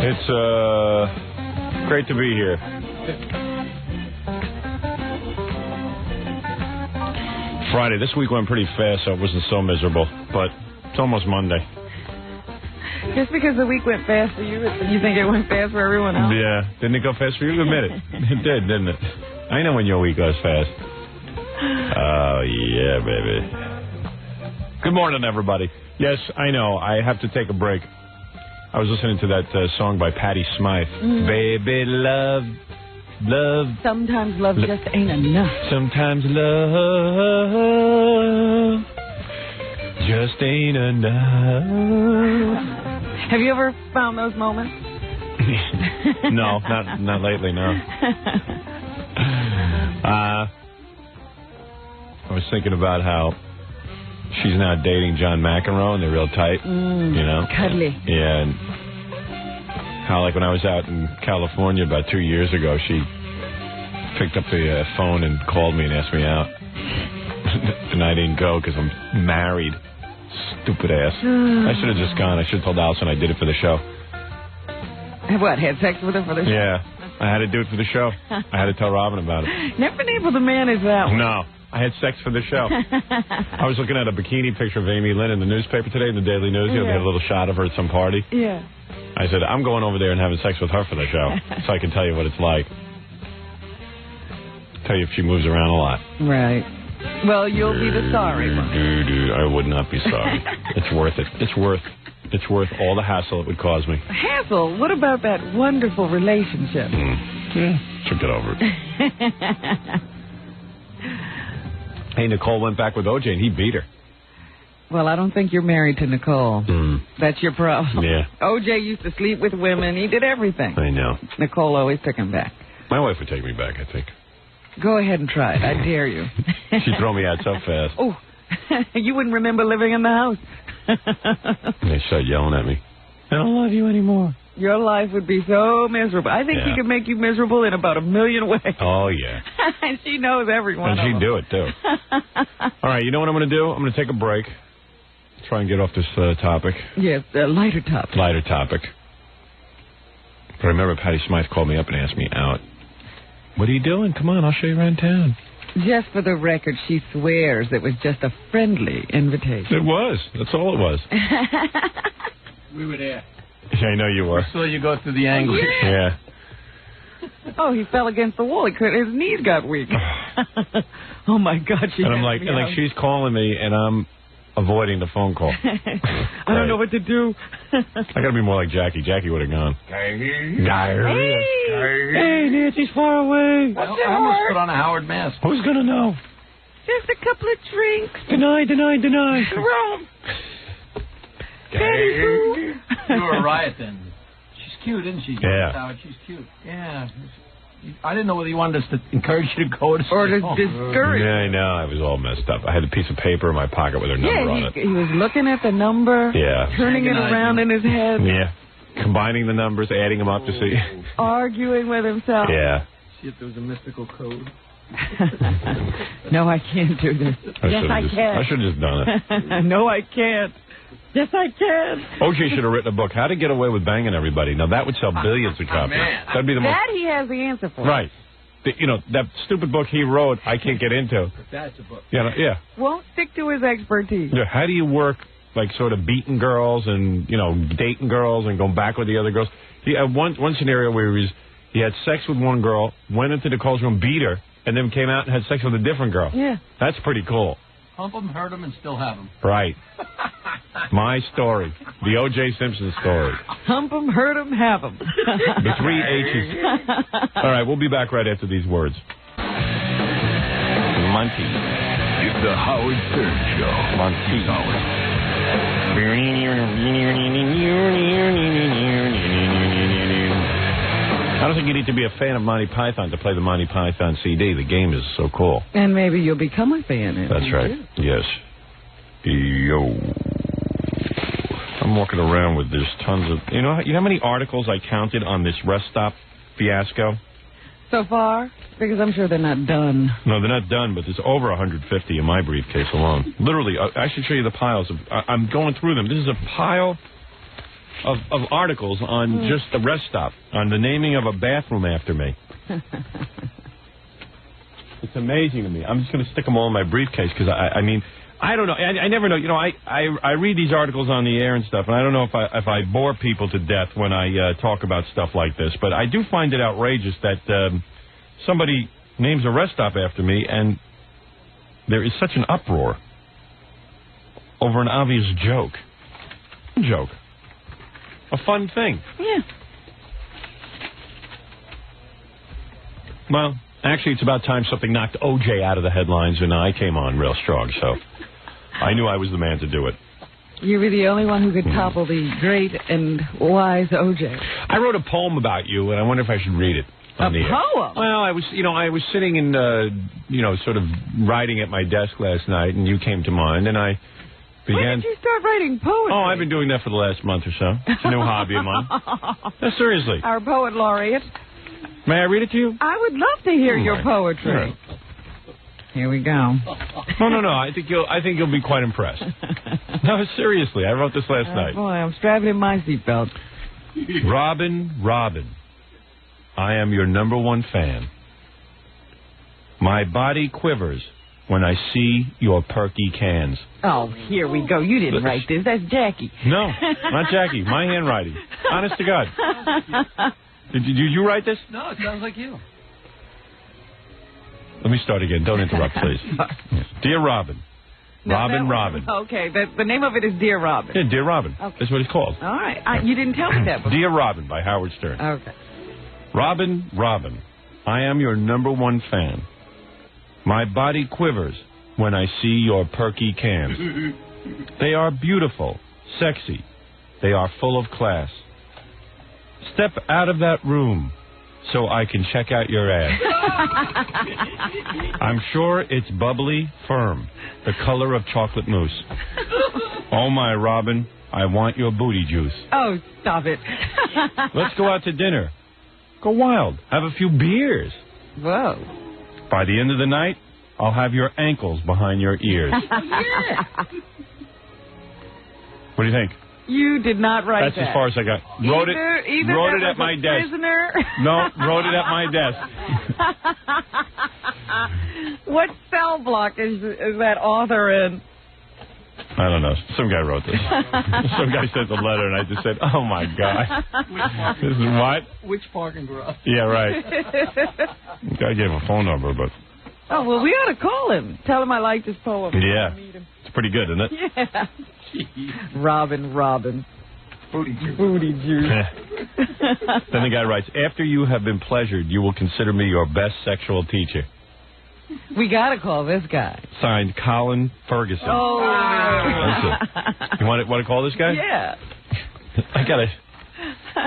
It's great to be here. Friday. This week went pretty fast, so it wasn't so miserable. But it's almost Monday. Just because the week went fast for you, you think it went fast for everyone else? Yeah. Didn't it go fast for you? Admit it. It did, didn't it? I know when your week goes fast. Oh, yeah, baby. Good morning, everybody. Yes, I know. I have to take a break. I was listening to that song by Patti Smythe. Baby, love. Sometimes love just ain't enough. Sometimes love just ain't enough. Have you ever found those moments? No, not lately, no. I was thinking about how she's now dating John McEnroe, and they're real tight, you know? Cuddly. Yeah, and how, like, when I was out in California about 2 years ago, she picked up the phone and called me and asked me out. And I didn't go because I'm married. Stupid ass. I should have just gone. I should have told Allison I did it for the show. What, had sex with her for the show? Yeah, I had to do it for the show. I had to tell Robin about it. Never been able to manage that one. No. I had sex for the show. I was looking at a bikini picture of Amy Lynn in the newspaper today, in the Daily News. You know, they had a little shot of her at some party. Yeah. I said, I'm going over there and having sex with her for the show, so I can tell you what it's like. Tell you if she moves around a lot. Right. Well, you'll be the sorry one. Dude, I would not be sorry. It's worth it. It's worth all the hassle it would cause me. Hassle? What about that wonderful relationship? Yeah, she'll get over it. Hey, Nicole went back with OJ, and he beat her. Well, I don't think you're married to Nicole. That's your problem. Yeah. OJ used to sleep with women. He did everything. I know. Nicole always took him back. My wife would take me back, I think. Go ahead and try it. I dare you. She'd throw me out so fast. Oh, you wouldn't remember living in the house. They start yelling at me. I don't love you anymore. Your life would be so miserable. I think he could make you miserable in about 1,000,000 ways. Oh, yeah. And she knows every one of them. And she'd do it, too. All right, you know what I'm going to do? I'm going to take a break. Try and get off this topic. Yes, a lighter topic. Lighter topic. But I remember Patti Smythe called me up and asked me out. What are you doing? Come on, I'll show you around town. Just for the record, she swears it was just a friendly invitation. It was. That's all it was. We were there. Yeah, I know you were. I saw you go through the anguish. Yeah. Oh, he fell against the wall. His knees got weak. Oh, my God. And I'm like, she's calling me, and I'm avoiding the phone call. I don't know what to do. I got to be more like Jackie. Jackie would have gone. Hey, Nancy's far away. I almost put on a Howard mask. Who's going to know? Just a couple of drinks. Deny. Wrong. You were a riot then. She's cute, isn't she? Yeah. Howard, she's cute. Yeah. I didn't know whether you wanted us to encourage you to go to or to discourage. Yeah, I know. I was all messed up. I had a piece of paper in my pocket with her number on it. He was looking at the number. Yeah. Turning it around in his head. Yeah. Combining the numbers, adding them up to see. Arguing with himself. Yeah. See if there was a mystical code. No, I can't do this. Yes, I can. I should have just done it. No, I can't. Yes, I can. OJ should have written a book, How to Get Away with Banging Everybody. Now, that would sell billions of copies. That'd be the most... That he has the answer for. Right. That stupid book he wrote, I can't get into. That's a book. Yeah. Won't stick to his expertise. Yeah, how do you work, like, sort of beating girls and, dating girls and going back with the other girls? He had one scenario where he had sex with one girl, went into the Nicole's room, beat her, and then came out and had sex with a different girl. Yeah. That's pretty cool. Hump them, hurt them, and still have them. Right. My story. The O.J. Simpson story. Hump 'em, hurt 'em, have 'em. The 3 H's. All right, we'll be back right after these words. Monty. It's the Howard Stern Show. Monty. I don't think you need to be a fan of Monty Python to play the Monty Python CD. The game is so cool. And maybe you'll become a fan. That's right. Too. Yes. Yo. I'm walking around with there's tons of... You know how many articles I counted on this rest stop fiasco? So far? Because I'm sure they're not done. No, they're not done, but there's over 150 in my briefcase alone. Literally, I should show you the piles of... I'm going through them. This is a pile of articles on just the rest stop, on the naming of a bathroom after me. It's amazing to me. I'm just going to stick them all in my briefcase because, I mean, I don't know. I never know. You know, I read these articles on the air and stuff, and I don't know if I bore people to death when I talk about stuff like this, but I do find it outrageous that somebody names a rest stop after me, and there is such an uproar over an obvious joke. A fun thing. Yeah. Well, actually, it's about time something knocked OJ out of the headlines, and I came on real strong, so I knew I was the man to do it. You were the only one who could topple the great and wise OJ. I wrote a poem about you, and I wonder if I should read it. A poem? Well, I was sitting and, sort of writing at my desk last night, and you came to mind, and I began... When did you start writing poetry? Oh, I've been doing that for the last month or so. It's a new hobby of mine. No, seriously. Our poet laureate. May I read it to you? I would love to hear your poetry. Right. Here we go. No. I think you'll be quite impressed. No, seriously. I wrote this last night. Boy, I'm strapping in my seatbelt. Robin, I am your #1 fan. My body quivers when I see your perky cans. Oh, here we go. You didn't write this. That's Jackie. No, not Jackie. My handwriting. Honest to God. Did you write this? No, it sounds like you. Let me start again. Don't interrupt, please. Dear Robin. No, Robin. Okay, the name of it is Dear Robin. Yeah, Dear Robin. Okay. That's what it's called. All right. You didn't tell me that before. Dear Robin by Howard Stern. Okay. Robin, I am your #1 fan. My body quivers when I see your perky cans. They are beautiful, sexy. They are full of class. Step out of that room so I can check out your ass. I'm sure it's bubbly, firm, the color of chocolate mousse. Oh, my Robin, I want your booty juice. Oh, stop it. Let's go out to dinner. Go wild. Have a few beers. Whoa. By the end of the night, I'll have your ankles behind your ears. What do you think? You did not write That's that. as far as I got. Wrote it at my desk. Prisoner. No, wrote it at my desk. What cell block is that author in? I don't know. Some guy wrote this. Some guy sent a letter, and I just said, "Oh my God, this is what?" Which parking garage? Yeah, right. The guy gave a phone number, but. Oh well, we ought to call him. Tell him I liked his poem. Yeah, it's pretty good, isn't it? Yeah. Robin. Booty juice. Then the guy writes, "After you have been pleasured, you will consider me your best sexual teacher." We got to call this guy. Signed, Colin Ferguson. Oh. That's it. You want to call this guy? Yeah. I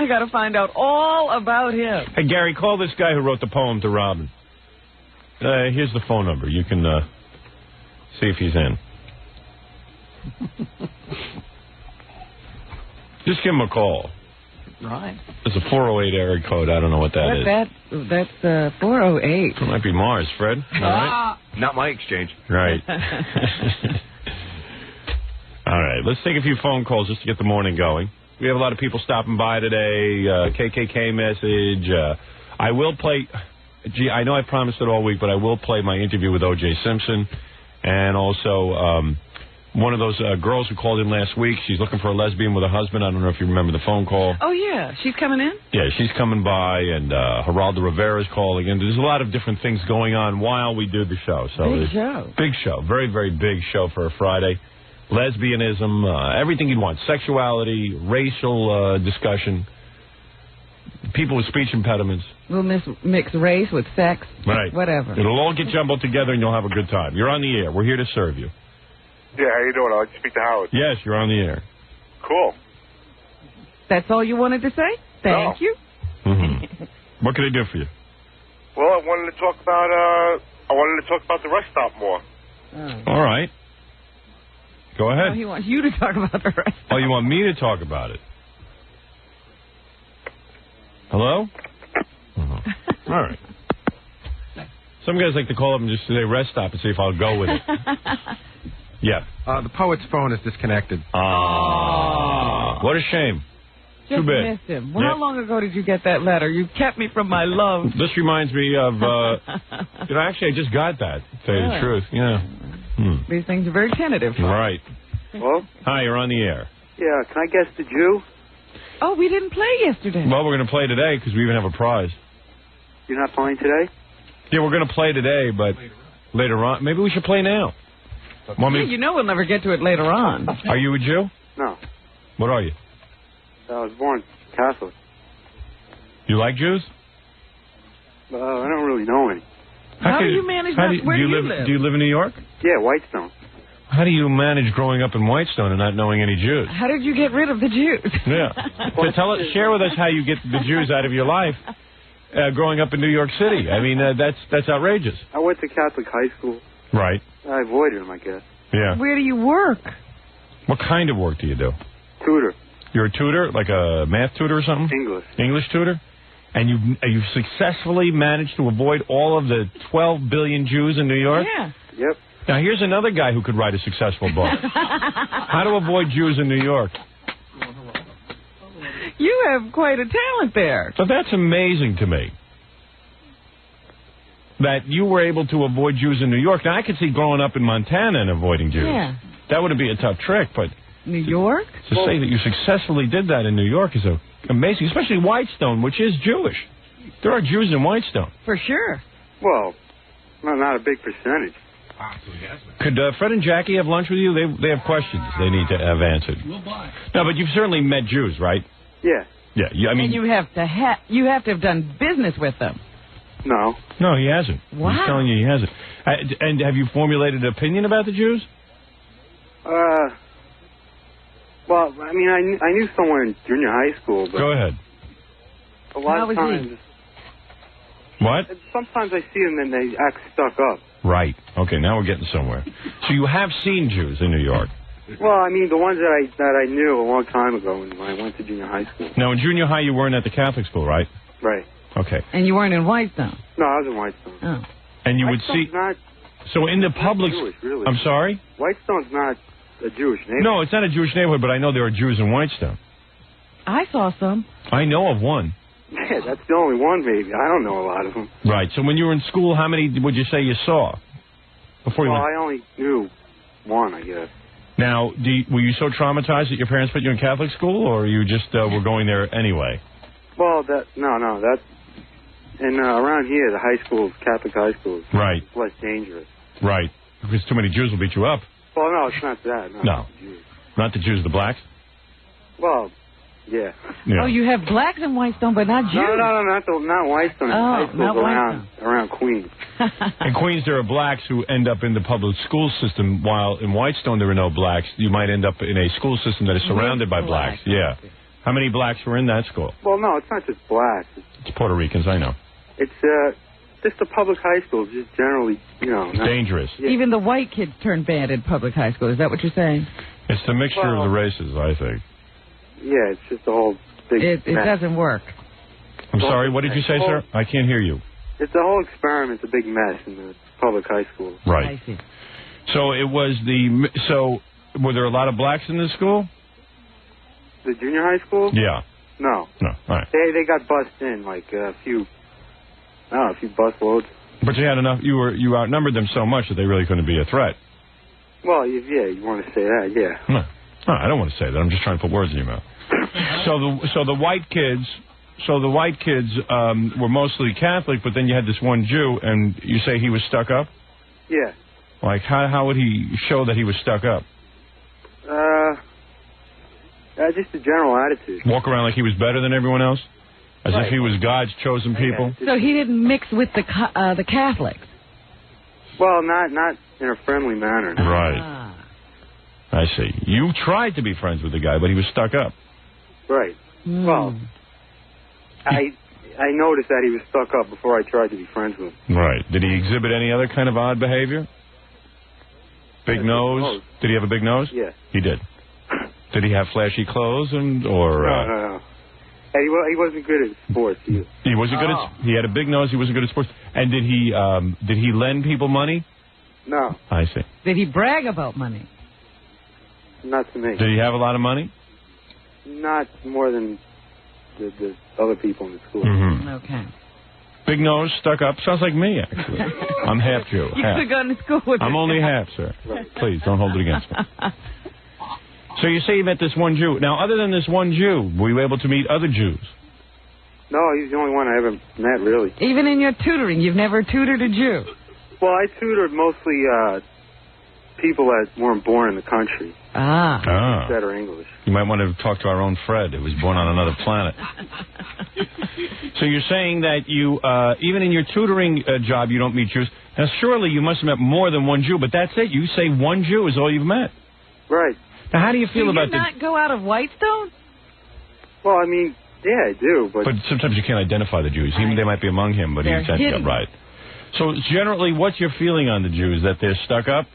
gotta find out all about him. Hey, Gary, call this guy who wrote the poem to Robin. Here's the phone number. You can see if he's in. Just give him a call. Right. There's a 408 area code. I don't know what that is. That's 408. It might be Mars, Fred. All right. Not my exchange. Right. All right. Let's take a few phone calls just to get the morning going. We have a lot of people stopping by today. KKK message. I will play. Gee, I know I promised it all week, but I will play my interview with O.J. Simpson, and also one of those girls who called in last week. She's looking for a lesbian with a husband. I don't know if you remember the phone call. Oh, yeah. She's coming in? Yeah, she's coming by, and Heraldo Rivera's calling in. There's a lot of different things going on while we do the show. So big show. Big show. Very, very big show for a Friday. Lesbianism, everything you'd want. Sexuality, racial discussion, people with speech impediments. We'll mix race with sex. Right. Whatever. It'll all get jumbled together, and you'll have a good time. You're on the air. We're here to serve you. Yeah, how you doing? I'd like to speak to Howard. Yes, you're on the air. Cool. That's all you wanted to say? Thank you. Mm-hmm. What can I do for you? Well, I wanted to talk about the rest stop more. All right. Go ahead. Oh, he wants you to talk about the rest. Oh, you want me to talk about it? Hello? Uh-huh. All right. Some guys like to call up and just say rest stop and see if I'll go with it. Yeah. The poet's phone is disconnected. What a shame. just Too bad. missed him. Well, how long ago did you get that letter? You kept me from my love. This reminds me of, actually, I just got that, to tell you the truth. Yeah. These things are very tentative. Right. Hello? Hi, you're on the air. Yeah, can I guess the Jew? Oh, we didn't play yesterday. Well, we're going to play today because we even have a prize. You're not playing today? Yeah, we're going to play today, but later on. Maybe we should play now. Yeah, you know we'll never get to it later on. Are you a Jew? No. What are you? I was born Catholic. You like Jews? I don't really know any. How do you manage that? Where do you live? Do you live in New York? Yeah, Whitestone. How do you manage growing up in Whitestone and not knowing any Jews? How did you get rid of the Jews? Yeah. So share with us how you get the Jews out of your life growing up in New York City. I mean, that's outrageous. I went to Catholic high school. Right. I avoided them, I guess. Yeah. Where do you work? What kind of work do you do? Tutor. You're a tutor, like a math tutor or something? English. English tutor? And you've successfully managed to avoid all of the 12 billion Jews in New York? Yeah. Yep. Now, here's another guy who could write a successful book. How to avoid Jews in New York. You have quite a talent there. So that's amazing to me. That you were able to avoid Jews in New York. Now, I could see growing up in Montana and avoiding Jews. Yeah. That would be a tough trick, but New York? to say that you successfully did that in New York is amazing, especially Whitestone, which is Jewish. There are Jews in Whitestone. For sure. Well, not a big percentage. Could Fred and Jackie have lunch with you? They have questions they need to have answered. No, but you've certainly met Jews, right? Yeah. Yeah, I mean... And you have to have done business with them. No. No, he hasn't. Wow. He's telling you he hasn't. And have you formulated an opinion about the Jews? Well, I mean, I knew someone in junior high school, but... Go ahead. A lot How of was times... What? Sometimes I see them and they act stuck up. Right. Okay, now we're getting somewhere. So you have seen Jews in New York. Well, I mean, the ones that I knew a long time ago when I went to junior high school. Now, in junior high, you weren't at the Catholic school, right? Right. Okay. And you weren't in Whitestone. No, I was in Whitestone. Oh. And you would Whitestone's see... not So in the public... Jewish, really. I'm sorry? Whitestone's not a Jewish neighborhood. No, it's not a Jewish neighborhood, but I know there are Jews in Whitestone. I saw some. I know of one. Yeah, that's the only one, maybe. I don't know a lot of them. Right. So when you were in school, how many would you say you saw? Before you Well, went... I only knew one, I guess. Now, were you so traumatized that your parents put you in Catholic school, or you just were going there anyway? Well, that's... And around here, the high schools, Catholic high schools, Right. it's less dangerous. Right. Because too many Jews will beat you up. Well, no, it's not that. No. The Jews. Not the Jews, the blacks? Well, yeah. Yeah. Oh, you have blacks in Whitestone, but not Jews. No, not Whitestone. Oh, High schools not around Queens. In Queens, there are blacks who end up in the public school system, while in Whitestone, there are no blacks. You might end up in a school system that is surrounded by blacks. Yeah. How many blacks were in that school? Well, no, it's not just blacks. It's Puerto Ricans, I know. It's just the public high schools, just generally, not dangerous. Yeah. Even the white kids turn bad at public high school. Is that what you're saying? It's the mixture of the races, I think. Yeah, it's just a whole big It mess. doesn't work. I'm sorry, what did you say, sir? I can't hear you. It's the whole experiment's a big mess in the public high schools. Right. I see. So it was so were there a lot of blacks in this school? The junior high school? Yeah. No. No. All right. They got bussed in, like a few bus loads. But you had enough. You outnumbered them so much that they really couldn't be a threat. Well, yeah, you want to say that, yeah. No, I don't want to say that. I'm just trying to put words in your mouth. So the white kids were mostly Catholic, but then you had this one Jew, and you say he was stuck up? Yeah. Like how would he show that he was stuck up? Just a general attitude. Walk around like he was better than everyone else, as if he was God's chosen people. So he didn't mix with the Catholics. Well, not in a friendly manner. No. Right. Ah. I see. You tried to be friends with the guy, but he was stuck up. Right. Well, I noticed that he was stuck up before I tried to be friends with him. Right. Did he exhibit any other kind of odd behavior? Big nose? Did he have a big nose? Yeah. He did. Did he have flashy clothes or? No. And he wasn't good at sports either. He wasn't good at. He had a big nose. He wasn't good at sports. And did he lend people money? No. I see. Did he brag about money? Not to me. Did he have a lot of money? Not more than the other people in the school. Mm-hmm. Okay. Big nose, stuck up. Sounds like me, actually. I'm half Jew. You half. could have gone to school with I'm only half, sir. Please, don't hold it against me. So you say you met this one Jew. Now, other than this one Jew, were you able to meet other Jews? No, he's the only one I ever met, really. Even in your tutoring, you've never tutored a Jew? Well, I tutored mostly people that weren't born in the country. That are English. You might want to talk to our own Fred, who was born on another planet. So you're saying that you, even in your tutoring job, you don't meet Jews. Now, surely you must have met more than one Jew, but that's it. You say one Jew is all you've met. Right. Now, how do you feel about Do you not go out of Whitestone? Well, I mean, yeah, I do, but sometimes you can't identify the Jews. Even they might be among him, but they're hidden. Right. So generally, what's your feeling on the Jews? That they're stuck up?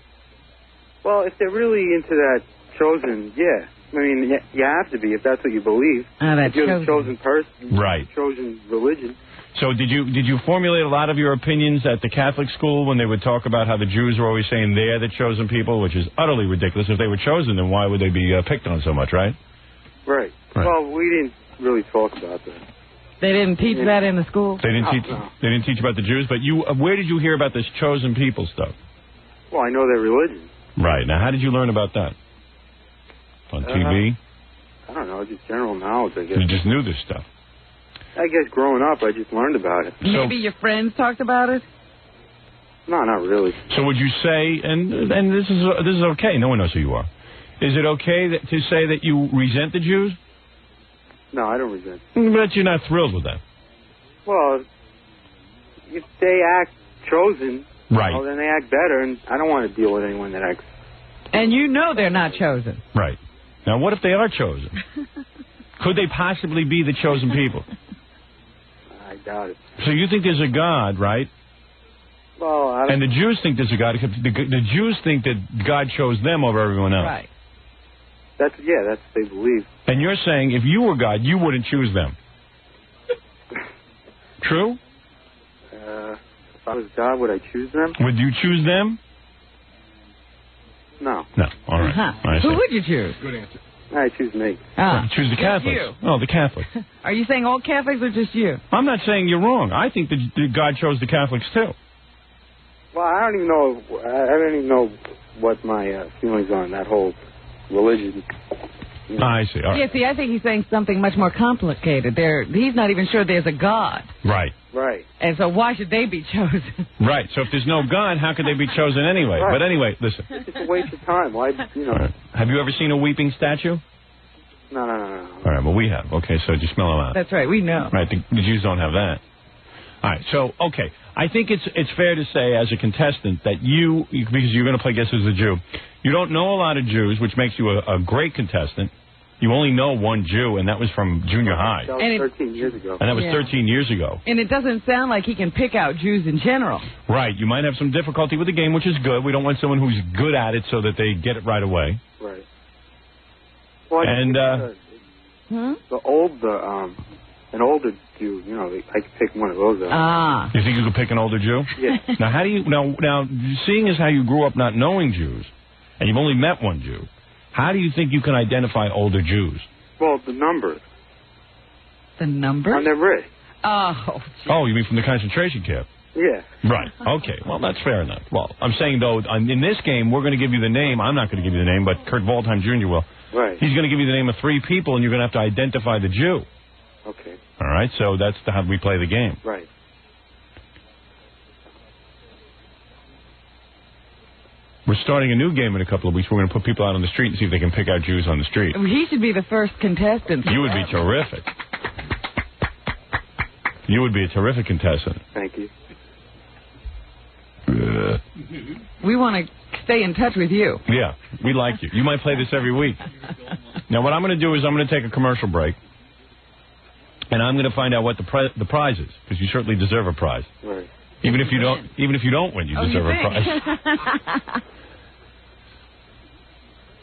Well, if they're really into that chosen, yeah. I mean, you have to be if that's what you believe. If you're the chosen person, right? Chosen religion. So did you formulate a lot of your opinions at the Catholic school when they would talk about how the Jews were always saying they're the chosen people, which is utterly ridiculous. If they were chosen, then why would they be picked on so much, right? Right. Well, we didn't really talk about that. They didn't teach that in the school? They didn't teach. No. They didn't teach about the Jews. But you, where did you hear about this chosen people stuff? Well, I know their religion. Right. Now, how did you learn about that? On TV? I don't know, just general knowledge, I guess. You just knew this stuff. I guess growing up, I just learned about it. Maybe your friends talked about it? No, not really. So would you say, and this is okay, no one knows who you are. Is it okay to say that you resent the Jews? No, I don't resent. But you're not thrilled with that. Well, if they act chosen, right, well, then they act better, and I don't want to deal with anyone that acts. And you know they're not chosen. Right. Now, what if they are chosen? Could they possibly be the chosen people? I doubt it. So you think there's a God, right? Well, I don't... And the Jews think there's a God. The Jews think that God chose them over everyone else. Right. That's what they believe. And you're saying if you were God, you wouldn't choose them. True? If I was God, would I choose them? Would you choose them? No. No. All right. Who would you choose? Good answer. I choose me. You choose the Catholics. You. Oh, the Catholics. Are you saying all Catholics or just you? I'm not saying you're wrong. I think that God chose the Catholics too. Well, I don't even know what my feelings are on that whole religion. You know. I see. All right. Yeah, see, I think he's saying something much more complicated. He's not even sure there's a God. Right. Right. And so why should they be chosen? Right. So if there's no God, how could they be chosen anyway? Right. But anyway, listen. It's a waste of time. Why, you know. All right. Have you ever seen a weeping statue? No. All right, well, we have. Okay, so just smell them out. That's right, we know. Right, the Jews don't have that. All right, so, okay. I think it's fair to say as a contestant that you, because you're going to play Guess Who's a Jew, you don't know a lot of Jews, which makes you a great contestant. You only know one Jew, and that was from junior high. That was 13 years ago. And that was 13 years ago. And it doesn't sound like he can pick out Jews in general. Right. You might have some difficulty with the game, which is good. We don't want someone who's good at it so that they get it right away. Right. Well, and an older Jew, you know, I could pick one of those out. You think you could pick an older Jew? Yeah. Now, how do you now seeing as how you grew up not knowing Jews, and you've only met one Jew, how do you think you can identify older Jews? Well, the numbers. The numbers? On their wrist. Oh, geez. Oh, you mean from the concentration camp? Yeah. Right. Okay. Well, that's fair enough. Well, I'm saying, though, in this game, we're going to give you the name. I'm not going to give you the name, but Kurt Waldheim Jr. will. Right. He's going to give you the name of 3 people, and you're going to have to identify the Jew. Okay. All right? So that's how we play the game. Right. We're starting a new game in a couple of weeks. We're going to put people out on the street and see if they can pick out Jews on the street. He should be the first contestant. You would be terrific. You would be a terrific contestant. Thank you. We want to stay in touch with you. Yeah, we like you. You might play this every week. Now, what I'm going to do is I'm going to take a commercial break, and I'm going to find out what the prize is, because you certainly deserve a prize. Right. Even if you don't win, you deserve a prize.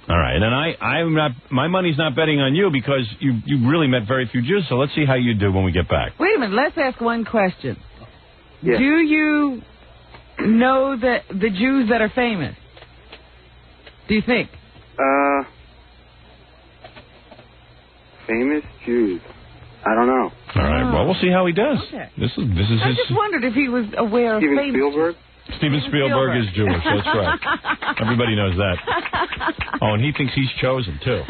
All right, and I'm not. My money's not betting on you because you really met very few Jews. So let's see how you do when we get back. Wait a minute. Let's ask one question. Yeah. Do you know the Jews that are famous? Do you think? Famous Jews. I don't know. All right. Well, we'll see how he does. Okay. This is I his. just wondered if he was aware of Steven famous... Spielberg? Steven Spielberg is Jewish. That's right. Everybody knows that. Oh, and he thinks he's chosen too.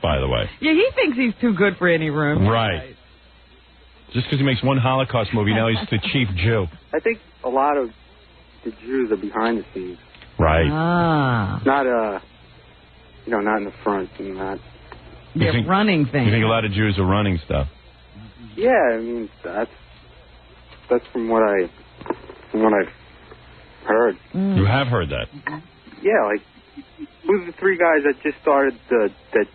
By the way. Yeah, he thinks he's too good for any room. Right. Just because he makes one Holocaust movie, now he's the chief Jew. I think a lot of the Jews are behind the scenes. Right. Ah. Not, not in the front and not. They're running things. You think a lot of Jews are running stuff? Yeah, I mean, that's from what I've heard. You have heard that. Yeah, like, who's the three guys that just started that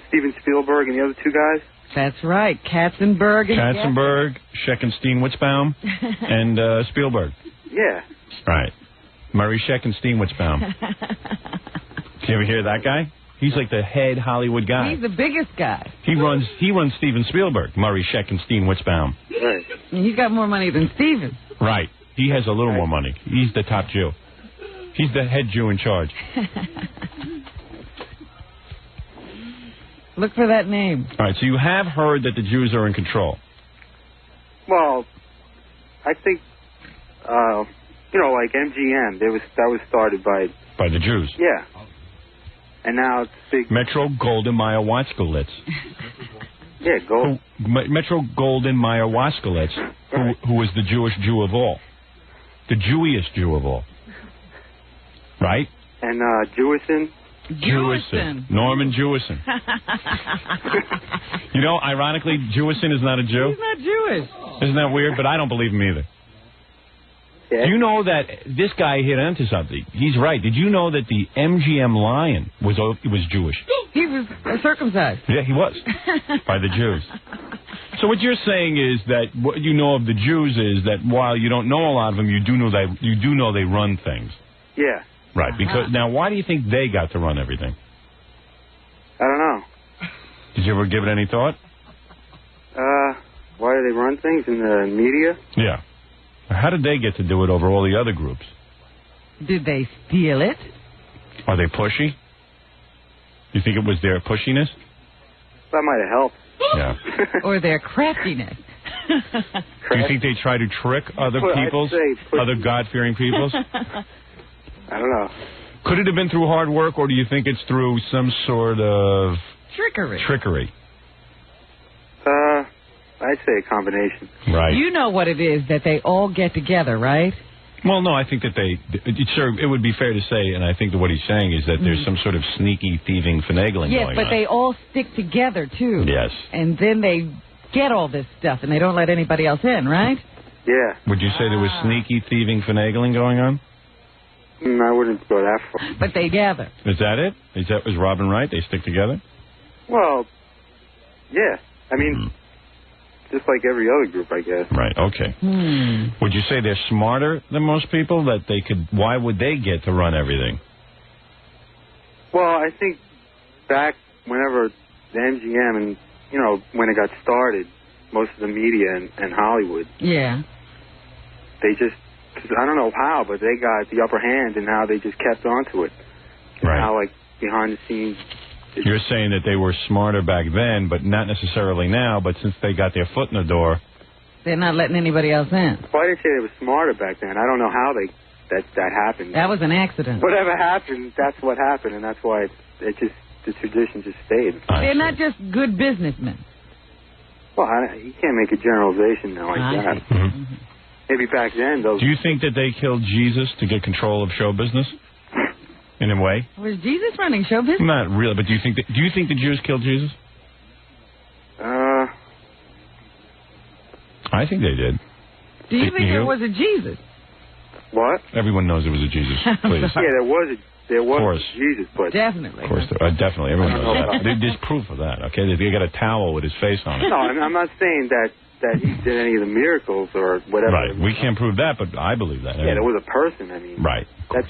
Steven Spielberg and the other two guys? That's right. Katzenberg and Scheckenstein-Witzbaum and Spielberg. Yeah. Right. Murray Scheckenstein-Witzbaum. Did you ever hear that guy? He's like the head Hollywood guy. He's the biggest guy. He runs Steven Spielberg, Murray Scheckenstein-Witzbaum. Right. And he's got more money than Steven. Right. He has a little more money. He's the top Jew. He's the head Jew in charge. Look for that name. All right, so you have heard that the Jews are in control. Well, I think, like MGM, that was started by the Jews. Yeah. And now it's big. Metro Golden Meyer Watzkowitz. Yeah, Gold. Metro Golden Meyer Watzkowitz, who was the Jewish Jew of all. The Jewiest Jew of all. Right? And Jewison. Norman Jewison. Ironically, Jewison is not a Jew. He's not Jewish. Isn't that weird? But I don't believe him either. Yeah. Do you know that this guy hit onto something? He's right. Did you know that the MGM lion was Jewish? He was circumcised. Yeah, he was. By the Jews. So what you're saying is that what you know of the Jews is that while you don't know a lot of them, you do know they run things. Yeah. Right. Because now, why do you think they got to run everything? I don't know. Did you ever give it any thought? Why do they run things in the media? Yeah. How did they get to do it over all the other groups? Did they steal it? Are they pushy? You think it was their pushiness? That might have helped. Yeah. Or their craftiness? Do you think they try to trick other other God-fearing peoples? I don't know. Could it have been through hard work, or do you think it's through some sort of trickery? I'd say a combination. Right. You know what it is that they all get together, right? Well, no, I think that it would be fair to say, and I think that what he's saying is that there's some sort of sneaky, thieving, finagling going on. Yes, but they all stick together, too. Yes. And then they get all this stuff, and they don't let anybody else in, right? Yeah. Would you say there was sneaky, thieving, finagling going on? I wouldn't go that far. But they gather. Is that it? Was Robin right? They stick together? Well, yeah. I mean, just like every other group, I guess. Right, okay. Would you say they're smarter than most people? Why would they get to run everything? Well, I think back whenever the MGM and, when it got started, most of the media and Hollywood. Yeah. They just, I don't know how, but they got the upper hand, and now they just kept onto it. Right. Now, like, behind the scenes. You're saying that they were smarter back then, but not necessarily now, but since they got their foot in the door. They're not letting anybody else in. Well, I didn't say they were smarter back then. I don't know how that happened. That was an accident. Whatever happened, that's what happened, and that's why the tradition just stayed. They're not just good businessmen. Well, you can't make a generalization like that. Mm-hmm. Maybe back then, those... Do you think that they killed Jesus to get control of show business? In a way? Was Jesus running show business? Not really, but do you think the Jews killed Jesus? I think they did. Do you think there was a Jesus? What? Everyone knows there was a Jesus, please. Yeah, there was a Jesus, but... Definitely. Of course, definitely. Everyone knows that. There's proof of that, okay? They got a towel with his face on it. No, I'm not saying that he did any of the miracles or whatever. Right, we can't prove that, but I believe that. Yeah, there was a person, I mean... Right, of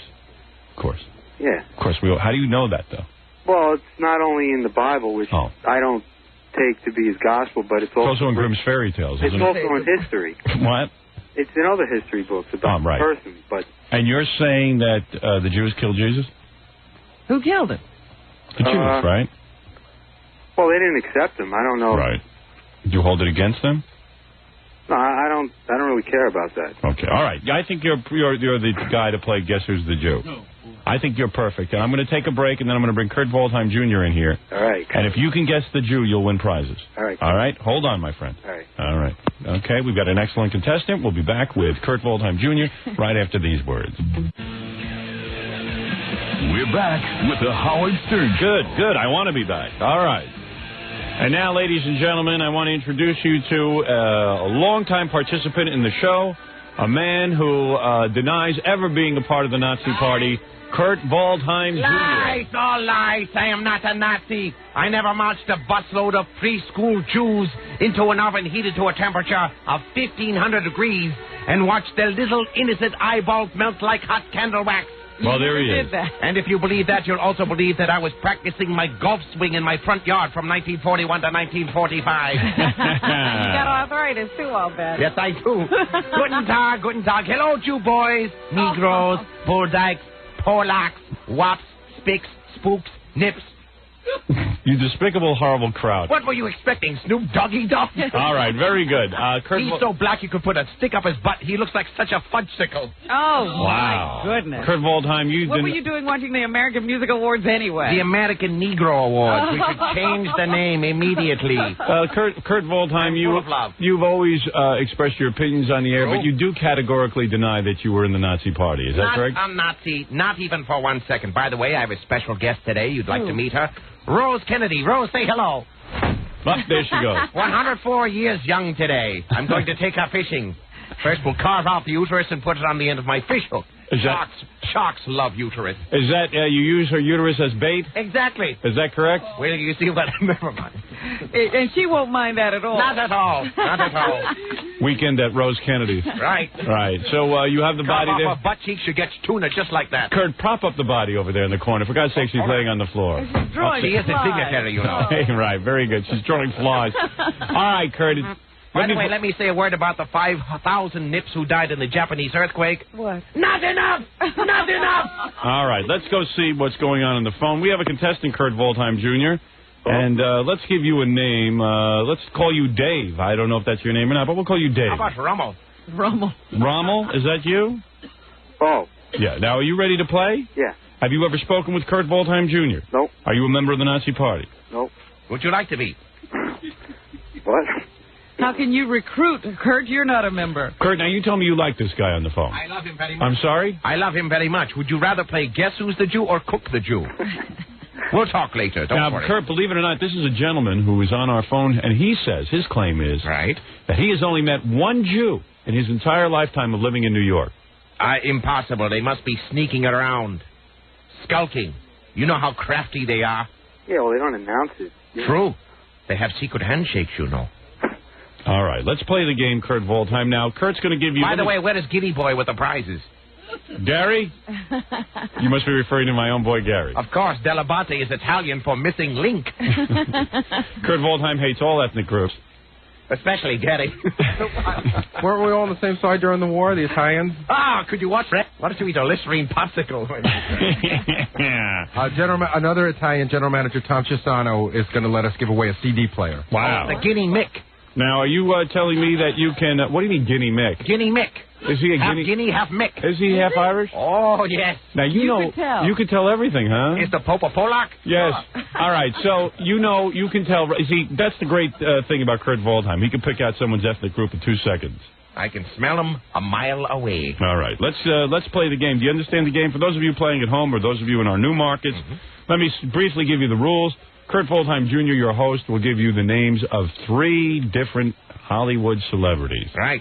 course. Yeah. Of course. How do you know that, though? Well, it's not only in the Bible, which I don't take to be his gospel, but it's also in Grimm's fairy tales, isn't it? It's also in history. What? It's in other history books about the person, but... And you're saying that the Jews killed Jesus? Who killed him? The Jews, right? Well, they didn't accept him. I don't know. Right. Do you hold it against them? No, I don't really care about that. Okay, all right. I think you're the guy to play Guess Who's the Jew. I think you're perfect. And I'm going to take a break, and then I'm going to bring Kurt Waldheim Jr. in here. All right. And if you can guess the Jew, you'll win prizes. All right. All right? Hold on, my friend. All right. All right. Okay, we've got an excellent contestant. We'll be back with Kurt Waldheim Jr. right after these words. We're back with the Howard Stern Show. Good. I want to be back. All right. And now, ladies and gentlemen, I want to introduce you to a longtime participant in the show, a man who denies ever being a part of the Nazi Party, Kurt Waldheim Jr. Lies, all lies. I am not a Nazi. I never marched a busload of preschool Jews into an oven heated to a temperature of 1,500 degrees and watched their little innocent eyeballs melt like hot candle wax. Well, there he is. And if you believe that, you'll also believe that I was practicing my golf swing in my front yard from 1941 to 1945. You got arthritis, too, I'll bet. Yes, I do. Guten Tag. Hello, Jew boys, Negroes, Bulldykes, Polacks, Wops, Spicks, Spooks, Nips. You despicable, horrible crowd. What were you expecting, Snoop Doggy Dog? All right, very good. Kurt He's so black you could put a stick up his butt. He looks like such a fudgesicle. Oh, wow. my goodness. Kurt Waldheim, What were you doing watching the American Music Awards anyway? The American Negro Awards. We should change the name immediately. Kurt Waldheim, you've always expressed your opinions on the air, but you do categorically deny that you were in the Nazi Party. Is that correct? Not a Nazi, not even for 1 second. By the way, I have a special guest today. You'd like to meet her? Rose Kennedy. Rose, say hello. Oh, there she goes. 104 years young today. I'm going to take her fishing. First, we'll carve out the uterus and put it on the end of my fish hook. Sharks love uterus. Is that you use her uterus as bait? Exactly. Is that correct? Wait till you see what... Never mind. And she won't mind that at all. Not at all. Not at all. Weekend at Rose Kennedy's. Right. Right. So you have the body Carve there. off her butt cheek, she gets tuna just like that. Kurt, prop up the body over there in the corner. For God's sake, she's laying on the floor. She's drawing She is a flies. dignitary, you know. Hey, right. Very good. She's drawing flies. All right, Kurt. By the way, let me say a word about the 5,000 nips who died in the Japanese earthquake. What? Not enough! Not enough! All right, let's go see what's going on the phone. We have a contestant, Kurt Waldheim Jr., and let's give you a name. Let's call you Dave. I don't know if that's your name or not, but we'll call you Dave. How about Rommel? Rommel, is that you? Oh. Yeah. Now, are you ready to play? Yeah. Have you ever spoken with Kurt Waldheim Jr.? Nope. Are you a member of the Nazi Party? Nope. Would you like to be? What? How can you recruit, Kurt? You're not a member. Kurt, now you tell me you like this guy on the phone. I love him very much. I'm sorry? I love him very much. Would you rather play Guess Who's the Jew or Cook the Jew? We'll talk later. Don't worry. Kurt, believe it or not, this is a gentleman who is on our phone, and he says, his claim is that he has only met one Jew in his entire lifetime of living in New York. Impossible. They must be sneaking around, skulking. You know how crafty they are? Yeah, well, they don't announce it. Yeah. True. They have secret handshakes, you know. All right, let's play the game, Kurt Waldheim. Now, Kurt's going to give you... By the way, where is Giddy Boy with the prizes? Gary? You must be referring to my own boy, Gary. Of course, Delabate is Italian for missing link. Kurt Waldheim hates all ethnic groups. Especially Gary. Weren't we all on the same side during the war, the Italians? Could you watch that? Why don't you eat a Listerine popsicle? Another Italian general manager, Tom Cisano, is going to let us give away a CD player. Wow. The Guinea Mick. Now, are you telling me that you can... what do you mean, Guinea Mick? Guinea Mick. Is he a half Guinea... half Mick. Is he half Irish? Oh, yes. Now, you know... could tell. You could tell everything, huh? Is the Pope a Polak? Yes. All right, so, you know, you can tell... See, that's the great thing about Kurt Waldheim. He can pick out someone's ethnic group in 2 seconds. I can smell him a mile away. All right, let's play the game. Do you understand the game? For those of you playing at home or those of you in our new markets, let me briefly give you the rules. Kurt Waldheim Jr., your host, will give you the names of 3 different Hollywood celebrities. Right.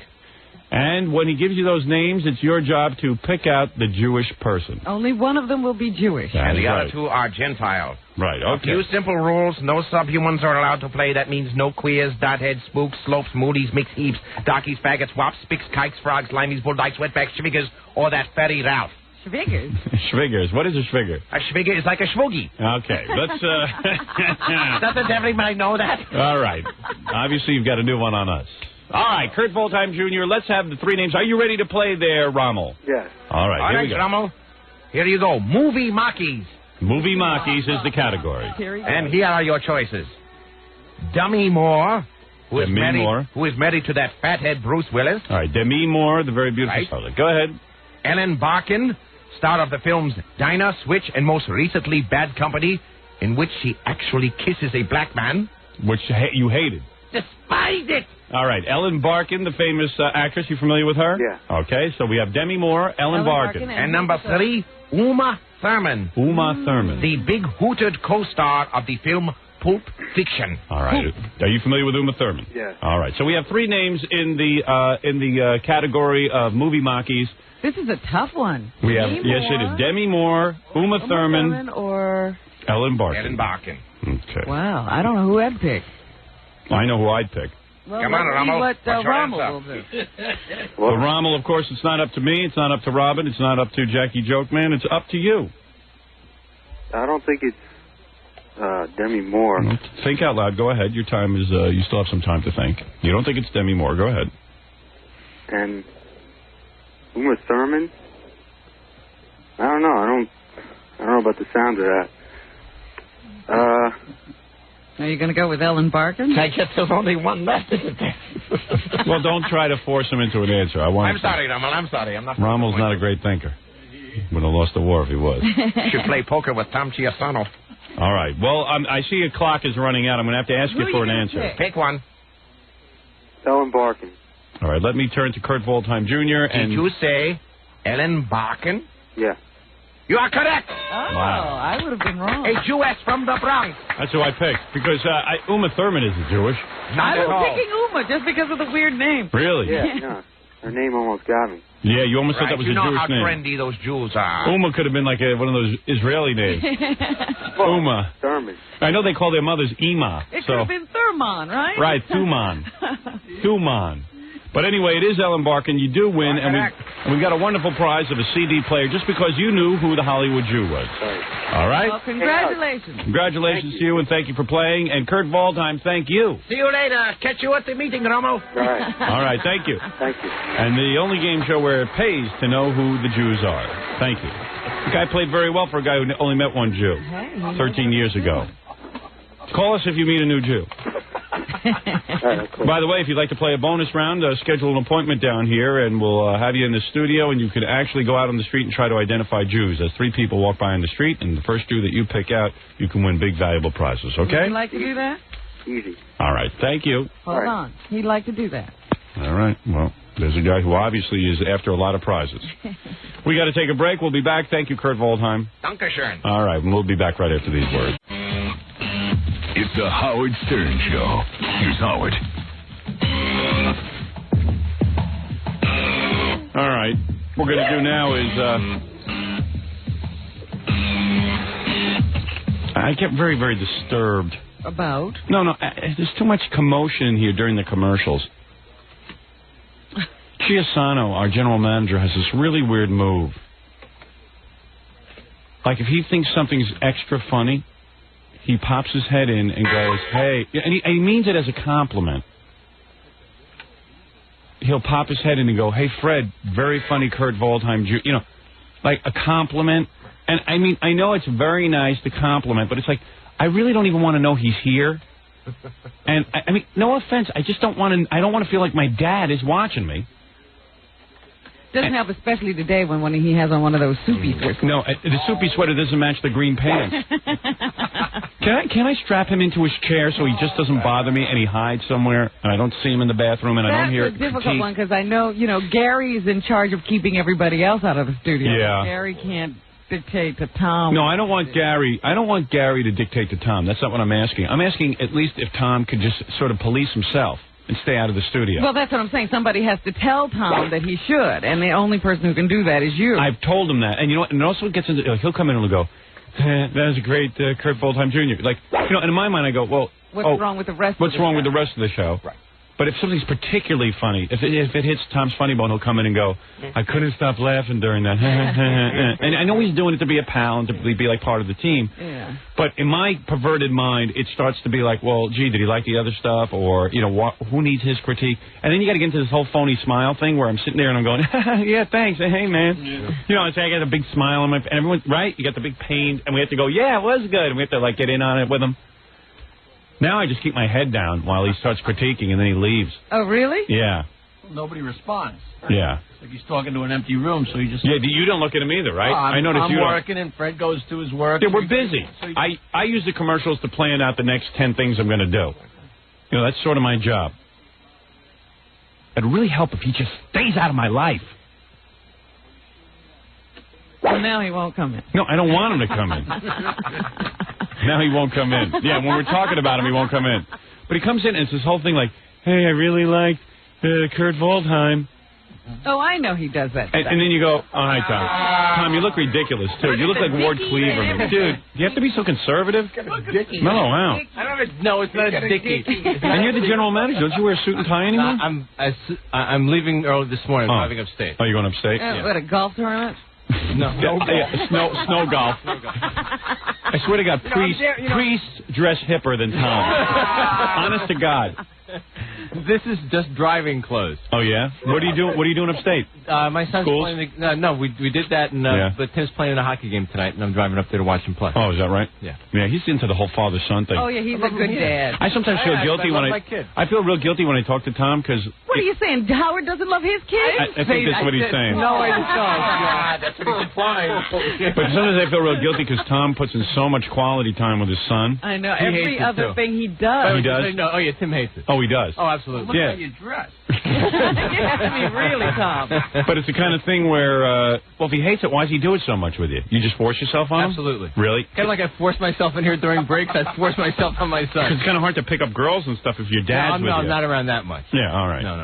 And when he gives you those names, it's your job to pick out the Jewish person. Only one of them will be Jewish. That's And the right. other 2 are Gentile. Right, A okay. few simple rules. No subhumans are allowed to play. That means no queers, dotheads, spooks, slopes, moodies, mixed heaps, darkies, faggots, wops, spicks, kikes, frogs, limeys, bulldykes, wetbacks, schwiggers, or that fatty Ralph. Schwiggers. Schwiggers. What is a schwigger? A schwigger is like a schwoogie. Okay, let's... Doesn't everybody know that? All right. Obviously, you've got a new one on us. All right, Kurt Waldheim Jr., let's have the 3 names. Are you ready to play there, Rommel? Yes. All right, here we go. Rommel. Here you go. Movie Mockies. Movie Mockies is the category. Here we go. And here are your choices. Dummy Moore, who is married to that fathead Bruce Willis. All right, Demi Moore, the very beautiful Right. Charlotte. Go ahead. Ellen Barkin, star of the films Dinah, Switch, and most recently Bad Company, in which she actually kisses a black man. Which you hated. Despise it! All right, Ellen Barkin, the famous actress. You familiar with her? Yeah. Okay, so we have Demi Moore, Ellen Barkin. And number 3, Uma Thurman. Uma Thurman. The big-hooted co-star of the film Pulp Fiction. All right. Are you familiar with Uma Thurman? Yes. All right. So we have 3 names in the category of movie mockeys. This is a tough one. We have yes, it is Demi Moore, Uma Thurman, or Ellen Barkin. Ellen Barkin. Okay. wow, I don't know who I'd pick. I know who I'd pick. Well, Come on, let's see Rommel. what What's your Rommel answer? will do. Well, Rommel, of course, it's not up to me. It's not up to Robin. It's not up to Jackie Jokeman. It's up to you. I don't think it's Demi Moore. Think out loud. Go ahead. Your time is. You still have some time to think. You don't think it's Demi Moore? Go ahead. And Uma Thurman? I don't know. I don't know about the sound of that. Are you going to go with Ellen Barkin? I guess there's only one left, isn't there? Well, don't try to force him into an answer. I'm sorry, Rommel. I'm sorry. I'm not. Rommel's not a great thinker. Would have lost the war if he was. Should play poker with Tom Chiasano. All right. Well, I see your clock is running out. I'm going to have to ask you for an answer. Pick one. Ellen Barkin. All right. Let me turn to Kurt Waldheim Jr. Did you say Ellen Barkin? Yeah. You are correct. Oh, Wow. I would have been wrong. A Jewess from the Bronx. That's who I picked because Uma Thurman isn't Jewish. Not I at was all. picking Uma just because of the weird name. Really? Yeah. No. Her name almost got me. Yeah, you almost said that was you a know Jewish how name. trendy those Jews are. Uma could have been like one of those Israeli names. Uma. Thurman. I know they call their mothers Ima. It so could have been Thurman, right? Right, Thuman. Thuman. But anyway, it is Ellen Barkin. You do win, and we've got a wonderful prize of a CD player just because you knew who the Hollywood Jew was. All right? Well, congratulations. Congratulations to you, and thank you for playing. And Kurt Waldheim, thank you. See you later. Catch you at the meeting, Rommel. All right. All right, thank you. Thank you. And the only game show where it pays to know who the Jews are. Thank you. The guy played very well for a guy who only met one Jew 13 years ago. Call us if you meet a new Jew. Cool. By the way, if you'd like to play a bonus round, schedule an appointment down here, and we'll have you in the studio, and you can actually go out on the street and try to identify Jews. As 3 people walk by on the street, and the first Jew that you pick out, you can win big, valuable prizes, okay? Would you like to do that? Easy. All right, thank you. Hold on. He'd like to do that. All right, well, there's a guy who obviously is after a lot of prizes. We got to take a break. We'll be back. Thank you, Kurt Waldheim. Dankeschön. All right, we'll be back right after these words. It's the Howard Stern Show. Here's Howard. All right. What we're going to do now is I get very, very disturbed. About? No, there's too much commotion in here during the commercials. Chiasano, our general manager, has this really weird move. Like if he thinks something's extra funny, he pops his head in and goes, hey, and he means it as a compliment. He'll pop his head in and go, hey, Fred, very funny Kurt Waldheim Jr. You know, like a compliment. And I mean, I know it's very nice to compliment, but it's like, I really don't even want to know he's here. And I mean, no offense, I just don't want to, I don't want to feel like my dad is watching me. Doesn't help, especially today when he has on one of those soupy sweaters. No, the soupy sweater doesn't match the green pants. Can I strap him into his chair so he just doesn't bother me and he hides somewhere and I don't see him in the bathroom and I don't hear That's a difficult one because I know, Gary is in charge of keeping everybody else out of the studio. Yeah. Gary can't dictate to Tom. No, I don't want Gary. I don't want Gary to dictate to Tom. That's not what I'm asking. I'm asking at least if Tom could just sort of police himself and stay out of the studio. Well, that's what I'm saying. Somebody has to tell Tom that he should, and the only person who can do that is you. I've told him that. And you know what? And it also gets into, he'll come in and he'll go, that was a great Kurt Waldheim Jr. Like, and in my mind I go, well, what's wrong with the rest what's of the wrong show? with the rest of the show? Right. But if something's particularly funny, if it hits Tom's funny bone, he'll come in and go, I couldn't stop laughing during that. And I know he's doing it to be a pal and to be like part of the team. Yeah. But in my perverted mind, it starts to be like, well, gee, did he like the other stuff? Or, who needs his critique? And then you got to get into this whole phony smile thing where I'm sitting there and I'm going, yeah, thanks. Hey, man. Yeah. I got a big smile on my face. And everyone, right? You got the big pain. And we have to go, yeah, it was good. And we have to, get in on it with him. Now I just keep my head down while he starts critiquing, and then he leaves. Oh, really? Yeah. Nobody responds. Yeah. It's like he's talking to an empty room, so he just... Yeah, you don't look at him either, right? I noticed I'm you working, and Fred goes to his work. Yeah, we're busy. So I use the commercials to plan out the next 10 things I'm going to do. You know, that's sort of my job. It'd really help if he just stays out of my life. Well, now he won't come in. No, I don't want him to come in. Now he won't come in. Yeah, when we're talking about him, he won't come in. But he comes in, and it's this whole thing like, hey, I really like Kurt Waldheim. Oh, I know he does that. And then you go, oh, hi, Tom. Tom, you look ridiculous, too. You look like Ward Cleaver. Dude, do you have to be so conservative? Mellow out. No, it's not a dickie. And you're the general manager. Don't you wear a suit and tie anymore? I'm leaving early this morning. I'm driving upstate. Oh, you're going upstate? What, a golf tournament? No. Snow golf. I swear to God, priests dress hipper than Tom. Honest to God. This is just driving clothes. Oh yeah? What are you doing? What are you doing upstate? My son's playing. No, we did that, and but Tim's playing in a hockey game tonight, and I'm driving up there to watch him play. Oh, is that right? Yeah. Yeah, he's into the whole father-son thing. Oh yeah, he's a good dad. I sometimes feel guilty when I feel real guilty when I talk to Tom because. What are you saying? Howard doesn't love his kids? I think that's what he's saying. No, I don't. God, that's what he's implying. But sometimes I feel real guilty because Tom puts in so much quality time with his son. I know. Every other thing he does. He does? No, yeah, Tim hates it. Oh, he does? Oh, absolutely. Look how you dress. You have to be really Tom. But it's the kind of thing where, well, if he hates it, why does he do it so much with you? You just force yourself on him? Absolutely. Really? Kind of like I force myself in here during breaks. I force myself on my son. It's kind of hard to pick up girls and stuff if your dad's with you. I'm not around that much. Yeah, all right. No.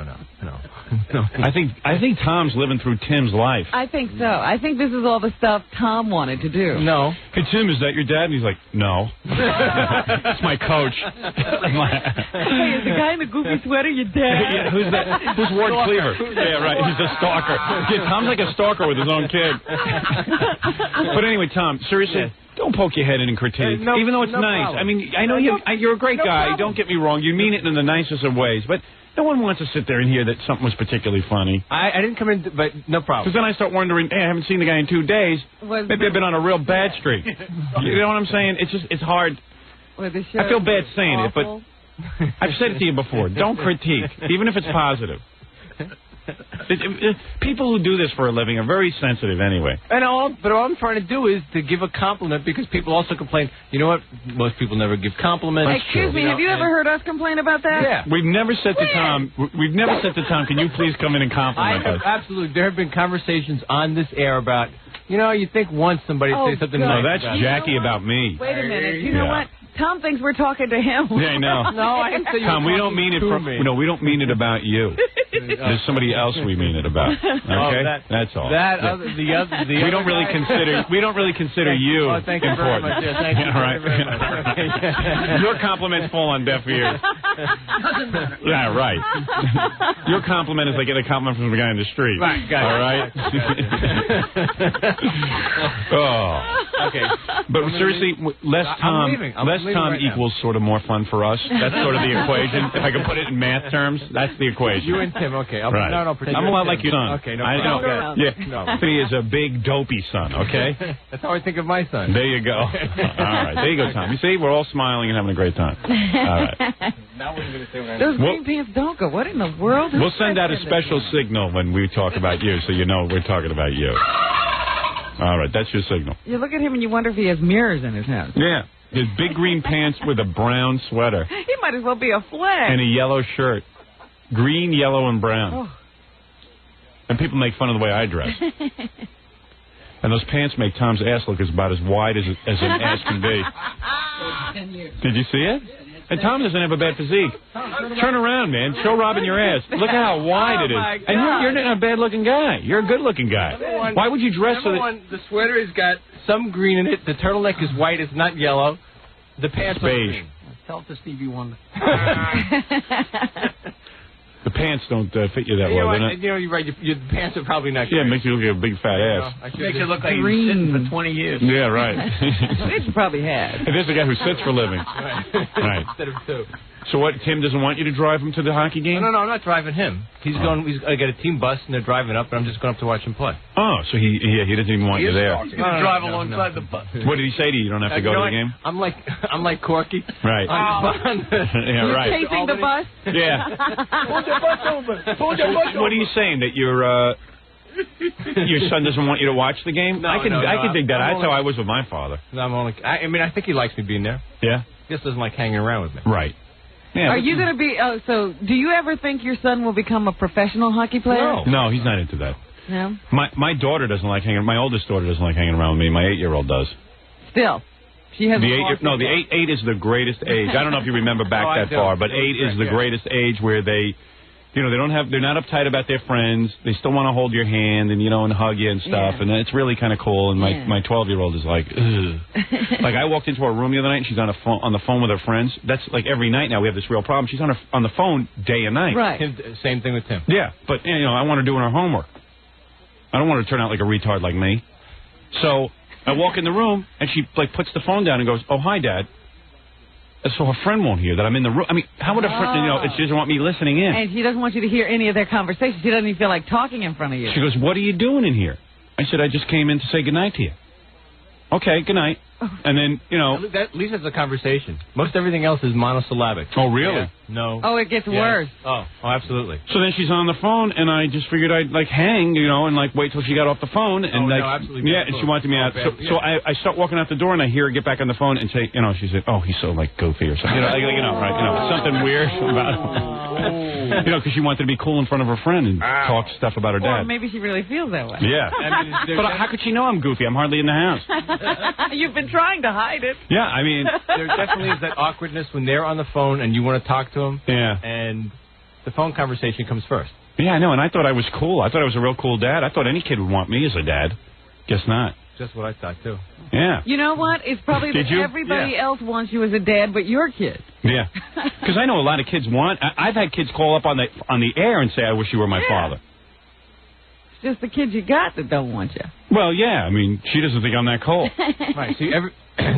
I think Tom's living through Tim's life. I think so. I think this is all the stuff Tom wanted to do. No. Hey, Tim, is that your dad? And he's like, no. It's my coach. Hey, is the guy in the goofy sweater your dad? Yeah, who's that? Who's Ward Cleaver? Yeah, right. He's a stalker. Yeah, Tom's like a stalker with his own kid. But anyway, Tom, seriously, don't poke your head in and critique, even though it's nice. Problem. I mean, I know you're a great guy. Don't get me wrong. You mean it in the nicest of ways, but no one wants to sit there and hear that something was particularly funny. I didn't come in, but no problem. Because then I start wondering, hey, I haven't seen the guy in 2 days. Maybe I've been on a real bad streak. You know what I'm saying? It's hard. I feel bad saying it, but I've said it to you before. Don't critique, even if it's positive. People who do this for a living are very sensitive anyway. But all I'm trying to do is to give a compliment because people also complain. You know what? Most people never give compliments. Excuse me, have you ever heard us complain about that? Yeah. We've never said to Tom, can you please come in and compliment us? Absolutely. There have been conversations on this air about, you think once somebody say something nice. No, that's Jackie about me. Wait a minute. You know what? Tom thinks we're talking to him. Yeah, I know. No, I didn't say you. Tom, we don't mean it for me. No, we don't mean it about you. There's somebody else we mean it about. Okay, that's all. We don't really consider you important. Thank you very much. Yeah, thank you very much. Your compliments fall on deaf ears. Yeah, right. Your compliment is like getting a compliment from the guy in the street. Right, got it. All right. Oh. Okay. But seriously, less Tom equals sort of more fun for us. That's sort of the equation. If I could put it in math terms, that's the equation. You and Tim, okay. Right. I'm a lot like your son. Okay, no problem. He is a big, dopey son, okay? That's how I think of my son. There you go. All right. There you go, Tom. You see, we're all smiling and having a great time. All right. Now what are you going to say when I... Those green pants don't go. What in the world? We'll send out a special signal when we talk about you so you know we're talking about you. All right. That's your signal. You look at him and you wonder if he has mirrors in his house. Yeah. His big green pants with a brown sweater. He might as well be a flag. And a yellow shirt. Green, yellow, and brown. Oh. And people make fun of the way I dress. And those pants make Tom's ass look about as wide as an ass can be. Did you see it? And Tom doesn't have a bad physique. Turn around, man. Show Robin your ass. Look at how wide it is. And you're not a bad-looking guy. You're a good-looking guy. Why would you dress so that... The sweater has got some green in it. The turtleneck is white. It's not yellow. The pants are beige. green. Tell it to Stevie Wonder. The pants don't fit you that well, do they? You're right. Your pants are probably not great. Yeah, it makes you look like a big fat ass. Makes you look like you've been sitting for 20 years. Yeah, right. Which you probably had. And there's a guy who sits for a living. Right. Right. Instead of two. So what? Tim doesn't want you to drive him to the hockey game? No, I'm not driving him. He's going. I got a team bus, and they're driving up, and I'm just going up to watch him play. Oh, so he doesn't even want you there. He's going to drive alongside the bus. What did he say to you? You don't have to go to the game? I'm like Corky. Right. You're right. chasing the bus? Yeah. Pull your bus over. Pull your bus over. What are you saying? That your son doesn't want you to watch the game? No, I can dig that. That's how I was with my father. I mean, I think he likes me being there. Yeah. He just doesn't like hanging around with me. Right. Yeah, Are you going to be... Oh, so do you ever think your son will become a professional hockey player? No, he's not into that. No? My daughter doesn't like hanging... My oldest daughter doesn't like hanging around with me. My 8-year-old does. Still. She has the 8 is the greatest age. I don't know if you remember back that far, but 8 is the greatest age where they... You know, they're not uptight about their friends. They still want to hold your hand and, and hug you and stuff. And it's really kind of cool. And my 12-year-old is like, ugh. Like, I walked into her room the other night and she's on the phone with her friends. That's like every night now we have this real problem. She's on the phone day and night. Right. Same thing with Tim. Yeah, but, I want her doing her homework. I don't want her to turn out like a retard like me. So I walk in the room and she, puts the phone down and goes, oh, hi, Dad. So her friend won't hear that I'm in the room. I mean, how would a friend, she doesn't want me listening in. And she doesn't want you to hear any of their conversations. She doesn't even feel like talking in front of you. She goes, what are you doing in here? I said, I just came in to say goodnight to you. Okay, good night. And then, At least it's a conversation. Most everything else is monosyllabic. Oh, really? Yeah. No. Oh, it gets worse. Oh, absolutely. So then she's on the phone, and I just figured I'd, hang, and, wait till she got off the phone. And, absolutely. Yeah, and she wanted me out. So I start walking out the door, and I hear her get back on the phone and say, she said, oh, he's so, goofy or something. Something weird about him. Because she wanted to be cool in front of her friend and talk stuff about her dad. Or maybe she really feels that way. Yeah. But how could she know I'm goofy? I'm hardly in the house. You've been trying to hide it. Yeah, I mean... There definitely is that awkwardness when they're on the phone and you want to talk to them. Yeah. And the phone conversation comes first. Yeah, I know, and I thought I was cool. I thought I was a real cool dad. I thought any kid would want me as a dad. Guess not. Just what I thought, too. Yeah. You know what? It's probably that everybody else wants you as a dad but your kid. Yeah. Because I know a lot of kids want... I've had kids call up on the air and say, I wish you were my father. It's just the kids you got that don't want you. Well, yeah. I mean, she doesn't think I'm that cool. Right. See,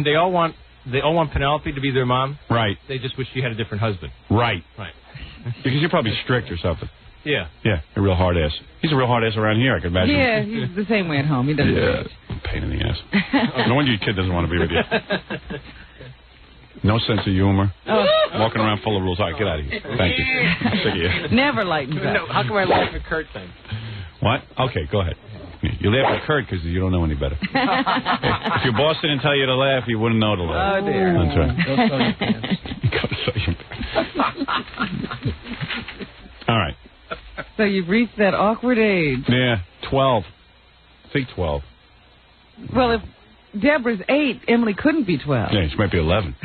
they all want Penelope to be their mom. Right. They just wish she had a different husband. Right. Right. Because you're probably strict or something. Yeah. Yeah, a real hard ass. He's a real hard ass around here, I can imagine. Yeah, he's the same way at home. He doesn't pain in the ass. No wonder your kid doesn't want to be with you. No sense of humor. Walking around full of rules. All right, get out of here. Thank you. I'm sick of you. Never lightens up. No, how come I laugh at Kurt then? What? Okay, go ahead. You laugh at Kurt because you don't know any better. If your boss didn't tell you to laugh, you wouldn't know to laugh. Oh, dear. That's right. Go sew your pants. Go sew your pants. All right. So you've reached that awkward age. Yeah, 12. I think 12. Well, if Deborah's 8, Emily couldn't be 12. Yeah, she might be 11.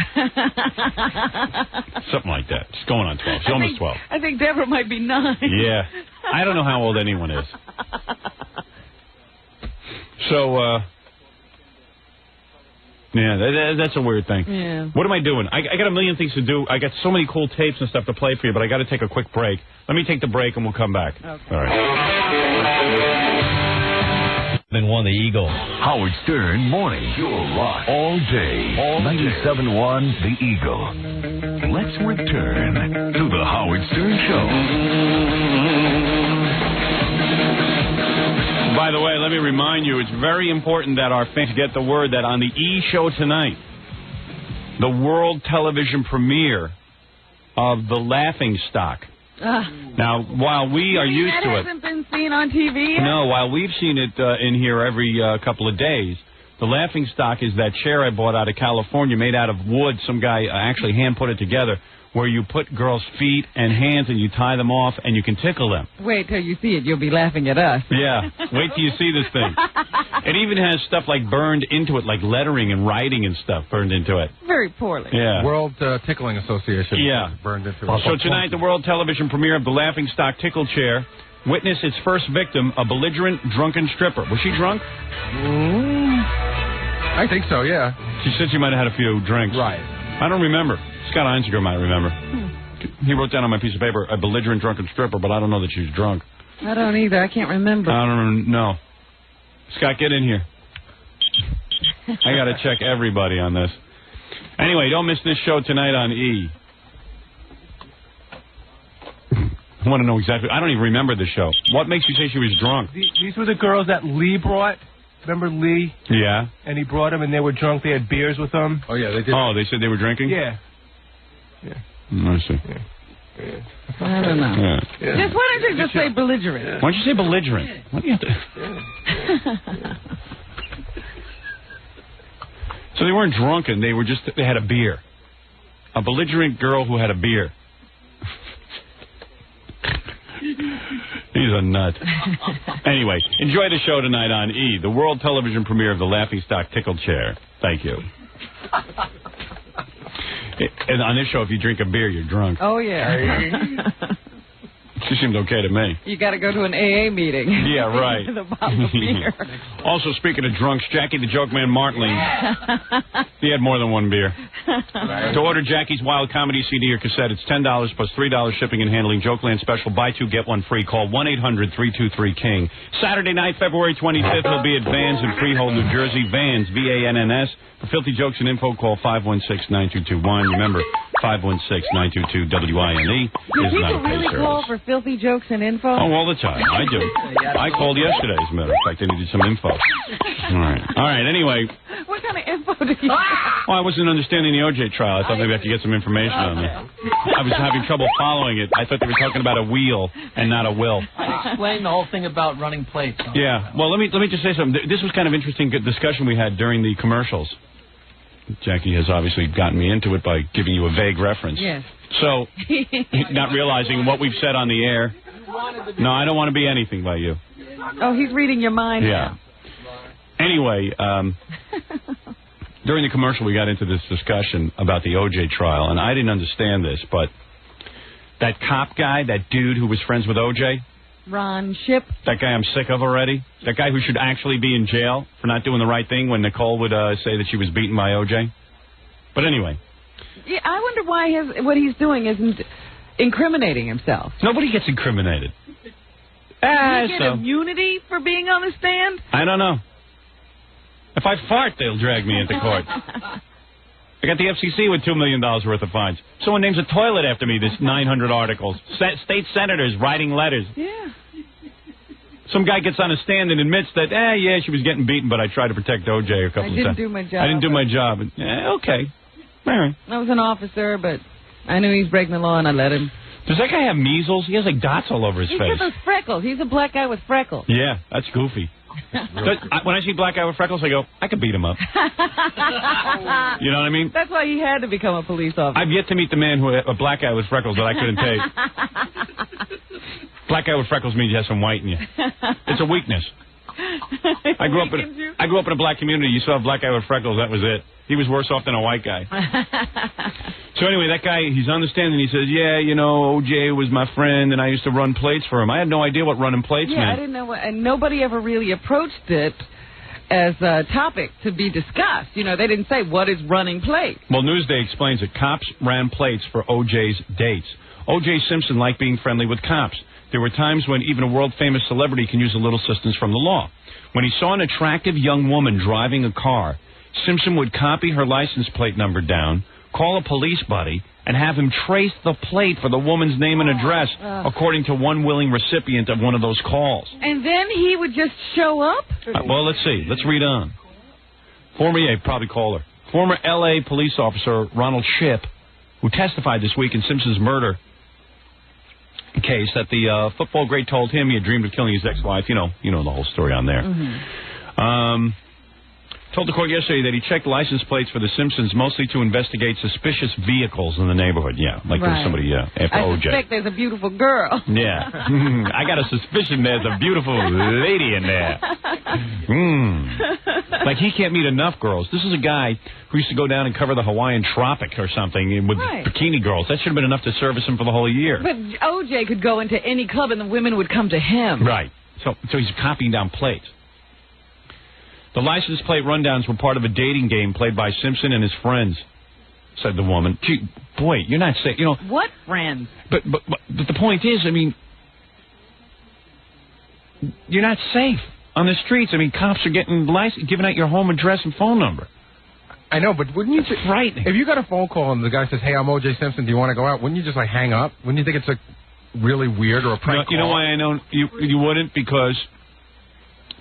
Something like that. She's going on 12. She's almost 12. I think Deborah might be 9. Yeah. I don't know how old anyone is. So, yeah, that's a weird thing. Yeah. What am I doing? I got a million things to do. I got so many cool tapes and stuff to play for you, but I got to take a quick break. Let me take the break and we'll come back. Okay. All right. Then won the Eagle. Howard Stern morning. You're right. All day. 97.1 The Eagle. Let's return to the Howard Stern Show. By the way, let me remind you, it's very important that our fans get the word that on the E! Show tonight, the world television premiere of The Laughing Stock. Now, while we are used to it... That hasn't been seen on TV yet? No, while we've seen it in here every couple of days, The Laughing Stock is that chair I bought out of California made out of wood. Some guy actually hand put it together, where you put girls' feet and hands and you tie them off and you can tickle them. Wait till you see it. You'll be laughing at us. Yeah. Wait till you see this thing. It even has stuff burned into it, like lettering and writing and stuff burned into it. Very poorly. Yeah. World Tickling Association. Yeah. Burned into it. So tonight, the world television premiere of The Laughing Stock Tickle Chair. Witness its first victim, a belligerent, drunken stripper. Was she drunk? I think so, yeah. She said she might have had a few drinks. Right. I don't remember. Scott Einziger might remember. He wrote down on my piece of paper, a belligerent drunken stripper, but I don't know that she's drunk. I don't either. I can't remember. I don't know. Scott, get in here. I got to check everybody on this. Anyway, don't miss this show tonight on E! I want to know exactly. I don't even remember the show. What makes you say she was drunk? These were the girls that Lee brought. Remember Lee? Yeah. And he brought them, and they were drunk. They had beers with them. Oh, yeah, they did. Oh, they said they were drinking? Yeah. I see. I don't know. Yeah. Just why don't you just say belligerent? Why don't you say belligerent? What do you have to... So they weren't drunken. They had a beer. A belligerent girl who had a beer. He's a nut. Anyway, enjoy the show tonight on E, the world television premiere of the Laughingstock Tickle Chair. Thank you. And on this show, if you drink a beer, you're drunk. Oh, yeah. She seemed okay to me. You got to go to an AA meeting. Yeah, right. With a bottle of beer. Also, speaking of drunks, Jackie the Joke Man Martling. He had more than one beer. To order Jackie's Wild Comedy CD or cassette, it's $10 plus $3 shipping and handling. Jokeland special, buy two, get one free. Call 1-800-323-KING. Saturday night, February 25th, he'll be at Vans in Freehold, New Jersey. Vans, V-A-N-N-S. For filthy jokes and info, call 516-9221. Remember, 516-922-WINE. Do people really call for filthy jokes and info? Oh, all the time. I do. I called yesterday, as a matter of fact. I needed some info. All right, anyway. What kind of info did you Oh, I wasn't understanding the O.J. trial. I thought maybe I could get some information on it. I was having trouble following it. I thought they were talking about a wheel and not a will. I explained the whole thing about running plates. Yeah. Well, let me just say something. This was kind of interesting good discussion we had during the commercials. Jackie has obviously gotten me into it by giving you a vague reference. Yes. So, not realizing what we've said on the air. No, I don't want to be anything by you. Oh, he's reading your mind. Yeah. Anyway, during the commercial, we got into this discussion about the O.J. trial, and I didn't understand this, but that cop guy, that dude who was friends with O.J., Ron Ship. that guy I'm sick of already, that guy who should actually be in jail for not doing the right thing when Nicole would say that she was beaten by O.J. But anyway. Yeah, I wonder why what he's doing isn't incriminating himself. Nobody gets incriminated. You get immunity for being on the stand? I don't know. If I fart, they'll drag me into court. I got the FCC with $2 million worth of fines. Someone names a toilet after me, this 900 articles. State senators writing letters. Yeah. Some guy gets on a stand and admits that, yeah, she was getting beaten, but I tried to protect O.J. a couple of times. I didn't do my job. I didn't do my job. Okay. All right. I was an officer, but I knew he was breaking the law, and I let him. Does that guy have measles? He has like dots all over his face. He's got those freckles. He's a black guy with freckles. Yeah, that's goofy. When I see black guy with freckles, I go, I could beat him up. You know what I mean? That's why he had to become a police officer. I've yet to meet the man a black guy with freckles that I couldn't take. Black guy with freckles means you have some white in you. It's a weakness. I grew up in a black community. You saw a black guy with freckles, that was it. He was worse off than a white guy. So anyway, that guy, he's on the stand and he says, yeah, you know, O.J. was my friend and I used to run plates for him. I had no idea what running plates meant. I didn't know what, and nobody ever really approached it as a topic to be discussed. You know, they didn't say, what is running plates? Well, Newsday explains that cops ran plates for O.J.'s dates. O.J. Simpson liked being friendly with cops. There were times when even a world-famous celebrity can use a little assistance from the law. When he saw an attractive young woman driving a car, Simpson would copy her license plate number down, call a police buddy, and have him trace the plate for the woman's name and address, according to one willing recipient of one of those calls. And then he would just show up? Well, let's see. Let's read on. Probably call her. Former L.A. police officer Ronald Shipp, who testified this week in Simpson's murder case, that the football great told him he had dreamed of killing his ex-wife. You know the whole story on there. Mm-hmm. Told the court yesterday that he checked license plates for the Simpsons mostly to investigate suspicious vehicles in the neighborhood. Yeah, like there was somebody after O.J. I suspect there's a beautiful girl. Yeah. I got a suspicion there's a beautiful lady in there. Like he can't meet enough girls. This is a guy who used to go down and cover the Hawaiian Tropic or something with bikini girls. That should have been enough to service him for the whole year. But O.J. could go into any club and the women would come to him. Right. So he's copying down plates. The license plate rundowns were part of a dating game played by Simpson and his friends, said the woman. Gee, boy, you're not safe. You know what friends? But the point is, I mean, you're not safe on the streets. I mean, cops are giving out your home address and phone number. I know, but wouldn't you? It's frightening. If you got a phone call and the guy says, "Hey, I'm O.J. Simpson. Do you want to go out?" Wouldn't you just like hang up? Wouldn't you think it's a really weird or a prank You know why I know you wouldn't? Because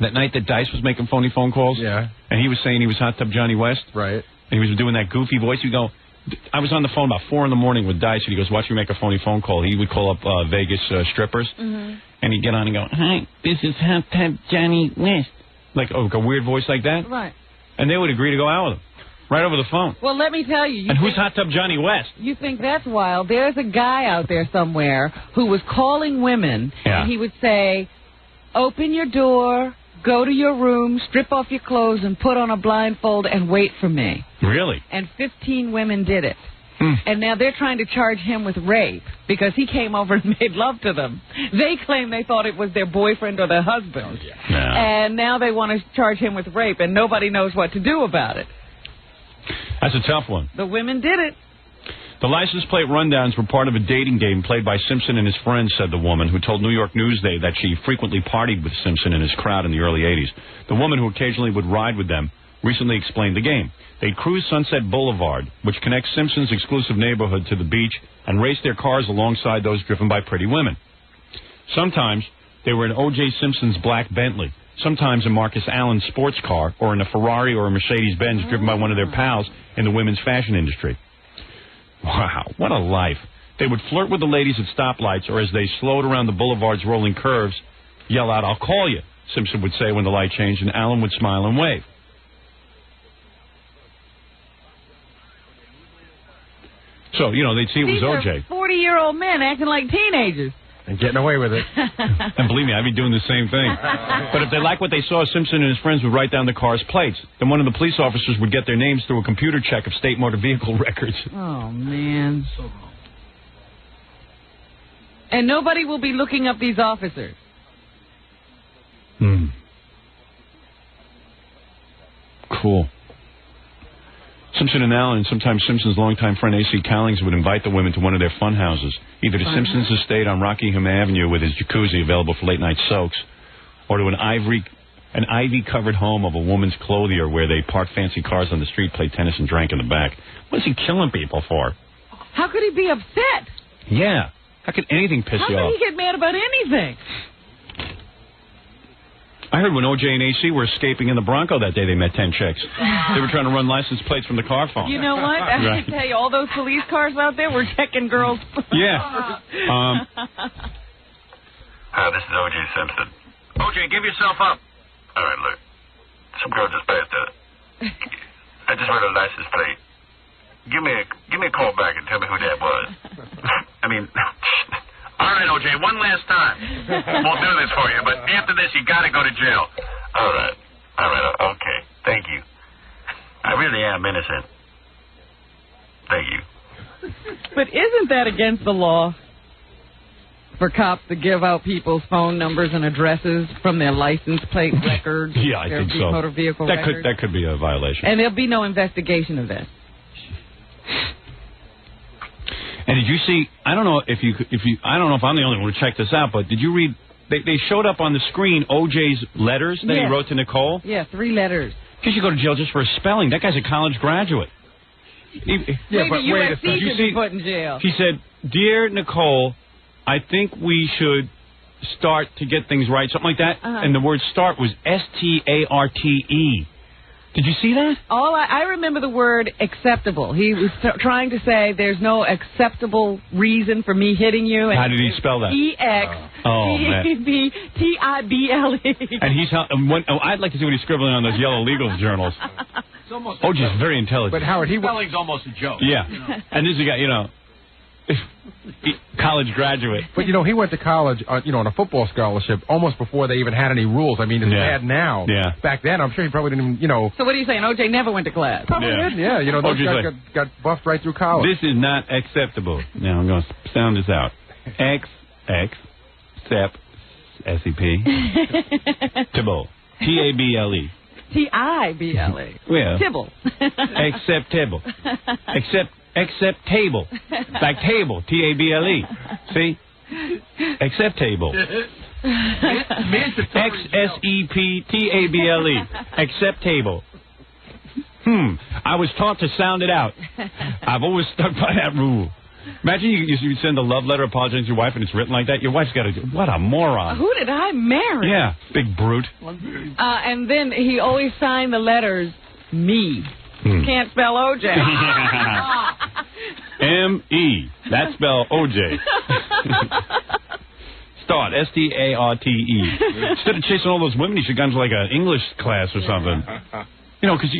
that night that Dice was making phony phone calls, yeah, and he was saying he was Hot Tub Johnny West, right, and he was doing that goofy voice. You go, I was on the phone about 4 a.m. with Dice, and he goes, watch me make a phony phone call. He would call up Vegas strippers, and he'd get on and go, hi, this is Hot Tub Johnny West. Like a weird voice like that. Right. And they would agree to go out with him. Right over the phone. Well, let me tell you. And who's Hot Tub Johnny West? You think that's wild. There's a guy out there somewhere who was calling women, and he would say, open your door, go to your room, strip off your clothes, and put on a blindfold and wait for me. Really? And 15 women did it. And now they're trying to charge him with rape because he came over and made love to them. They claim they thought it was their boyfriend or their husband. And now they want to charge him with rape, and nobody knows what to do about it. That's a tough one. The women did it. The license plate rundowns were part of a dating game played by Simpson and his friends, said the woman, who told New York Newsday that she frequently partied with Simpson and his crowd in the early 80s. The woman, who occasionally would ride with them, recently explained the game. They'd cruise Sunset Boulevard, which connects Simpson's exclusive neighborhood to the beach, and race their cars alongside those driven by pretty women. Sometimes they were in O.J. Simpson's black Bentley, sometimes a Marcus Allen sports car, or in a Ferrari or a Mercedes-Benz driven by one of their pals in the women's fashion industry. Wow, what a life. They would flirt with the ladies at stoplights, or as they slowed around the boulevard's rolling curves, yell out, I'll call you, Simpson would say when the light changed, and Allen would smile and wave. So, they'd see it was O.J. 40-year-old men acting like teenagers. And getting away with it. And believe me, I'd be doing the same thing. But if they liked what they saw, Simpson and his friends would write down the car's plates. Then one of the police officers would get their names through a computer check of state motor vehicle records. Oh, man. And nobody will be looking up these officers. Cool. Simpson and Allen, and sometimes Simpson's longtime friend A.C. Callings, would invite the women to one of their fun houses, either to Simpson's estate on Rockingham Avenue with his jacuzzi available for late-night soaks, or to an ivy-covered home of a woman's clothier where they parked fancy cars on the street, played tennis, and drank in the back. What is he killing people for? How could he be upset? Yeah. How could anything piss you off? How could he get mad about anything? I heard when O.J. and A.C. were escaping in the Bronco that day, they met 10 chicks. They were trying to run license plates from the car phone. You know what? I Right. can tell you, all those police cars out there were checking girls. Yeah. This is O.J. Simpson. O.J., give yourself up. All right, look. Some girl just passed out. I just heard a license plate. Give me a call back and tell me who that was. I mean... All right, O.J., one last time. We'll do this for you, but after this, you got to go to jail. All right, okay. Thank you. I really am innocent. Thank you. But isn't that against the law for cops to give out people's phone numbers and addresses from their license plate records? Yeah, I think so. Motor vehicle records? That could be a violation. And there'll be no investigation of this. And did you see? I don't know if I don't know if I'm the only one who checked this out, but did you read? They showed up on the screen O.J.'s letters that he wrote to Nicole. Yeah, 3 letters. He should go to jail just for spelling. That guy's a college graduate. Maybe USC should be put in jail. He said, "Dear Nicole, I think we should start to get things right," something like that. And the word "start" was S-T-A-R-T-E. Did you see that? I remember the word acceptable. He was trying to say there's no acceptable reason for me hitting you. And how did he spell that? E-X-T-I-B-L-E. And he's I'd like to see what he's scribbling on those yellow legal journals. Just very intelligent. But Howard, spelling's almost a joke. Yeah. And this is a guy, college graduate. But, he went to college, on a football scholarship almost before they even had any rules. I mean, it's bad now. Yeah. Back then, I'm sure he probably didn't even, So what are you saying? O.J. never went to class? Probably didn't, yeah. Those guys got buffed right through college. This is not acceptable. Now, I'm going to sound this out. Accept, S-E-P, table, T-A-B-L-E. T-I-B-L-E. Well. Tibble. Acceptable. Accept table. Like table. T-A-B-L-E. See? Accept table. X-S-E-P-T-A-B-L-E. Accept table. I was taught to sound it out. I've always stuck by that rule. Imagine you send a love letter apologizing to your wife and it's written like that. Your wife's got to do. What a moron. Who did I marry? Yeah, big brute. And then he always signed the letters me. Can't spell OJ. M-E. That spell OJ. Start. S-T-A-R-T-E. Instead of chasing all those women, you should go into like an English class or something. You know, because,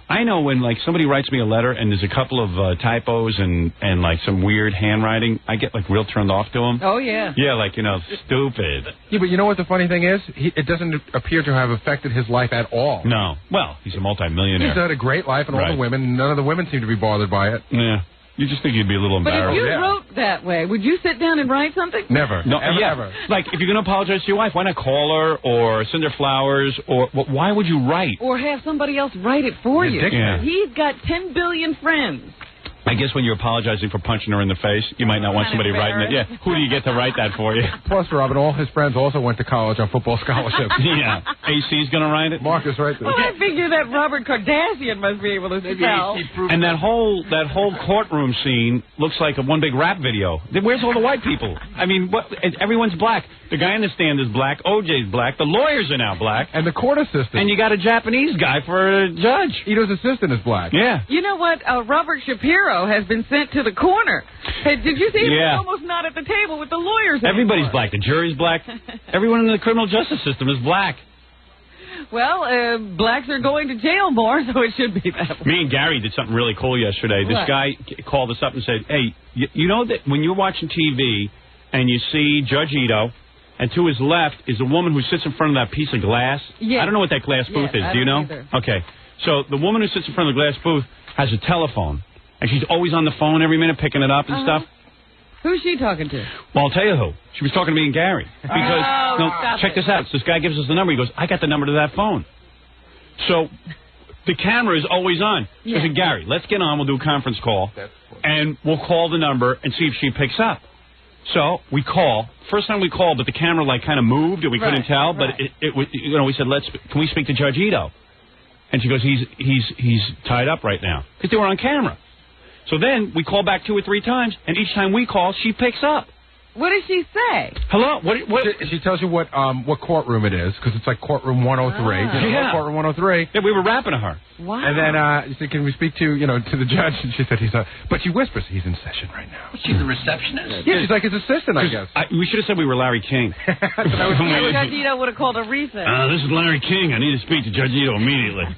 I know when, like, somebody writes me a letter and there's a couple of typos and, like, some weird handwriting, I get, like, real turned off to them. Oh, yeah. Yeah, like, stupid. Yeah, but you know what the funny thing is? It doesn't appear to have affected his life at all. No. Well, he's a multimillionaire. He's had a great life, and all the women, none of the women seem to be bothered by it. Yeah. You just think you'd be a little But embarrassed. if you wrote that way, would you sit down and write something? Never. No, ever. Like, if you're going to apologize to your wife, why not call her or send her flowers? Or why would you write? Or have somebody else write it for you. Yeah. He's got 10 billion friends. I guess when you're apologizing for punching her in the face, you might not want somebody writing it. Yeah, who do you get to write that for you? Plus, Robin, all his friends also went to college on football scholarships. Yeah. AC's going to write it? Marcus, right there. Well, I figure that Robert Kardashian must be able to spell. And that whole courtroom scene looks like one big rap video. Where's all the white people? I mean, everyone's black. The guy on the stand is black. OJ's black. The lawyers are now black. And the court assistant. And you got a Japanese guy for a judge. Ito's assistant is black. Yeah. You know what? Robert Shapiro has been sent to the corner. Hey, did you see him? Yeah. He's almost not at the table with the lawyers Everybody's anymore. black. The jury's black. Everyone in the criminal justice system is black. Well, blacks are going to jail more, so it should be that way. Me and Gary did something really cool yesterday. This guy called us up and said, hey, you know that when you're watching TV and you see Judge Ito, and to his left is a woman who sits in front of that piece of glass? Yes. I don't know what that glass booth is. Do you know? Either. Okay. So the woman who sits in front of the glass booth has a telephone, and she's always on the phone every minute picking it up and stuff. Who's she talking to? Well, I'll tell you who. She was talking to me and Gary. Because, check this out. So this guy gives us the number. He goes, I got the number to that phone. So the camera is always on. So I said, Gary, let's get on. We'll do a conference call. And we'll call the number and see if she picks up. So we call. First time we called, but the camera like kind of moved and we couldn't tell. But it was, we said, can we speak to Judge Ito? And she goes, he's tied up right now. Because they were on camera. So then we call back 2 or 3 times, and each time we call, she picks up. What does she say? Hello? What? She tells you what courtroom it is, because it's like courtroom 103. Yeah. Courtroom 103. Yeah, we were rapping to her. Wow. And then you said, can we speak to the judge? And she said, but she whispers, he's in session right now. She's the receptionist? Yeah, she's like his assistant, I guess. We should have said we were Larry King. Judge Ito would have called a recess. This is Larry King. I need to speak to Judge Ito immediately.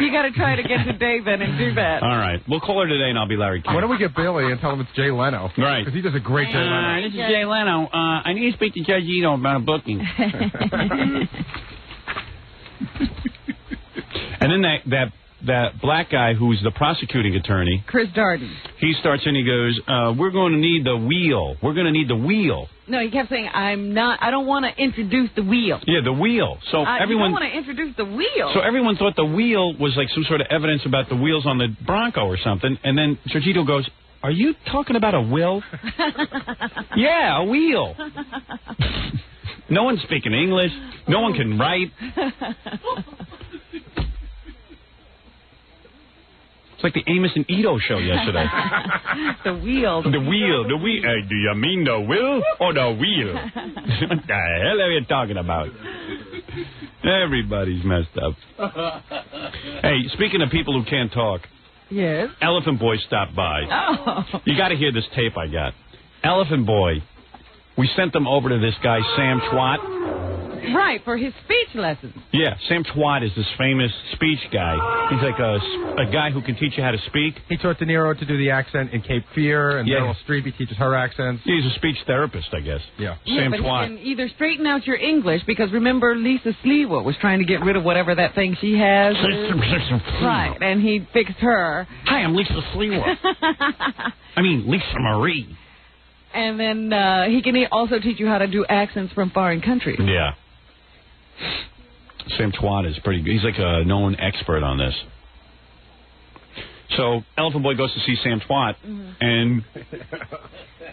You got to try it again today, then, and do that. All right. We'll call her today, and I'll be Larry King. Why don't we get Billy and tell him it's Jay Leno? Right. Because he does a great Jay Leno. This is Jay Leno. I need to speak to Judge Ito about a booking. And then that black guy who's the prosecuting attorney, Chris Darden. he starts and he goes, we're going to need the wheel. We're going to need the wheel. No, he kept saying, I don't want to introduce the wheel. Yeah, the wheel. So everyone you don't want to introduce the wheel. So everyone thought the wheel was like some sort of evidence about the wheels on the Bronco or something. And then Judge Ito goes, are you talking about a will? Yeah, a wheel. No one's speaking English. No one can write. It's like the Amos and Ito show yesterday. The wheel. The wheel. Do you mean the will or the wheel? What the hell are you talking about? Everybody's messed up. Hey, speaking of people who can't talk. Yes. Elephant Boy stopped by. Oh. You got to hear this tape I got. Elephant Boy. We sent them over to this guy, Sam Twat. Right, for his speech lessons. Yeah, Sam Twat is this famous speech guy. He's like a guy who can teach you how to speak. He taught De Niro to do the accent in Cape Fear, and Meryl Streep, he teaches her accents. He's a speech therapist, I guess. Yeah. Sam but Twat. he can either straighten out your English, because remember Lisa Sliwa was trying to get rid of whatever that thing she has. Right, and he fixed her. Hi, I'm Lisa Sliwa. I mean, Lisa Marie. And then he can also teach you how to do accents from foreign countries. Yeah. Sam Twat is pretty good. He's like a known expert on this. So Elephant Boy goes to see Sam Twat, and...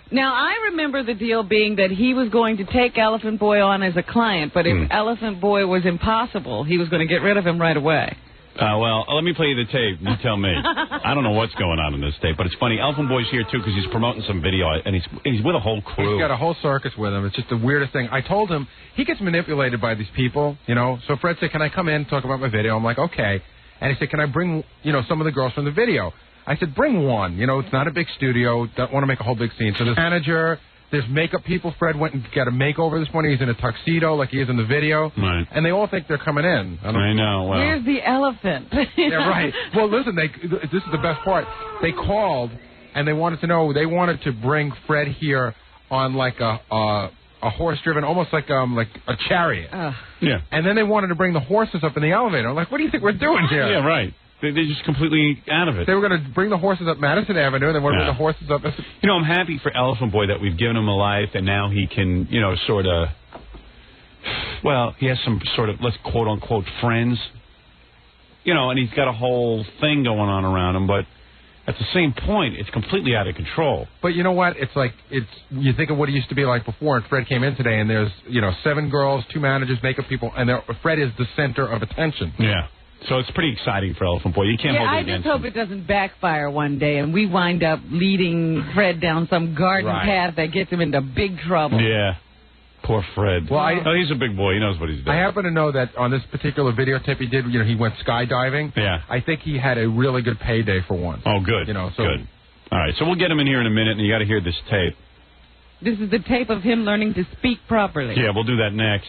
Now, I remember the deal being that he was going to take Elephant Boy on as a client, but if Elephant Boy was impossible, he was going to get rid of him right away. Well, let me play you the tape. You tell me. I don't know what's going on in this tape, but it's funny. Elephant Boy's here, too, because he's promoting some video, and he's with a whole crew. He's got a whole circus with him. It's just the weirdest thing. I told him he gets manipulated by these people, you know. So Fred said, can I come in and talk about my video? I'm like, okay. And he said, can I bring, you know, some of the girls from the video? I said, bring one. You know, it's not a big studio. Don't want to make a whole big scene. So there's manager, there's makeup people. Fred went and got a makeover this morning. He's in a tuxedo like he is in the video. Right. And they all think they're coming in. I know. Well. Where's the elephant? Yeah, right. Well, listen, this is the best part. They called, and they wanted to know, they wanted to bring Fred here on like a horse-driven, almost like a chariot. Yeah. And then they wanted to bring the horses up in the elevator. I'm like, what do you think we're doing here? Yeah, right. They're just completely out of it. They were going to bring the horses up Madison Avenue, and they wanted to bring the horses up. You know, I'm happy for Elephant Boy that we've given him a life, and now he can, you know, sort of, well, he has some sort of, let's quote-unquote, friends. You know, and he's got a whole thing going on around him, but at the same point, it's completely out of control. But you know what? It's like, you think of what it used to be like before, and Fred came in today, and there's, you know, 7 girls, 2 managers, makeup people, and Fred is the center of attention. Yeah. So it's pretty exciting for Elephant Boy. You can't hold it against him. I just hope it doesn't backfire one day, and we wind up leading Fred down some garden path that gets him into big trouble. Yeah. Poor Fred. Well, he's a big boy. He knows what he's doing. I happen to know that on this particular videotape he did, you know, he went skydiving. Yeah. I think he had a really good payday for once. Oh, good. You know, so good. All right, so we'll get him in here in a minute, and you got to hear this tape. This is the tape of him learning to speak properly. Yeah, we'll do that next.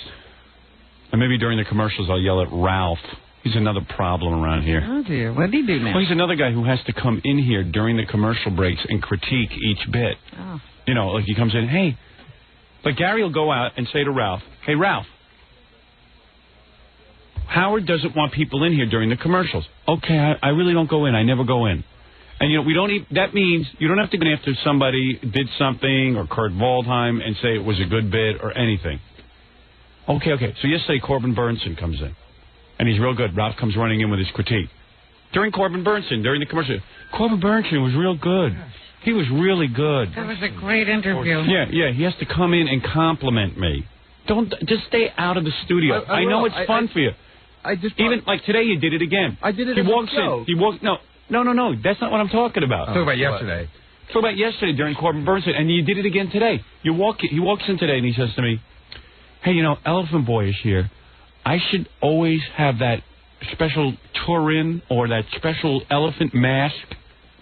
And maybe during the commercials I'll yell at Ralph. He's another problem around here. Oh, dear. What did he do now? Well, he's another guy who has to come in here during the commercial breaks and critique each bit. Oh. You know, like he comes in, hey. But Gary will go out and say to Ralph, hey, Ralph, Howard doesn't want people in here during the commercials. Okay, I really don't go in. I never go in. And, you know, that means you don't have to go after somebody did something or Kurt Waldheim and say it was a good bit or anything. Okay. So yesterday Corbin Burnson comes in. And he's real good. Ralph comes running in with his critique. During Corbin Burnson, during the commercial, Corbin Burnson was real good. He was really good. That was a great interview. Yeah. He has to come in and compliment me. Just stay out of the studio. I know it's fun for you. Even like today, you did it again. I did it. He walks in. He walks. No. That's not what I'm talking about. Talk about yesterday. Talk about yesterday during Corbin Burnson, and you did it again today. He walks in today, and he says to me, "Hey, you know, Elephant Boy is here. I should always have that special Turin or that special elephant mask."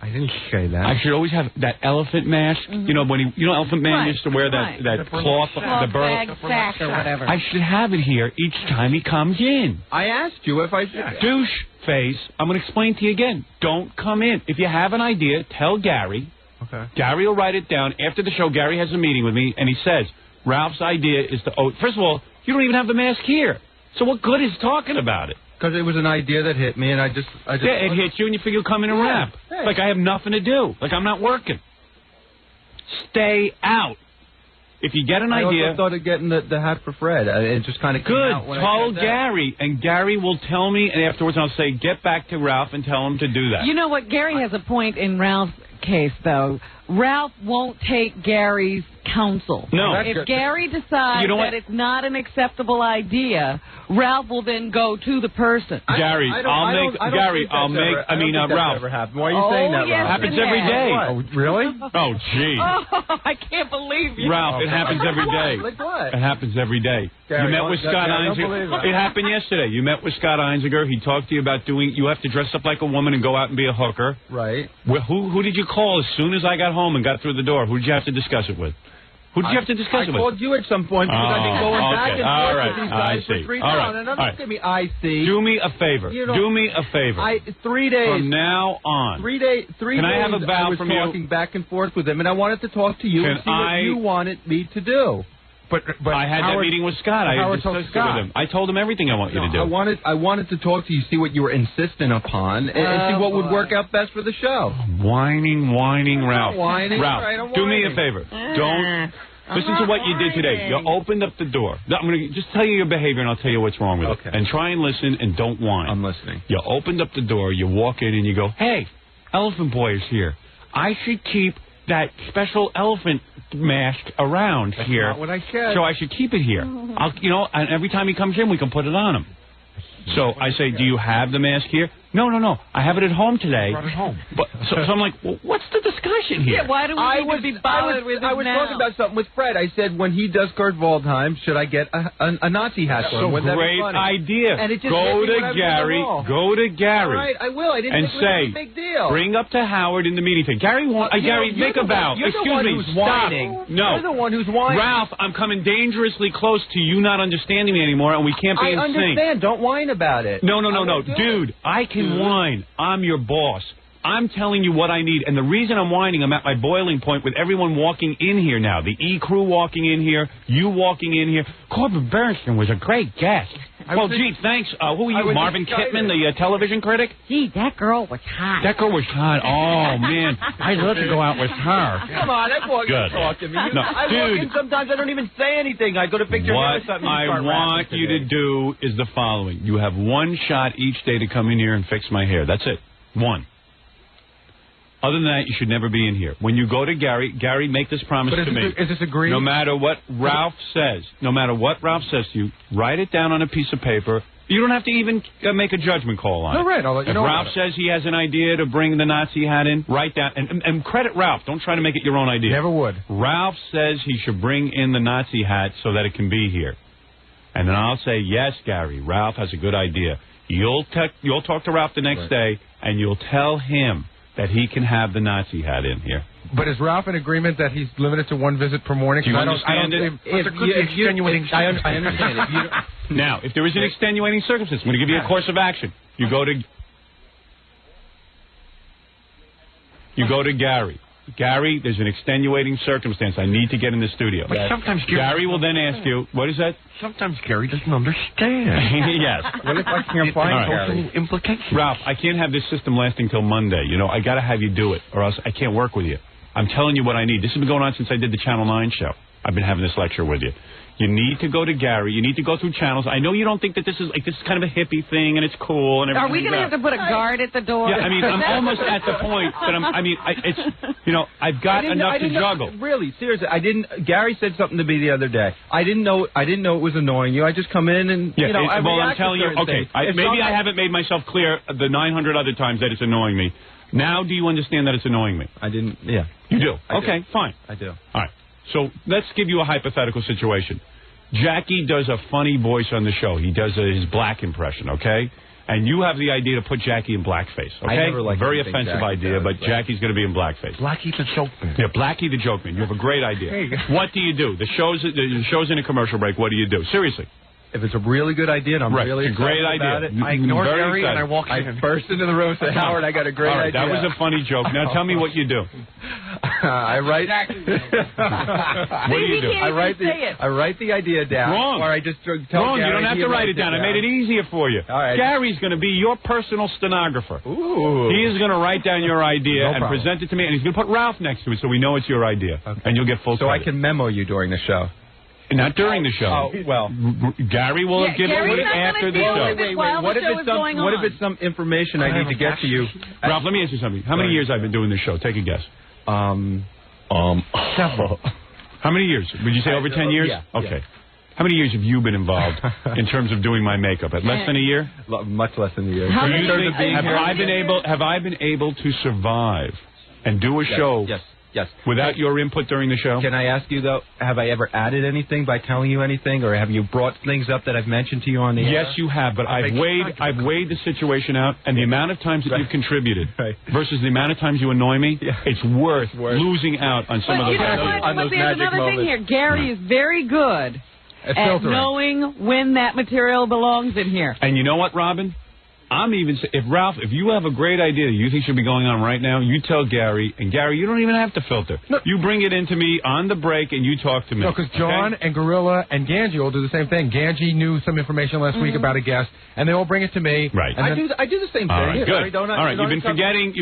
I didn't say that. I should always have that elephant mask. Mm-hmm. You know, when Elephant Man used to wear that cloth, the bag sack or whatever. I should have it here each time he comes in. I asked you if I should. Douche face. I'm going to explain to you again. Don't come in. If you have an idea, tell Gary. Okay. Gary will write it down. After the show, Gary has a meeting with me, and he says, Ralph's idea is to... Oh, first of all, you don't even have the mask here. So what good is talking about it? Because it was an idea that hit me, and I just yeah, it hit you, and you figure you'll come in and rap. Hey. Like I have nothing to do. Like I'm not working. Stay out. If you get an idea... I also thought of getting the hat for Fred. It just kind of came out when Call Gary, and Gary will tell me, and afterwards I'll say, get back to Ralph and tell him to do that. You know what? Gary has a point in Ralph's case, though. Ralph won't take Gary's counsel. No. If Gary decides that it's not an acceptable idea, Ralph will then go to the person. Gary, I'll make. Ralph. Why are you saying that, yes, Ralph? Happens every day. Oh, really? Oh, gee. Oh, I can't believe you. Ralph, it happens every day. Like what? It happens every day. Gary, you met with Scott Einziger. It happened yesterday. You met with Scott Einziger. He talked to you about you have to dress up like a woman and go out and be a hooker. Right. Who did you call as soon as I got home and got through the door? Who did you have to discuss it with? Who did you have to discuss it with? I called you at some point because I've been going back and forth with these guys for 3 days. Don't give me I see. Do me a favor. Do me a favor. 3 days. From now on. 3 days. Can I have a vow from you? I was talking back and forth with him, and I wanted to talk to you and see what you wanted me to do. But I had that meeting with Scott. I had discussed it with him. I told him everything I want you to do. I wanted to talk to you, see what you were insistent upon, and see what would work out best for the show. Whining, Ralph. Whining. Ralph, Right, do me a favor. Don't listen to what you did today. You opened up the door. I'm going to just tell you your behavior, and I'll tell you what's wrong with it. And try and listen, and don't whine. I'm listening. You opened up the door. You walk in, and you go, "Hey, Elephant Boy is here. I should keep that special elephant mask around here." That's not what I said. So I should keep it here. And every time he comes in, we can put it on him. So I say, do you have the mask here? No. I have it at home today. Brought it home. But, so I'm like, well, what's the discussion here? Yeah, why do we need to be bothered with I was now? talking about something with Fred. I said, when he does Kurt Waldheim, should I get a Nazi hat for him? So great idea. And it just go to Gary. All right, I will. I didn't and think it was a big deal. Bring up to Howard in the meeting thing. Gary, make a bow. Excuse me. Stop. Whining. No. You're the one who's whining. Ralph, I'm coming dangerously close to you not understanding me anymore, and we can't be in sync. I understand. Don't whine about it. No. Dude, I can whine. I'm your boss. I'm telling you what I need, and the reason I'm whining, I'm at my boiling point with everyone walking in here now. The E crew walking in here, you walking in here. Corbin Bernstein was a great guest. Well, gee, thanks. Who are you, Marvin Kittman, the television critic? Gee, that girl was hot. That girl was hot. Oh, man. I'd love to go out with her. Come on, I walk in and talk to me. I walk in sometimes, I don't even say anything. I go to picture hair or something. What I want you to do is the following. You have one shot each day to come in here and fix my hair. That's it. One. Other than that, you should never be in here. When you go to Gary, make this promise to me. Is this agreed? No matter what Ralph says to you, write it down on a piece of paper. You don't have to even make a judgment call on it. All right, I'll let you know. If Ralph says he has an idea to bring the Nazi hat in, write down. And credit Ralph. Don't try to make it your own idea. Never would. Ralph says he should bring in the Nazi hat so that it can be here. And then I'll say, yes, Gary, Ralph has a good idea. You'll talk to Ralph the next day, and you'll tell him that he can have the Nazi hat in here. But is Ralph in agreement that he's limited to one visit per morning? Do you understand it? I understand it. Now, if there is an extenuating circumstance, I'm going to give you a course of action. You go to Gary. Gary, there's an extenuating circumstance. I need to get in the studio. But sometimes Gary will then ask you, what is that? Sometimes Gary doesn't understand. Yes. What if I can't find Gary? Implications. Ralph, I can't have this system lasting till Monday. I got to have you do it, or else I can't work with you. I'm telling you what I need. This has been going on since I did the Channel 9 show. I've been having this lecture with you. You need to go to Gary. You need to go through channels. I know you don't think that this is kind of a hippie thing and it's cool and everything. Are we going to have to put a guard at the door? Yeah, I'm almost at the point that I've got enough to juggle. Really, seriously, Gary said something to me the other day. I didn't know it was annoying you. I just come in and I'm telling you. Okay, maybe I haven't made myself clear the 900 other times that it's annoying me. Now, do you understand that it's annoying me? I didn't. Yeah, you do. Okay, fine. I do. All right. So let's give you a hypothetical situation. Jackie does a funny voice on the show. He does his black impression, okay? And you have the idea to put Jackie in blackface, okay? I never liked very offensive idea, but Jackie's going to be in blackface. Blackie the Jokeman. Yeah, Blackie the Jokeman. You have a great idea. What do you do? The show's in a commercial break. What do you do? Seriously. If it's a really good idea and I'm really excited great about idea. it, I ignore Gary and I walk in. I burst into the room and say, Howard, I got a great idea. That was a funny joke. Now tell me what you do. I write. What do you do? I write the idea down. Wrong. Or I just tell Wrong. Gary You don't have to write it down. I made it easier for you. All right. Gary's going to be your personal stenographer. Ooh. He is going to write down your idea and present it to me, and he's going to put Ralph next to it so we know it's your idea. Okay. And you'll get full credit. So I can memo you during the show. Not during the show. Oh, well. Gary will give it after the show. Wait. What if it's some information I need to get to you? Ralph, let me ask you something. How many years I've been doing this show? Take a guess. Several. How many years? Would you say over 10 years? Yeah. Okay. How many years have you been involved in terms of doing my makeup? At less than a year? Much less than a year. Have I been able to survive and do a show? Yes. Without your input during the show? Can I ask you, though, have I ever added anything by telling you anything, or have you brought things up that I've mentioned to you on the air? Yes, you have, but I've weighed the situation out, and the amount of times that you've contributed versus the amount of times you annoy me, it's worth losing out on some of those ideas. But there's another thing here. Gary is very good at knowing when that material belongs in here. And you know what, Robin? If you have a great idea you think should be going on right now, you tell Gary, and Gary, you don't even have to filter. No. You bring it into me on the break, and you talk to me. No, because John and Gorilla and Ganji will do the same thing. Ganji knew some information last week about a guest, and they all bring it to me. Right. I do the same thing. All right, good. All right, you've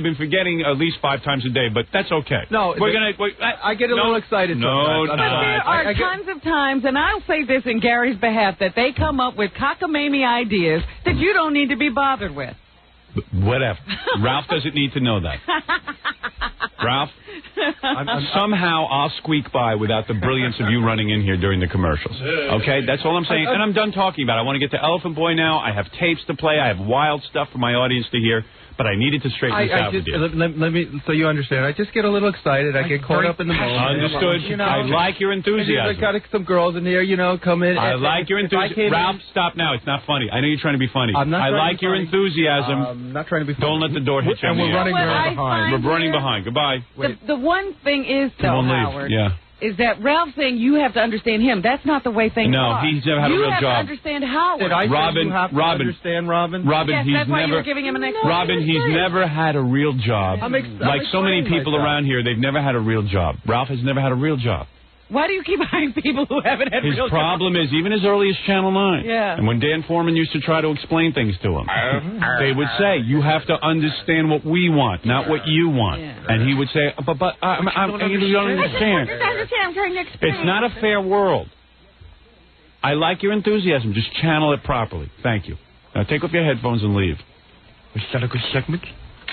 been forgetting at least 5 times a day, but that's okay. No, I get a little excited sometimes. But there are tons of times, and I'll say this in Gary's behalf, that they come up with cockamamie ideas that you don't need to be bothered with. Whatever. Ralph doesn't need to know that. Ralph, Somehow I'll squeak by without the brilliance of you running in here during the commercials. Okay, that's all I'm saying. And I'm done talking about it. I want to get to Elephant Boy now. I have tapes to play. I have wild stuff for my audience to hear. But I needed to straighten this out with you. Let me, so you understand. I just get a little excited. I get caught up in the moment. Understood. You know, I like your enthusiasm. I got some girls in here, you know, come in. I like your enthusiasm. Ralph, stop now. It's not funny. I know you're trying to be funny. I'm not. I like your enthusiasm. I'm not trying to be funny. Don't let the door hit you. And we're running behind. We're running behind. Goodbye. The one thing is, though, Howard. Yeah. Is that Ralph saying you have to understand him? That's not the way things are. No, he's never had a real job. You have to understand Howard. Did I say you have to understand Robin? Yes, that's why you were giving him an explanation. Robin, he's never had a real job. Like so many people around here, they've never had a real job. Ralph has never had a real job. Why do you keep hiring people who haven't had real jobs? His problem is, even as early as Channel 9, and when Dan Foreman used to try to explain things to him, they would say, you have to understand what we want, not what you want. And he would say, but I don't understand. I'm trying to explain. It's not a fair world. I like your enthusiasm. Just channel it properly. Thank you. Now take off your headphones and leave. Was that a good segment?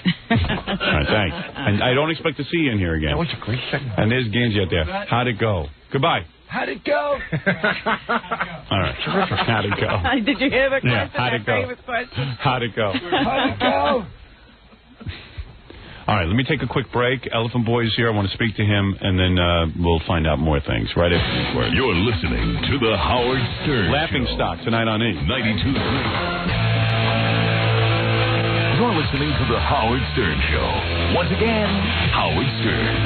All right, thanks. And I don't expect to see you in here again. That was a great segment. And there's Ganji out there. How'd it go? Goodbye. How'd it go? All right. How'd it go? Did you hear the question? Yeah, how'd it go? How'd it go? How'd it go? All right, let me take a quick break. Elephant Boy is here. I want to speak to him, and then we'll find out more things right after these words. You're listening to the Howard Stern Laughing Show. Stock tonight on E! 92.3. You're listening to the Howard Stern Show. Once again, Howard Stern.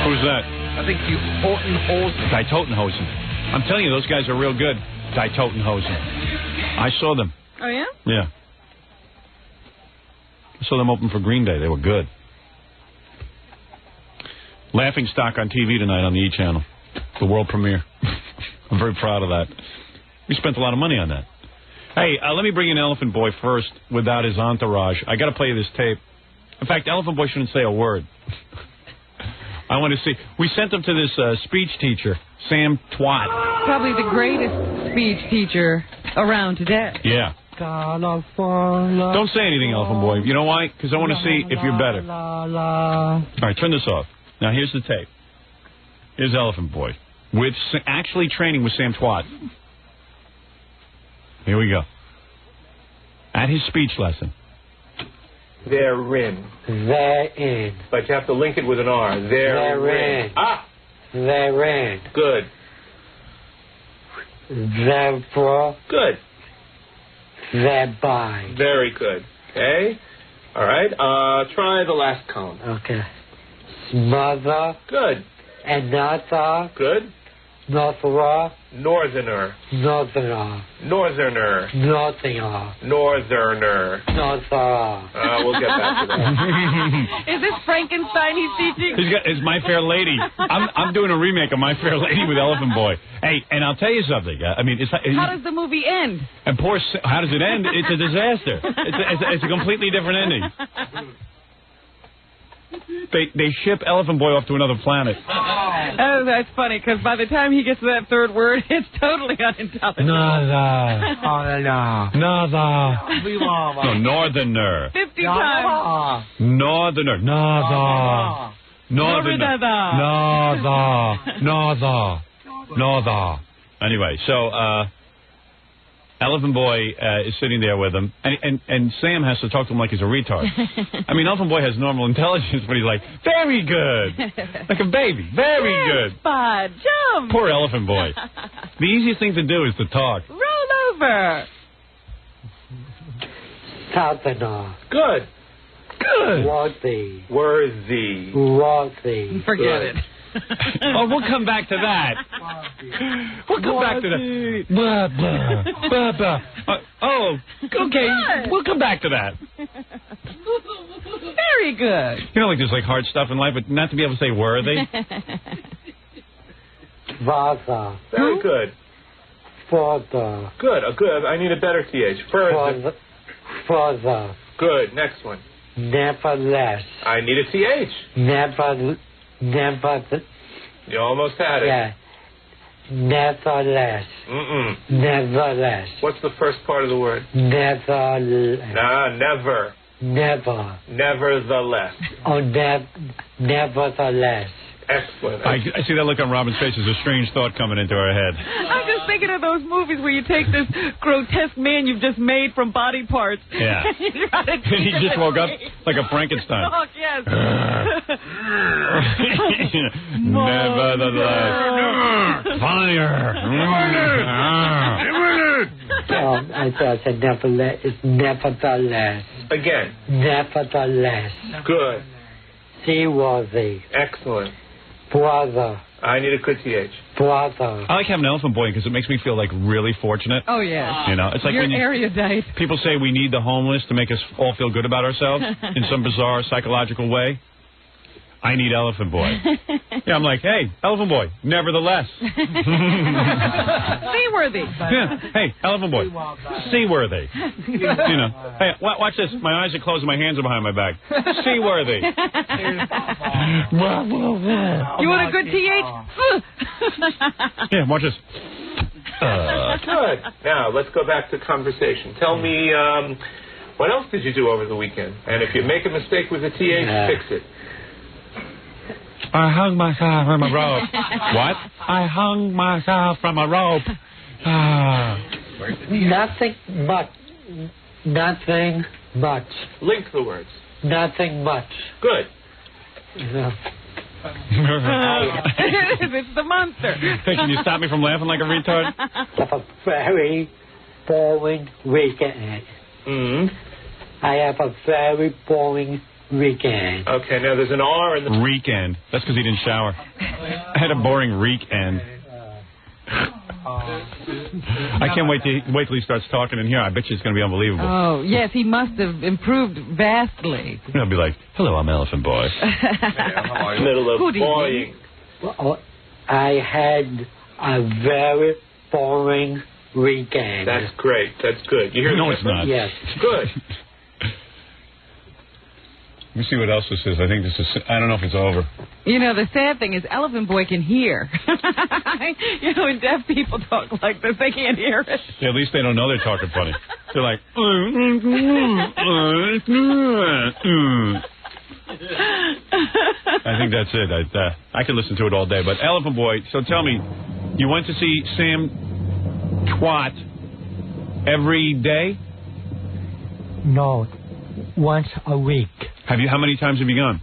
Who's that? I think you Totenhosen. Die Totenhosen. I'm telling you, those guys are real good. Die Totenhosen. I saw them. Oh, yeah? Yeah. I saw them open for Green Day. They were good. Laughing Stock on TV tonight on the E! Channel. The world premiere. I'm very proud of that. We spent a lot of money on that. Hey, let me bring in Elephant Boy first without his entourage. I got to play you this tape. In fact, Elephant Boy shouldn't say a word. I want to see. We sent him to this speech teacher, Sam Twat. Probably the greatest speech teacher around today. Yeah. Don't say anything, Elephant Boy. You know why? Because I want to see if you're better. All right, turn this off. Now, here's the tape. Here's Elephant Boy. With actually training with Sam Twat. Here we go. At his speech lesson. Therein. Therein. But you have to link it with an R. Therein. Ah! Therein. Good. Therefore. Good. Thereby. Very good. Okay. All right. Try the last column. Okay. Smother. Good. Another. Good. Northerner. Northerner. Northerner. Northerner. Northerner. Northerner. Northerner. We'll get back to that. Is this Frankenstein he's teaching? It's My Fair Lady. I'm doing a remake of My Fair Lady with Elephant Boy. Hey, and I'll tell you something. I mean, how does the movie end? And how does it end? It's a disaster. It's a completely different ending. They ship Elephant Boy off to another planet. Oh, that's funny, because by the time he gets to that third word, it's totally unintelligible. Nada. No, Northerner. 50 times. Northerner. Nada. Northerner. Nada. Anyway, so Elephant Boy is sitting there with him, and Sam has to talk to him like he's a retard. I mean, Elephant Boy has normal intelligence, but he's like, very good. Like a baby. Very good. Spot, jump. Poor Elephant Boy. The easiest thing to do is to talk. Roll over. Southerner. Good. Worthy. Worthy. Worthy. Forget it. Oh, we'll come back to that. We'll come back to that. Blah, blah, blah, blah. Oh, okay. We'll come back to that. Very good. You know, like there's like hard stuff in life, but not to be able to say worthy. Father. Very good. Further. Good. Good. I need a better TH. Further. Further. Good. Next one. Nevertheless. I need a TH. Never. You almost had it. Yeah. Nevertheless. Mm-mm. Nevertheless. What's the first part of the word? Nevertheless. Nah, never. Never. Nevertheless. Oh, nevertheless. Excellent. I see that look on Robin's face. There's a strange thought coming into her head. I'm just thinking of those movies where you take this grotesque man you've just made from body parts. Yeah. And he just woke up like a Frankenstein. Oh, yes. Nevertheless. Fire. I thought it nevertheless. It's nevertheless. Again. Nevertheless. Good. Seaworthy. Excellent. Brother. I need a good TH. Brother. I like having an elephant boy because it makes me feel like really fortunate. Oh, yeah. You know, it's like You're when erudite. people say we need the homeless to make us all feel good about ourselves in some bizarre psychological way. I need Elephant Boy. Yeah, I'm like, hey, Elephant Boy, nevertheless. Seaworthy. Yeah. Hey, Elephant Boy, seaworthy. You know, hey, watch this. My eyes are closed and my hands are behind my back. Seaworthy. You want a good TH? Yeah, watch this. Good. Now, let's go back to conversation. Tell me, what else did you do over the weekend? And if you make a mistake with the TH, fix it. I hung myself from a rope. What? I hung myself from a rope. Nothing much. Nothing much. Link the words. Nothing much. Good. It's the monster. Hey, can you stop me from laughing like a retard? Have a very boring weekend. I have a very boring weekend. Okay, now there's an R in the... Weekend. That's because he didn't shower. I had a boring weekend. I can't wait till he starts talking in here. I bet you it's going to be unbelievable. Oh, yes, he must have improved vastly. He'll be like, hello, I'm Elephant Boy. Middle of boying. Well, I had a very boring weekend. That's great. That's good. You hear No, it's not. Yes. Good. Let me see what else this is. I think this is... I don't know if it's over. You know, the sad thing is Elephant Boy can hear. You know, when deaf people talk like this, they can't hear it. Yeah, at least they don't know they're talking funny. They're like... I think that's it. I could listen to it all day. But Elephant Boy, so tell me, you went to see Sam Twat every day? No, once a week. How many times have you gone?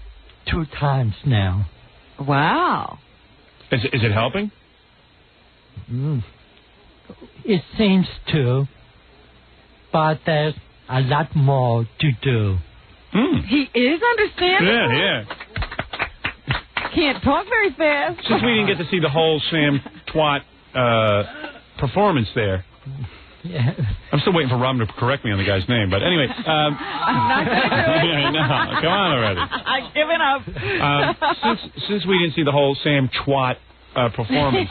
2 times now. Wow. Is it helping? It seems to, but there's a lot more to do. He is understandable. Yeah. Can't talk very fast. Since we didn't get to see the whole Sam Twat performance there. Yeah. I'm still waiting for Robin to correct me on the guy's name, but anyway. I'm not going to do it. No, come on already. I've given up. Since we didn't see the whole Sam Twat performance,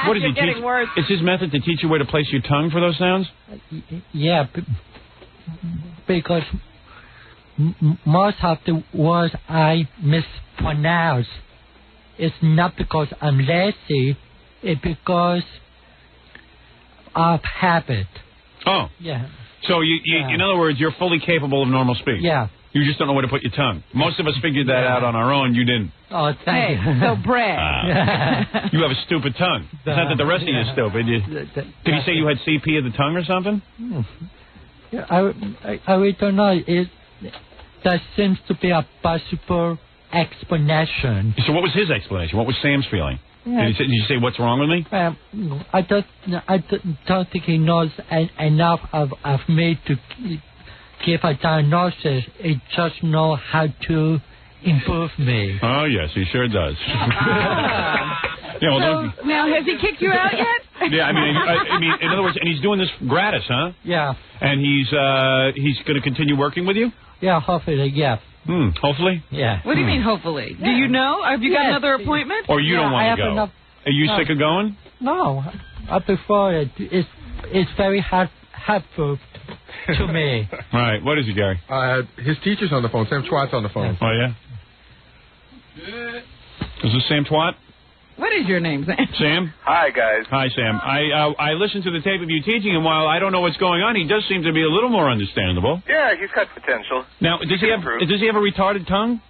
what does he teach? Worse. Is his method to teach you where to place your tongue for those sounds? Yeah, because most of the words I mispronounce, it's not because I'm lazy, it's because of habit. Oh. Yeah. So, in other words, you're fully capable of normal speech. Yeah. You just don't know where to put your tongue. Most of us figured that out on our own. You didn't. Oh, thank you. So brag. You have a stupid tongue. It's not that the rest of you are stupid. Did he say you had CP of the tongue or something? I really don't know. That seems to be a possible explanation. So what was his explanation? What was Sam's feeling? Yeah. Did you say, what's wrong with me? I don't think he knows enough of me to give a diagnosis. He just knows how to improve me. Oh, yes, he sure does. Yeah, well, So, now, has he kicked you out yet? Yeah, I mean, in other words, and he's doing this gratis, huh? Yeah. And he's going to continue working with you? Yeah, hopefully, yeah. Hopefully? Yeah. What do you mean, hopefully? Do you know? Have you got another appointment? Or you don't want to go? Are you sick of going? No, I prefer it. It's very helpful to me. Right. What is it, Gary? His teacher's on the phone. Sam Twat's on the phone. Oh, yeah? Is this Sam Twat? What is your name, Sam? Sam? Hi, guys. Hi, Sam. I listened to the tape of you teaching him. While I don't know what's going on, he does seem to be a little more understandable. Yeah, he's got potential. Now, does he have a retarded tongue?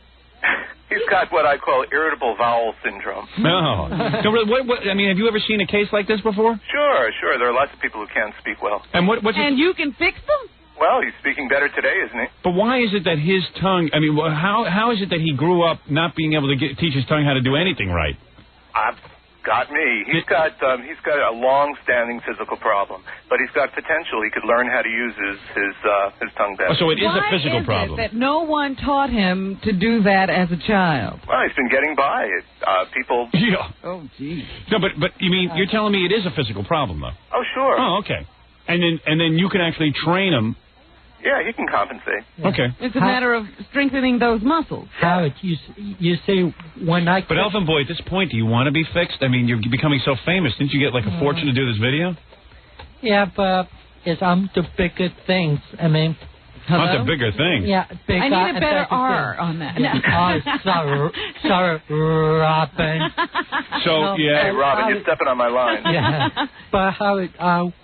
He's got what I call irritable vowel syndrome. No. I mean, have you ever seen a case like this before? Sure. There are lots of people who can't speak well. And you can fix them? Well, he's speaking better today, isn't he? But why is it that his tongue? I mean, how is it that he grew up not being able to teach his tongue how to do anything right? Got me. He's got a long-standing physical problem, but he's got potential. He could learn how to use his tongue better. Oh, so it is a physical problem. Why is it that no one taught him to do that as a child? Well, he's been getting by. People. Yeah. Oh, geez. No, but you mean you're telling me it is a physical problem, though? Oh, sure. Oh, okay. And then you can actually train him. Yeah, he can compensate. Yeah. Okay. It's a matter of strengthening those muscles. Howard, you say when I... But Elfin Boy, at this point, do you want to be fixed? I mean, you're becoming so famous. Didn't you get like a fortune to do this video? Yeah, but it's the bigger things. I mean... Not the bigger things. Yeah, bigger. I need a better R on that. Yeah. Oh, sorry, Robin. So, yeah. Hey, Robin, you're stepping on my line. Yeah. But Howard,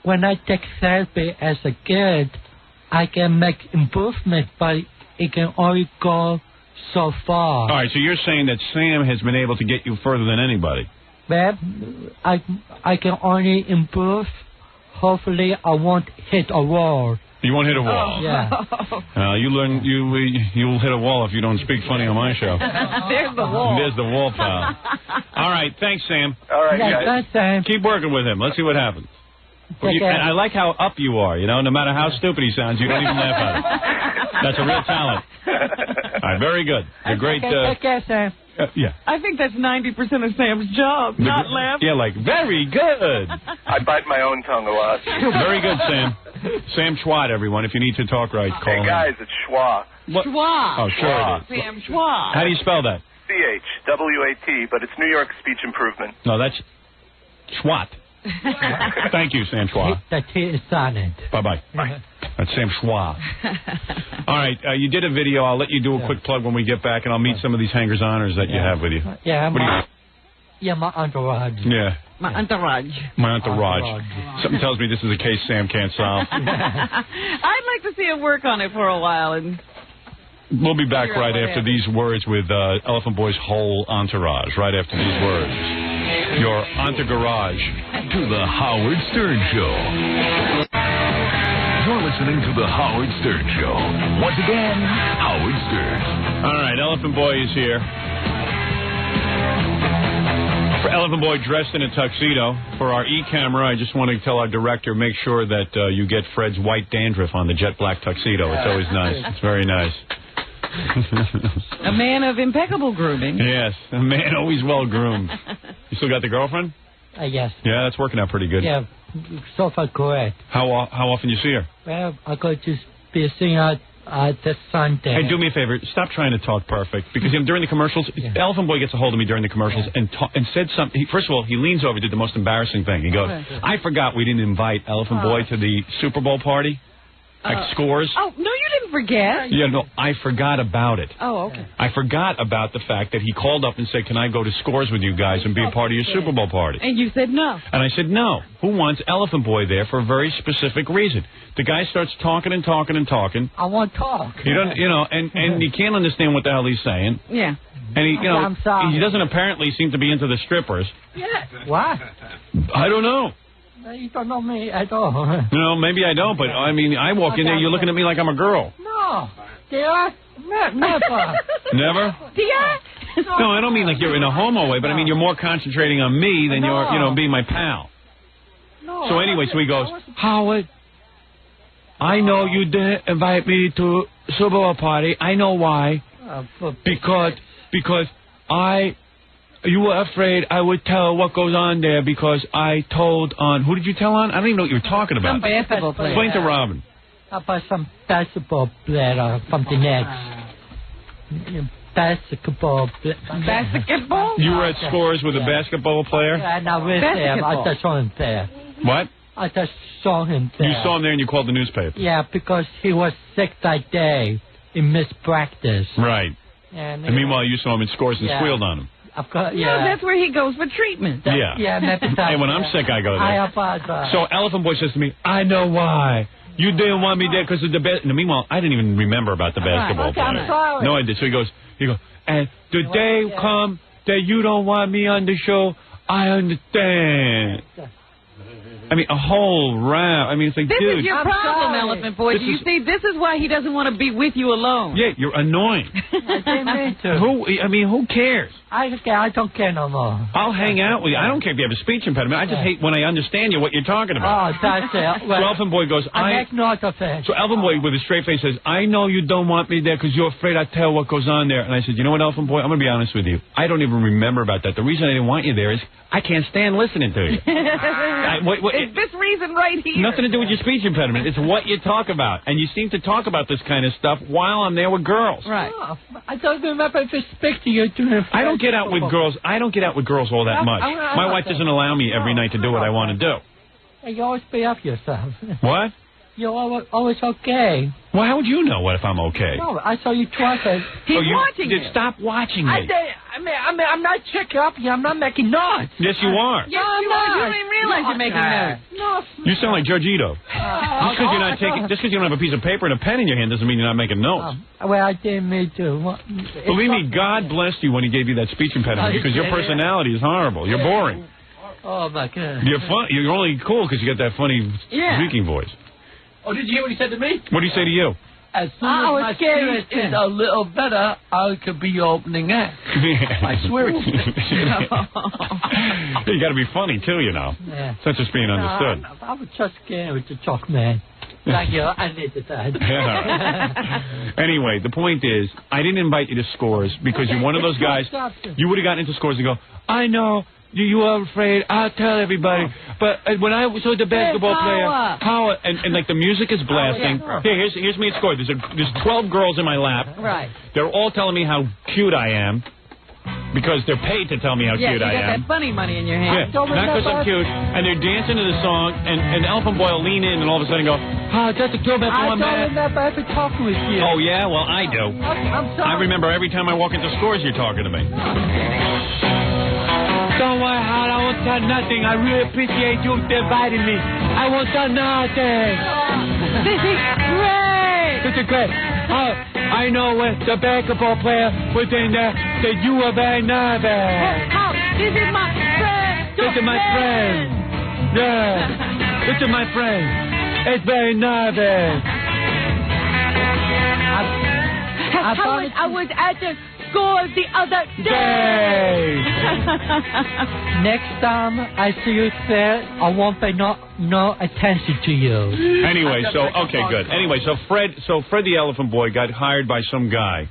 when I take therapy as a kid, I can make improvement, but it can only go so far. All right, so you're saying that Sam has been able to get you further than anybody. Well, I can only improve. Hopefully, I won't hit a wall. You won't hit a wall. Yeah. You'll hit a wall if you don't speak funny on my show. There's the wall. There's the wall, pal. All right, thanks, Sam. All right, guys. Thanks, Sam. Keep working with him. Let's see what happens. And I like how up you are, no matter how stupid he sounds, you don't even laugh at him. That's a real talent. All right, very good. You're great. Take care, Sam. Yeah. I think that's 90% of Sam's job, not laugh. Yeah, like, very good. I bite my own tongue a lot. Very good, Sam. Sam Schwat, everyone. If you need to talk right, call him. Hey, guys, it's Schwa. Schwa. Oh, sure it is. Sam Schwa. How do you spell that? C-H-W-A-T, but it's New York speech improvement. No, that's Schwat. Thank you, Sam Schwa. The T is silent. Bye-bye. Bye. That's Sam Schwa. All right, you did a video. I'll let you do a quick plug when we get back, and I'll meet some of these hangers-oners that you have with you. Yeah, my entourage. Yeah. My entourage. My entourage. Something tells me this is a case Sam can't solve. I'd like to see him work on it for a while. And we'll be back right after these words with Elephant Boy's whole entourage, right after these words. Your entourage. To the Howard Stern Show. You're listening to the Howard Stern Show. Once again, Howard Stern. All right, Elephant Boy is here. For Elephant Boy dressed in a tuxedo. For our e-camera, I just want to tell our director, make sure that you get Fred's white dandruff on the jet black tuxedo. It's always nice. It's very nice. A man of impeccable grooming. Yes, a man always well groomed. You still got the girlfriend? Yes. Yeah, that's working out pretty good. Yeah, so far correct. How often you see her? Well, I'm going to be seeing her this Sunday. Hey, do me a favor. Stop trying to talk perfect. Because during the commercials, Elephant Boy gets a hold of me during the commercials and said something. First of all, he leans over, did the most embarrassing thing. He goes, I forgot we didn't invite Elephant Boy to the Super Bowl party. Like Scores. Oh, no, you didn't forget. Yeah, no, I forgot about it. Oh, okay. I forgot about the fact that he called up and said, can I go to Scores with you guys and be a part of your Super Bowl party? And you said no. And I said, no. Who wants Elephant Boy there for a very specific reason? The guy starts talking and talking and talking. I want to talk. You don't, and you can't understand what the hell he's saying. Yeah. And he, I'm sorry. he doesn't apparently seem to be into the strippers. Yeah. What? I don't know. You don't know me at all. No, maybe I don't, but I mean, I walk in there, you're looking at me like I'm a girl. No. Dear, never. Never? Dear? No, I don't mean like you're in a homo way, but I mean you're more concentrating on me than you're, being my pal. No. So anyway, so he goes, Howard, I know you didn't invite me to Super Bowl party. I know why. Because you were afraid I would tell what goes on there because I told on... Who did you tell on? I don't even know what you were talking about. Some basketball player. Explain to Robin. About some basketball player from the Nets. Basketball? You were at Scores with a basketball player? Yeah, not with him. I just saw him there. What? I just saw him there. You saw him there and you called the newspaper? Yeah, because he was sick that day. He missed practice. Right. And meanwhile, you saw him in Scores and squealed on him. Of course, No, that's where he goes for treatment. Yeah, maybe Hey, when I'm sick, I go there. I apologize. So Elephant Boy says to me, I know why. You didn't want me there because of the best. Meanwhile, I didn't even remember about the basketball player. I'm sorry. No, I did. So he goes, and the day come that you don't want me on the show, I understand. I mean, a whole round. I mean, it's like, this dude. is your problem, Elephant Boy. You see, this is why he doesn't want to be with you alone. Yeah, you're annoying. Who cares? I don't care no more. I'll hang out with you. I don't care if you have a speech impediment. I just hate when I understand you what you're talking about. Oh, that's it. Well, so Elephant Boy goes, I make note of it. So Elephant Boy with a straight face says, I know you don't want me there because you're afraid I tell what goes on there. And I said, you know what, Elephant Boy, I'm going to be honest with you. I don't even remember about that. The reason I didn't want you there is I can't stand listening to you. It's this reason right here. Nothing to do with your speech impediment. It's what you talk about. And you seem to talk about this kind of stuff while I'm there with girls. Right. Oh, I don't remember if I speak to you. I don't get out with girls. I don't get out with girls all that much. My wife doesn't allow me every night to do what I want to do. Hey, you always pay up yourself. What? You're always okay. Well, how would you know if I'm okay? No, I saw you twice. He's watching you. Stop watching me. I'm not checking up here. I'm not making noise. Yes, you are. Yes, you are. You don't even realize you're making noise. No. You sound like Georgito. Just because you don't have a piece of paper and a pen in your hand doesn't mean you're not making notes. Well, I didn't mean to. Believe me, God blessed you when he gave you that speech impediment because your personality is horrible. You're boring. Oh, my God. You're fun. You're only cool because you got that funny speaking voice. Oh, did you hear what he said to me? What did he say to you? As soon as my speech is a little better, I could be your opening act. I swear it's You got to be funny, too, you know. Yeah. It's not just being understood. I was just scared with the chalk man. Thank you. I needed that. Anyway, the point is, I didn't invite you to Scores because you're one of those guys. You would have gotten into Scores and go, I know. You are afraid. I'll tell everybody. But when I saw the basketball player, Howard, and like the music is blasting. Here's me at Score. There's 12 girls in my lap. Right. They're all telling me how cute I am because they're paid to tell me how cute I am. Yeah, you got that funny money in your hand. Yeah, not because I'm cute. And they're dancing to the song, and Elephant Boy will lean in and all of a sudden go, that's a throwback to one man. I don't remember ever talking with you. Oh, yeah? Well, I do. I'm sorry. I remember every time I walk into Scores, you're talking to me. Don't worry, Howard, I won't tell nothing. I really appreciate you dividing me. I won't tell nothing. This is great. This is great. I know when the basketball player was in there that you were very nervous. This is my friend. This is my friend. Yeah. This is my friend. It's very nervous. Howard, I was at the Scores the other day. Next time I see you there, I won't pay no attention to you. Anyway, okay, good. Anyway, so Fred the Elephant Boy got hired by some guy.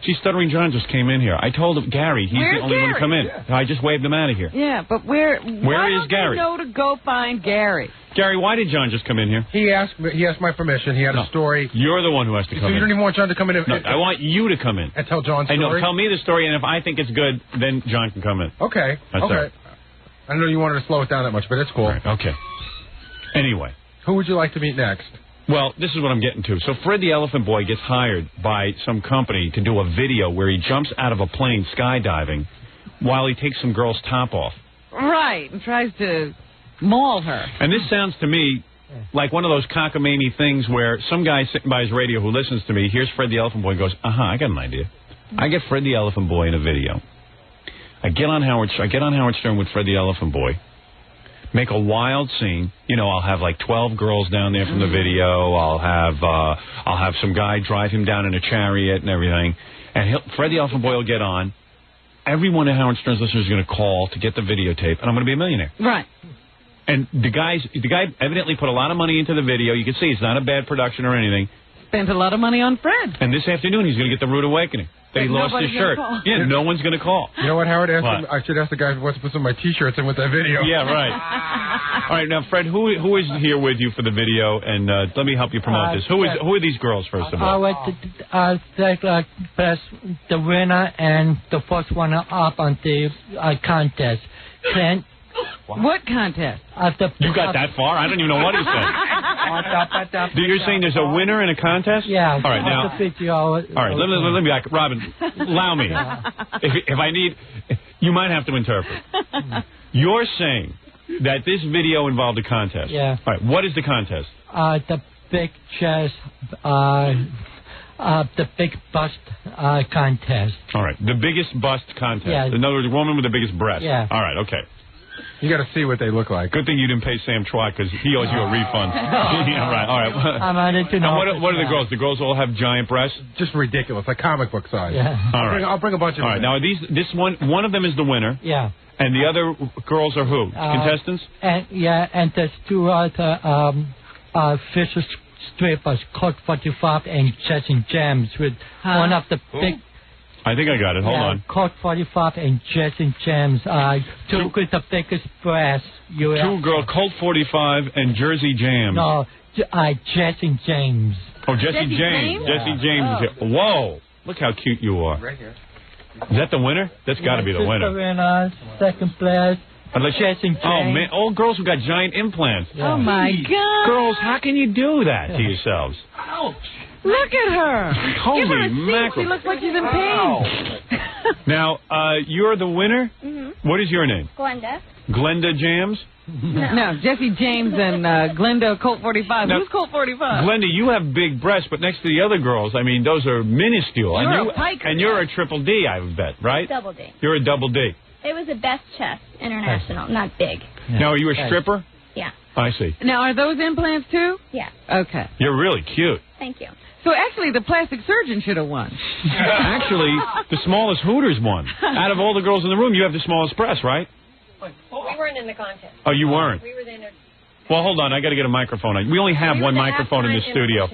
Gee, Stuttering John just came in here. I told him, Gary, he's the only one to come in. Yeah. I just waved him out of here. Yeah, but why is Gary? Don't you know to go find Gary? Gary, why did John just come in here? He asked my permission. He had a story. You're the one who has to come in. So you don't even want John to come in? No, I want you to come in. And tell John's story? No, tell me the story, and if I think it's good, then John can come in. Okay. That's okay. I don't know you wanted to slow it down that much, but it's cool. Right, okay. Anyway. Who would you like to meet next? Well, this is what I'm getting to. So Fred the Elephant Boy gets hired by some company to do a video where he jumps out of a plane skydiving while he takes some girl's top off. Right, and tries to maul her. And this sounds to me like one of those cockamamie things where some guy sitting by his radio who listens to me hears Fred the Elephant Boy and goes, I got an idea. I get Fred the Elephant Boy in a video. I get on Howard Stern with Fred the Elephant Boy. Make a wild scene. You know, I'll have like 12 girls down there from the video. I'll have some guy drive him down in a chariot and everything. And Fred the Elephant Boy will get on. Every one of Howard Stern's listeners is going to call to get the videotape, and I'm going to be a millionaire. Right. And the guy evidently put a lot of money into the video. You can see it's not a bad production or anything. Spent a lot of money on Fred. And this afternoon he's going to get the rude awakening. That he lost his shirt. Yeah, no one's going to call. You know what, Howard? I should ask the guy who wants to put some of my T-shirts in with that video. Yeah, right. All right, now, Fred, who is here with you for the video? And let me help you promote this. Who are these girls, first of all? The winner and the first one up on the contest. What contest? You got that far? I don't even know what he said. You're saying there's a winner in a contest? Yeah. All right, now. All right, let me back. Robin, allow me. If I need... You might have to interpret. You're saying that this video involved a contest. Yeah. All right, what is the contest? The big chest, the big bust contest. All right, the biggest bust contest. Yeah. In other words, a woman with the biggest breast. Yeah. All right, okay. You got to see what they look like. Good thing you didn't pay Sam Twat because he owes you a refund. Yeah, right. All right. I'm on it to know. And what are the girls? The girls all have giant breasts? Just ridiculous, like comic book size. Yeah. All right. I'll bring a bunch of them. All right. Now, are these this one of them is the winner. Yeah. And the other girls are who? Contestants? And there's two other fisher strippers, Colt 45 and Jesse James, with one of the big. I think I got it. Hold on. Colt 45 and Jesse James, two with the biggest breasts. Two girls, Colt 45 and Jersey James. No, Jesse James. Oh, Jesse James. Jesse James. Oh. Whoa! Look how cute you are. Right here. Is that the winner? That's got to be the winner. In second place. Jesse James. Oh man! All girls who got giant implants. Yeah. Oh my God! Girls, how can you do that to yourselves? Ouch! Look at her. Holy Give her a seat. mackerel! She looks like she's in pain. Now, you're the winner. Mm-hmm. What is your name? Glenda. Glenda James. No, Jesse James and Glenda Colt 45. Now, Who's Colt 45? Glenda, you have big breasts, but next to the other girls, I mean, those are minuscule. You're a piker. And you're a triple D, I would bet, right? Double D. You're a double D. It was a best chest international, not big. Now, are you a stripper? Yeah. I see. Now, are those implants too? Yeah. Okay. You're really cute. Thank you. So actually, the plastic surgeon should have won. Actually, the smallest Hooters won. Out of all the girls in the room, you have the smallest breasts, right? We weren't in the contest. Oh, you weren't? We were in a... Well, hold on. I got to get a microphone. We only have one microphone in the studio.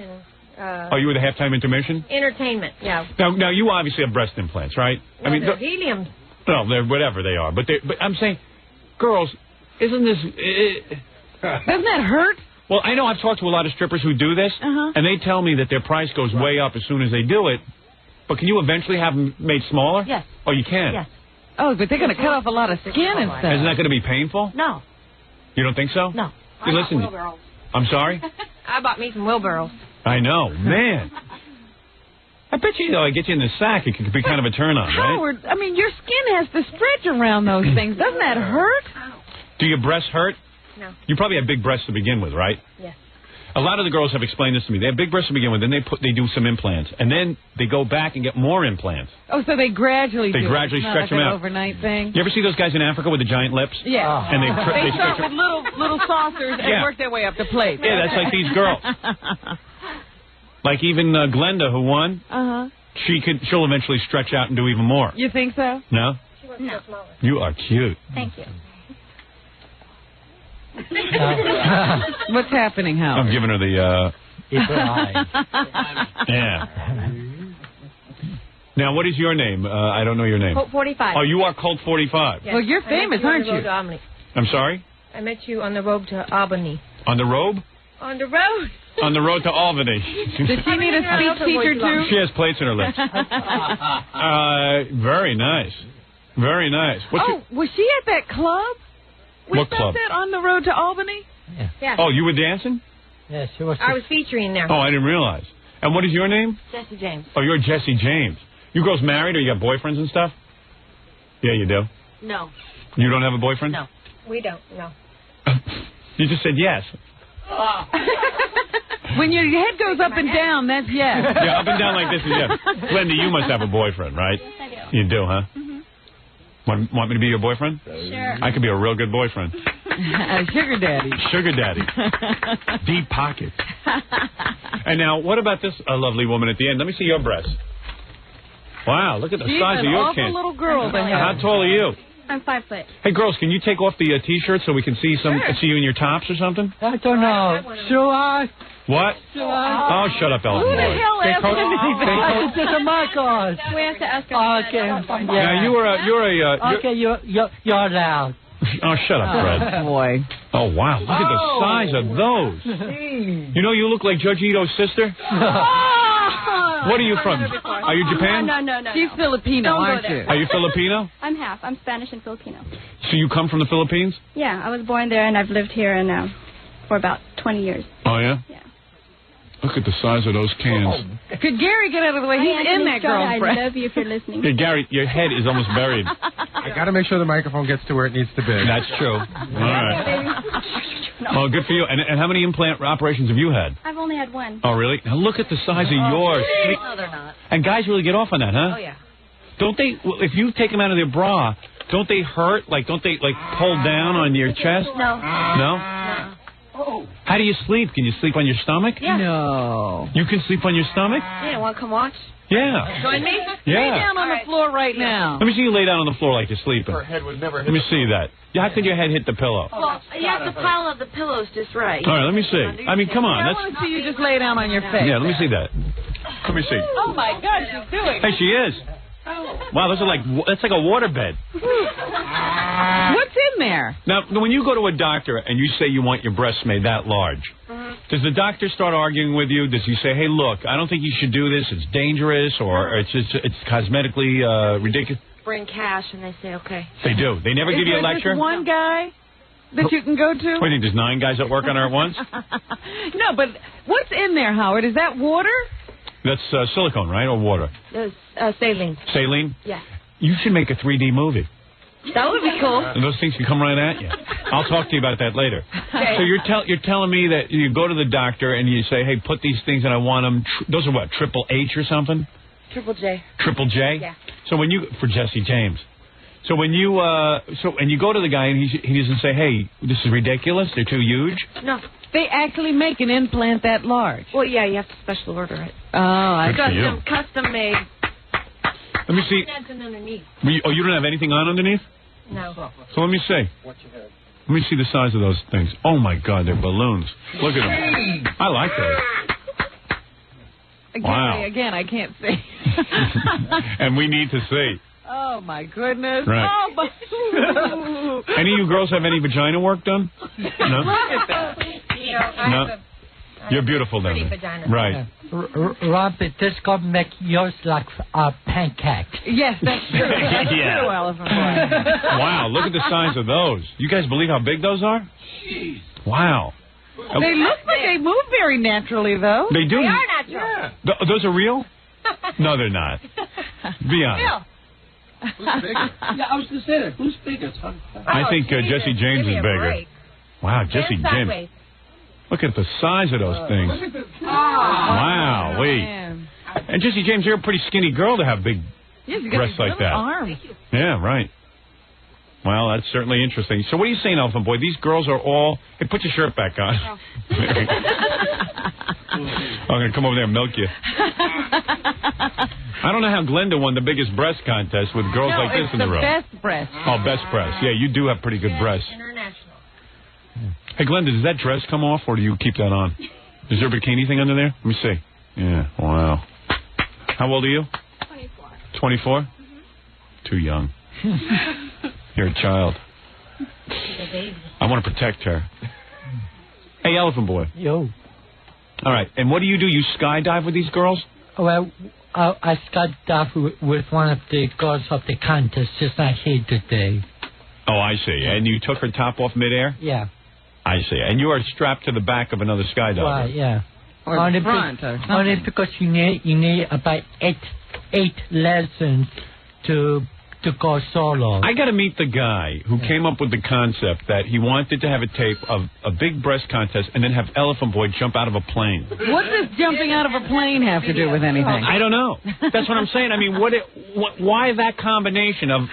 Oh, you were the halftime intermission? Entertainment, yeah. Now, you obviously have breast implants, right? No, they're helium. No, they're whatever they are. But I'm saying, girls, isn't this... Doesn't that hurt? Well, I know I've talked to a lot of strippers who do this, and they tell me that their price goes way up as soon as they do it. But can you eventually have them made smaller? Yes. Oh, you can? Yes. Oh, but they're going to cut off a lot of skin and stuff. Isn't that going to be painful? No. You don't think so? No. You listen. Wheelbarrows. I'm sorry? I bought me some wheelbarrows. I know. Man. I bet you, though, I get you in the sack, it could be kind of a turn-on, right? Howard, I mean, your skin has to stretch around those things. Doesn't that hurt? Do your breasts hurt? No. You probably have big breasts to begin with, right? Yes. A lot of the girls have explained this to me. They have big breasts to begin with, then they do some implants, and then they go back and get more implants. Oh, so they gradually They do gradually it. It's stretch not like them an out. overnight thing? You ever see those guys in Africa with the giant lips? Yeah. And they start stretch with little saucers and work their way up the plate. Yeah, that's like these girls. Like even Glenda, who won, she'll eventually stretch out and do even more. You think so? No? She wants to go smaller. You are cute. Thank you. What's happening, Howard? I'm giving her the... Yeah. Now, what is your name? I don't know your name. Colt 45. Oh, you are Colt 45. Yes. Well, you're famous, aren't you? I'm sorry? I met you on the road to Albany. On the robe? On the road. On the road to Albany. Does she need a speech teacher, too? She has plates in her lips. Very nice. Very nice. Was she at that club? What club? That on the road to Albany? Yeah. Oh, you were dancing? Yes, she was. I was featuring there. Oh, I didn't realize. And what is your name? Jesse James. Oh, you're Jesse James. You girls married or you got boyfriends and stuff? Yeah, you do. No. You don't have a boyfriend? No. We don't, no. You just said yes. When your head goes up and down, that's yes. Yeah, up and down like this is yes. Linda, you must have a boyfriend, right? Yes, I do. You do, huh? Want me to be your boyfriend? Sure. I could be a real good boyfriend. Sugar daddy. Sugar daddy. Deep pockets. And now, what about this lovely woman at the end? Let me see your breasts. Wow, look at the size of your chin. She's an awful little girl. How tall are you? I'm 5 foot. Hey, girls, can you take off the T-shirt so we can see see you in your tops or something? I don't know. Should I? What? Oh, shut up, Ellen. Who the hell asked him anything? It's a Marcos. We have to ask her. Okay. Now, Okay, you're allowed. Oh, shut up, Fred. Boy. Oh, wow. Look at the size of those. You know, you look like Judge Ito's sister. What are you from? Are you Japan? No. She's Filipino, Don't go aren't there. you? Are you Filipino? I'm half. I'm Spanish and Filipino. So you come from the Philippines? Yeah, I was born there and I've lived here for about 20 years. Oh, yeah? Yeah. Look at the size of those cans. Could Gary get out of the way? He's in that girlfriend. I love you if you're listening. Hey, Gary, your head is almost buried. I got to make sure the microphone gets to where it needs to be. That's true. All right. Well, good for you. And how many implant operations have you had? I've only had one. Oh, really? Now look at the size of yours. No, they're not. And guys really get off on that, huh? Oh, yeah. Don't they? Well, if you take them out of their bra, don't they hurt? Like, don't they pull down on your chest? No. No? No. Oh. How do you sleep? Can you sleep on your stomach? Yeah. No. You can sleep on your stomach? Yeah, want to come watch? Yeah. Join me? Yeah. Lay down on the floor right now. Let me see you lay down on the floor like you're sleeping. Her head would never hit Let me see that. How could your head hit the pillow? Well, you have to pile up the pillows just right. All right, let me see. I mean, come on. I want to see you just lay down on your face. Yeah, let me see that. Let me see. Oh, my God, she's doing Hey, she is. Wow, that's like a waterbed. What's in there? Now, when you go to a doctor and you say you want your breasts made that large, does the doctor start arguing with you? Does he say, hey, look, I don't think you should do this. It's dangerous, or it's cosmetically ridiculous? Bring cash, and they say, okay. They do. They never give you a lecture? Is there just one guy that you can go to? What do you think, there's 9 guys that work on her at once? No, but what's in there, Howard? Is that water? That's silicone, right, or water? There's saline. Saline? Yeah. You should make a 3D movie. That would be cool. And those things can come right at you. I'll talk to you about that later. Okay. So you're telling me that you go to the doctor and you say, hey, put these things and I want them. Those are what, Triple H or something? Triple J. Triple J? Yeah. So when you, for Jesse James. So when you, and you go to the guy and he doesn't say, hey, this is ridiculous, they're too huge? No. They actually make an implant that large. Well, yeah, you have to special order it. Oh, I Good for Custom made. Let me see. Nothing underneath. Oh, you don't have anything on underneath? No. So let me see. Let me see the size of those things. Oh, my God, they're balloons. Look at them. I like those. Wow. Again, I can't see. And we need to see. Oh, my goodness. Right. Oh, my... Any of you girls have any vagina work done? No? Look at that. No. You're beautiful, then. Right. Robert, this gonna make yours like a pancake. Yes, that's true. That's Yeah. true, Elephant Boy. Wow, look at the size of those. You guys believe how big those are? Jeez. Wow. They look like they move very naturally, though. They do. They are natural. Yeah. Those are real? No, they're not. Be honest. Who's bigger? Yeah, I was going to say that. Who's bigger? I think Jesse James is bigger. Break. Wow, Jesse James. Look at the size of those things. Wow, And Jesse James, you're a pretty skinny girl to have big breasts like that. Arms. Yeah, right. Well, that's certainly interesting. So what are you saying, Elephant Boy? These girls are all... Hey, put your shirt back on. I'm going to come over there and milk you. I don't know how Glenda won the biggest breast contest with girls like this in the room. Best breast. Oh, best breast. Yeah, you do have pretty good breasts. International. Hey, Glenda, does that dress come off, or do you keep that on? Is there a bikini thing under there? Let me see. Yeah, wow. How old are you? 24. 24? Mm-hmm. Too young. You're a child. I want to protect her. Hey, Elephant Boy. Yo. All right, and what do? You skydive with these girls? Well, I skydived with one of the girls of the contest just like here today. Oh, I see. And you took her top off midair? Yeah. I see. And you are strapped to the back of another skydiver. Right, yeah. Or only the front. Only because you need about eight lessons to go solo. I got to meet the guy who came up with the concept that he wanted to have a tape of a big breast contest and then have Elephant Boy jump out of a plane. What does jumping out of a plane have to do with anything? I don't know. That's what I'm saying. I mean, why that combination of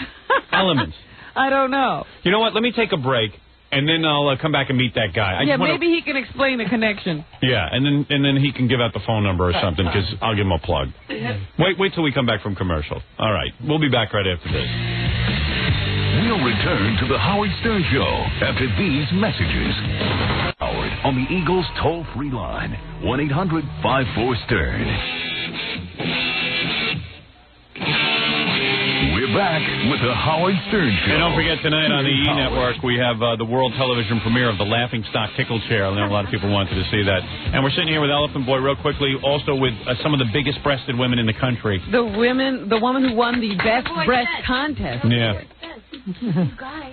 elements? I don't know. You know what? Let me take a break, and then I'll come back and meet that guy. Maybe he can explain the connection. Yeah, and then he can give out the phone number or something, because I'll give him a plug. Wait till we come back from commercial. All right, we'll be back right after this. We'll return to the Howard Stern Show after these messages. Howard on the Eagles toll-free line, 1-800-54-STERN. We're back with the Howard Stern Show. And don't forget, tonight on the E! Network, we have the world television premiere of the Laughing Stock Tickle Chair. I know a lot of people wanted to see that. And we're sitting here with Elephant Boy real quickly, also with some of the biggest breasted women in the country. The woman who won the best breast contest. Yeah.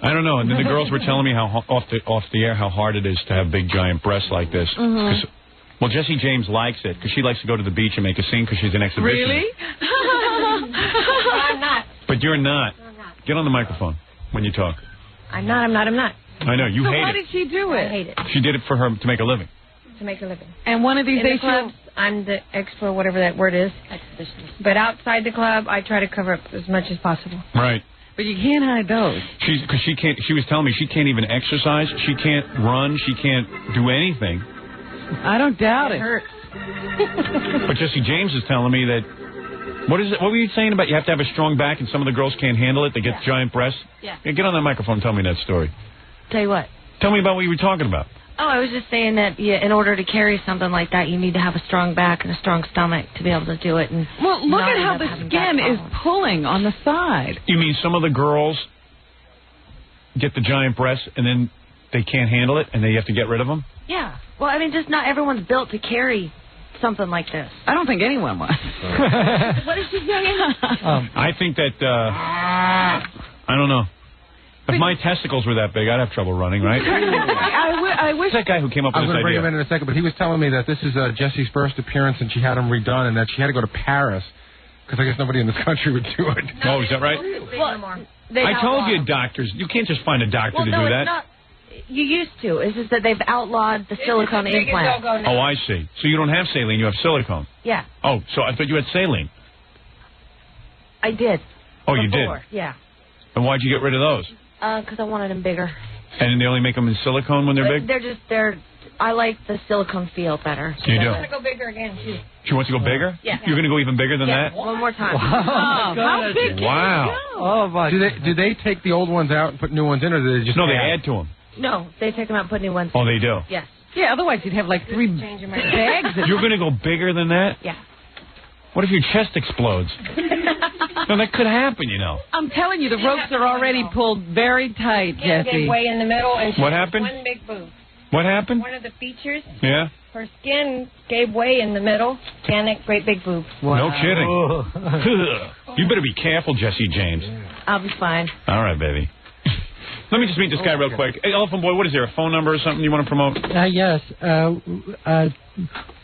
I don't know. And then the girls were telling me how off the air how hard it is to have big giant breasts like this. Well, Jesse James likes it because she likes to go to the beach and make a scene because she's an exhibitionist. Really? I'm not. But you're not. Get on the microphone when you talk. I'm not. I know, you so hate why it. did she do it? I hate it. She did it for her to make a living. To make a living. And one of these In days the clubs, I'm the expo, whatever that word is. But outside the club, I try to cover up as much as possible. Right. But you can't hide those. Because she can't. She was telling me she can't even exercise. She can't run. She can't do anything. I don't doubt it. Hurts. But Jesse James is telling me that. What is it? What were you saying about you have to have a strong back and some of the girls can't handle it? They get giant breasts. Yeah. Get on that microphone and tell me that story. Tell you what. Tell me about what you were talking about. Oh, I was just saying that in order to carry something like that, you need to have a strong back and a strong stomach to be able to do it. And well, look not at how end the up having skin back is problems. pulling on the side. You mean some of the girls get the giant breasts and then they can't handle it and they have to get rid of them? Yeah. Well, I mean, just not everyone's built to carry something like this. I don't think anyone was. What is she saying? I think that, I don't know. If my testicles were that big, I'd have trouble running, right? I wish. Who's that guy who came up I with was this going to bring idea? him in a second, but he was telling me that this is Jesse's first appearance and she had him redone and that she had to go to Paris because I guess nobody in this country would do it. Oh, is that right? Well, I told you, doctors, you can't just find a doctor to do it's that. not. You used to. It's just that they've outlawed the silicone implant. Oh, I see. So you don't have saline, you have silicone. Yeah, Oh, so I thought you had saline. I did. Oh, you did? Before. Yeah. And why'd you get rid of those? Because I wanted them bigger. And they only make them in silicone when they're big? I like the silicone feel better. You do? I want to go bigger again, too. She wants to go bigger? Yeah. You're going to go even bigger than Yeah, that? one more time. How big can Wow. you go? Oh, my. Do they take the old ones out and put new ones in, or do they just No, they add to them. No, they take them out and put new ones Oh, in. they do? Yes. Yeah, otherwise you'd have like 3 Changing my bags. You're going to go bigger than that? Yeah. What if your chest explodes? No, that could happen, you know. I'm telling you, the ropes are already pulled very tight, Jesse. Gave way in the middle, and she What has happened? one big boob. What happened? One of the features, Yeah? her skin gave way in the middle, and a great big boob. No kidding. You better be careful, Jesse James. I'll be fine. All right, baby. Let me just meet this guy real quick. Hey, Elephant Boy, what is there, a phone number or something you want to promote? Yes.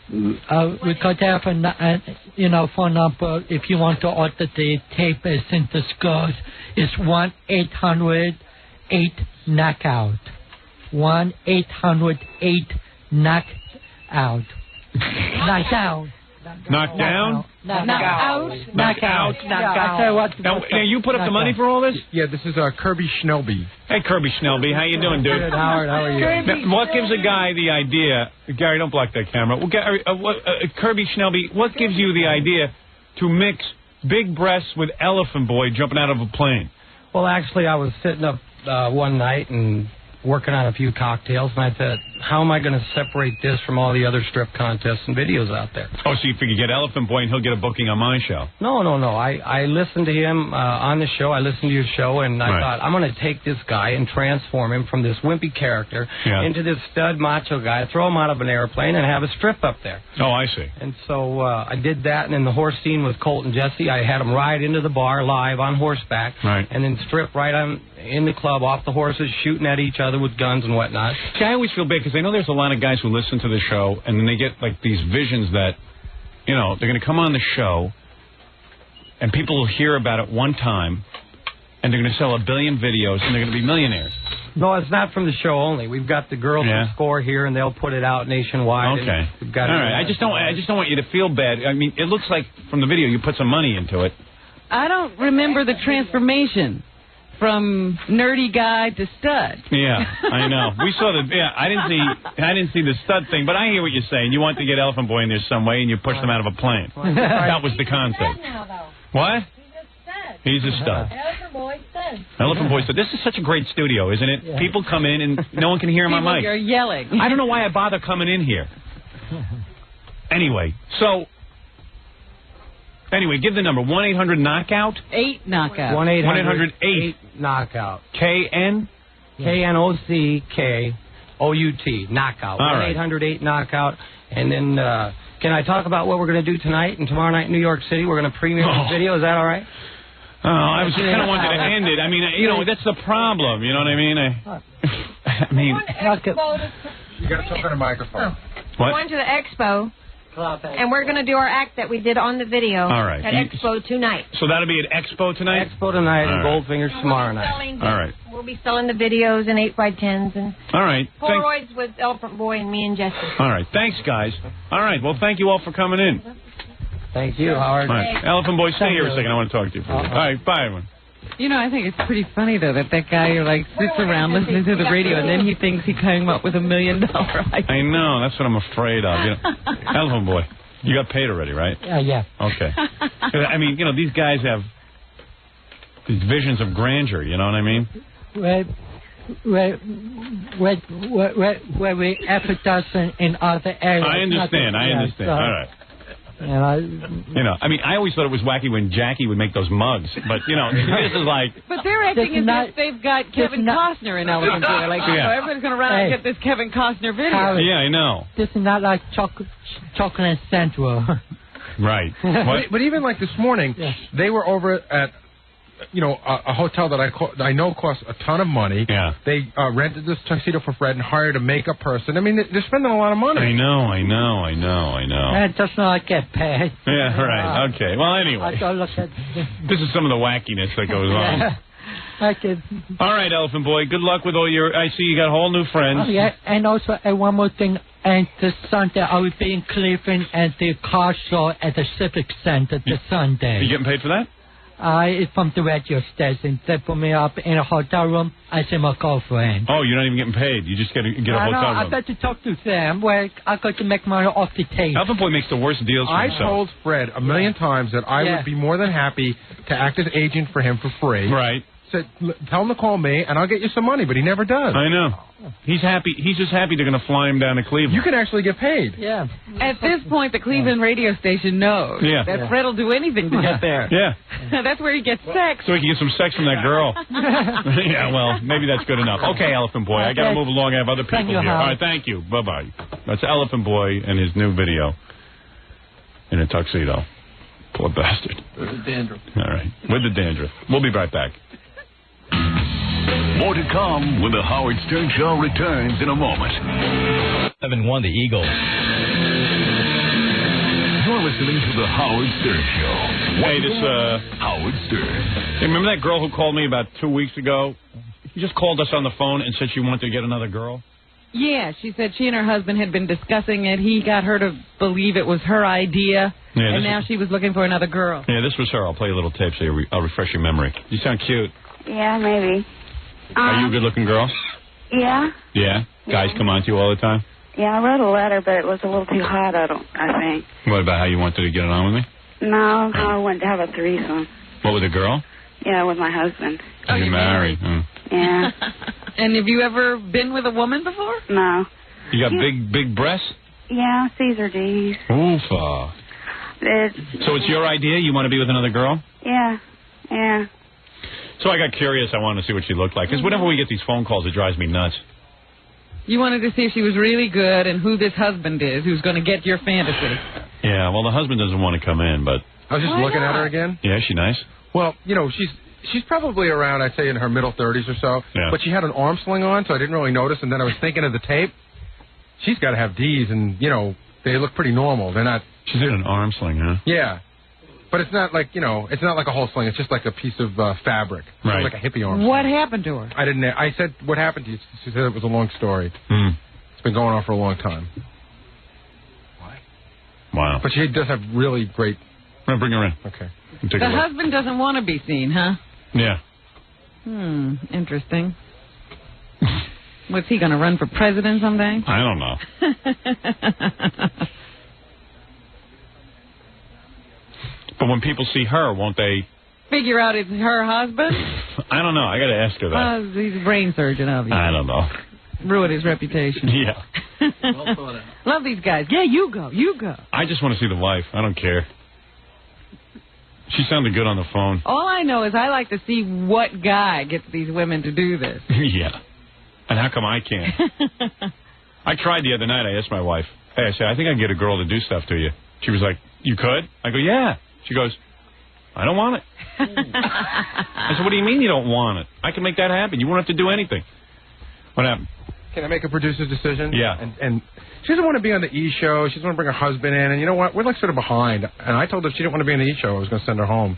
We could have a phone number if you want to order the tape synthescode. It's 1-800-8-KNOCKOUT. 1-800-8-KNOCKOUT. Knocked out. Knocked down? Knocked out. Knocked out. I tell you what. Now, you put up the money for all this? Yeah, this is Kirby Schnelby. Hey, Kirby Schnelby, how you doing, dude? Good, Howard. How are you? Now, what gives a guy the idea? Gary, don't block that camera. Well, Gary, Kirby Schnelby, what gives you the idea to mix big breasts with Elephant Boy jumping out of a plane? Well, actually, I was sitting up one night and working on a few cocktails, and I thought, how am I going to separate this from all the other strip contests and videos out there? Oh, so you figure get Elephant Boy and he'll get a booking on my show. No. I listened to him on the show. I listened to your show, and I thought, I'm going to take this guy and transform him from this wimpy character into this stud macho guy, throw him out of an airplane, and have a strip up there. Oh, I see. And so I did that, and in the horse scene with Colt and Jesse, I had them ride into the bar live on horseback, and then strip right on in the club off the horses, shooting at each other with guns and whatnot. See, I always feel bad because I know there's a lot of guys who listen to the show and then they get like these visions that, you know, they're going to come on the show and people will hear about it one time and they're going to sell 1 billion videos and they're going to be millionaires. No, it's not from the show only. We've got the girls from Score here, and they'll put it out nationwide. Okay. And we've got all right. I just don't want you to feel bad. I mean, it looks like from the video you put some money into it. I don't remember the transformation from nerdy guy to stud. Yeah, I know. We saw the. Yeah, I didn't see the stud thing, but I hear what you're saying. You want to get Elephant Boy in there some way, and you push them out of a plane. That was the concept. What? He's a stud. Elephant Boy stud. Elephant Boy stud. This is such a great studio, isn't it? Yeah. People come in and no one can hear my mic. You're yelling. I don't know why I bother coming in here. Anyway, Anyway, give the number 1-800-KNOCKOUT. 8-KNOCKOUT. 1-800-8-KNOCKOUT. KN? KNOCKOUT. Knockout. All right. 1-800-8-KNOCKOUT. And then, can I talk about what we're going to do tonight and tomorrow night in New York City? We're going to premiere this video. Is that all right? Oh, I was just kind of wanted to end it. I mean, you know, that's the problem. You know what I mean? I mean, You got to talk on a microphone. What? Going to the expo. And we're going to do our act that we did on the video. All right. At Expo tonight. So that'll be at Expo tonight? Expo tonight and right. Goldfinger's tomorrow night. All right. We'll be selling the videos and 8x10s and All right. Polaroids with Elephant Boy and me and Jesse. All right. Thanks, guys. All right. Well, thank you all for coming in. Thank you, Howard. All right. Elephant Boy, stay here a second. I want to talk to you. All right. Bye, everyone. You know, I think it's pretty funny, though, that guy, like, sits around listening to the radio, and then he thinks he came up with $1 million idea. I know. That's what I'm afraid of. You know, Elephant Boy, you got paid already, right? Yeah. Okay. I mean, you know, these guys have these visions of grandeur, you know what I mean? Where we advertise in other areas. I understand. All right. You know, I mean, I always thought it was wacky when Jackie would make those mugs, but, you know, this is like... But they're acting as if they've got Kevin Costner in Elephant Boy. Like, you know, everybody's going to run out and get this Kevin Costner video. Howard, yeah, I know. This is not like Chocolate Central. Right. But even like this morning, they were over at... You know, a hotel that I know costs a ton of money. Yeah. They rented this tuxedo for Fred and hired a makeup person. I mean, they're spending a lot of money. I know. That does not get paid. Yeah, right. Okay. Well, anyway. This is some of the wackiness that goes on. Okay. All right, Elephant Boy. Good luck with all your... I see you got whole new friends. Oh, yeah, and also one more thing. And this Sunday, I will be in Cleveland at the car show at the Civic Center this Sunday. Are you getting paid for that? It's from the radio station. They put me up in a hotel room. I see my girlfriend. Oh, you're not even getting paid. You just get a hotel room. I got to talk to them. Where I got to make money off the tape. Elephant Boy makes the worst deals for himself. I told Fred a million times that I would be more than happy to act as agent for him for free. Right. Said, tell him to call me, and I'll get you some money, but he never does. I know. He's happy. He's just happy they're going to fly him down to Cleveland. You can actually get paid. Yeah. At this point, the Cleveland radio station knows that Fred will do anything to get there. Yeah. That's where he gets sex. So he can get some sex from that girl. Yeah, well, maybe that's good enough. Okay, Elephant Boy, I got to move along. I have other people here. All right, thank you. Bye-bye. That's Elephant Boy and his new video in a tuxedo. Poor bastard. With the dandruff. All right, with the dandruff. We'll be right back. More to come when the Howard Stern Show returns in a moment. 7-1, the Eagles. You're listening to the Howard Stern Show. Hey, this Howard Stern. Hey, remember that girl who called me about 2 weeks ago? She just called us on the phone and said she wanted to get another girl. Yeah, she said she and her husband had been discussing it. He got her to believe it was her idea, and now she was looking for another girl. Yeah, this was her. I'll play a little tape so I'll refresh your memory. You sound cute. Yeah, maybe. Are you a good-looking girl? Yeah. Yeah? Guys come on to you all the time? Yeah, I wrote a letter, but it was a little too hot, I think. What about how you wanted to get it on with me? No, I wanted to have a threesome. What, with a girl? Yeah, with my husband. Oh, you're married. Yeah. And have you ever been with a woman before? No. You got big breasts? Yeah, Caesar D's. Oofa. So it's your idea? You want to be with another girl? Yeah. So I got curious. I wanted to see what she looked like. Because whenever we get these phone calls, it drives me nuts. You wanted to see if she was really good and who this husband is who's going to get your fantasy. Yeah, well, the husband doesn't want to come in, but... I was just looking at her again. Yeah, is she nice? Well, you know, she's probably around, I'd say, in her middle 30s or so. Yeah. But she had an arm sling on, so I didn't really notice. And then I was thinking of the tape. She's got to have D's, and, you know, they look pretty normal. They're not... She's in an arm sling, huh? Yeah. But it's not like, you know, it's not like a whole sling. It's just like a piece of fabric. Right. Like a hippie arm What sling. happened to her? I said, what happened to you? She said it was a long story. It's been going on for a long time. Wow. But she does have really great... No, bring her in. Okay. The husband doesn't want to be seen, huh? Yeah. Interesting. What's he going to run for president someday? I don't know. But when people see her, won't they... Figure out it's her husband? I don't know. I got to ask her that. He's a brain surgeon, obviously. I don't know. Ruin his reputation. Yeah. Love these guys. Yeah, you go. I just want to see the wife. I don't care. She sounded good on the phone. All I know is I like to see what guy gets these women to do this. Yeah. And how come I can't? I tried the other night. I asked my wife, hey, I said, I think I can get a girl to do stuff to you. She was like, you could? I go, yeah. She goes, I don't want it. I said, what do you mean you don't want it? I can make that happen. You won't have to do anything. What happened? Can I make a producer's decision? Yeah. And she doesn't want to be on the E! show. She doesn't want to bring her husband in. And you know what? We're like sort of behind. And I told her if she didn't want to be on the E! show, I was going to send her home.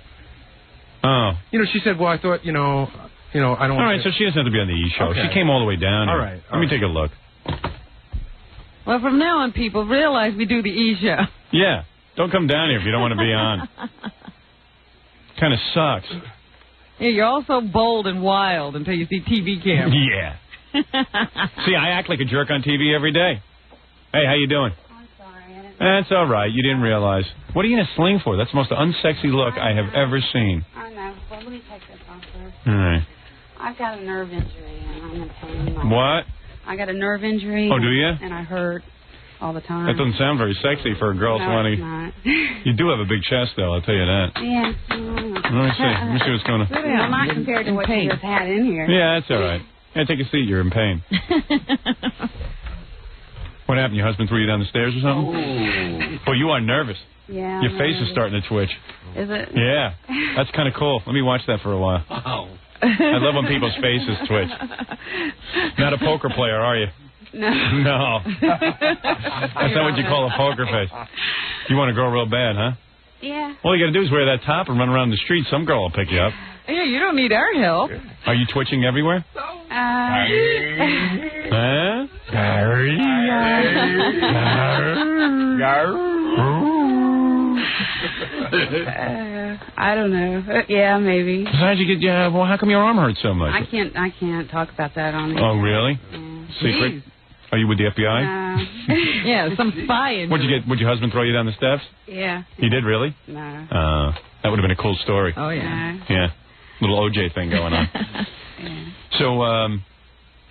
Oh. You know, she said, well, I thought, I don't want All right, so she doesn't have to be on the E! show. Okay. She came all the way down. All here. right. Let me take a look. Well, from now on, people realize we do the E! show. Yeah. Don't come down here if you don't want to be on. Kind of sucks. Yeah, you're all so bold and wild until you see TV cameras. Yeah. See, I act like a jerk on TV every day. Hey, how you doing? I'm sorry. That's all right. You didn't realize. What are you in a sling for? That's the most unsexy look I have ever seen. I know. Well, let me take this off first. All right. I've got a nerve injury, and I'm in pain. What? I got a nerve injury. Oh, do you? And I hurt all the time. That doesn't sound very sexy for a girl. No, it's not. You do have a big chest, though. I'll tell you that. Yeah. Let me see. Let me see what's going on. Well, not compared to what you just had in here. Yeah, that's all right. Yeah, take a seat. You're in pain. What happened? Your husband threw you down the stairs or something? Oh. Well, you are nervous. Yeah. Your face is starting to twitch. Is it? Yeah. That's kind of cool. Let me watch that for a while. Wow. I love when people's faces twitch. Not a poker player, are you? No. No. That's not what you call a poker face. You want a girl real bad, huh? Yeah. All you got to do is wear that top and run around the street. Some girl will pick you up. Yeah, you don't need our help. Are you twitching everywhere? Huh? Gary? I don't know. Yeah, maybe. How'd you get? Well, how come your arm hurts so much? I can't talk about that on it. Oh, really? Secret? Jeez. Are you with the FBI? Yeah, some spy in What'd you get? Would your husband throw you down the steps? Yeah. He did, really? No. That would have been a cool story. Oh, yeah. Yeah. Little OJ thing going on. So,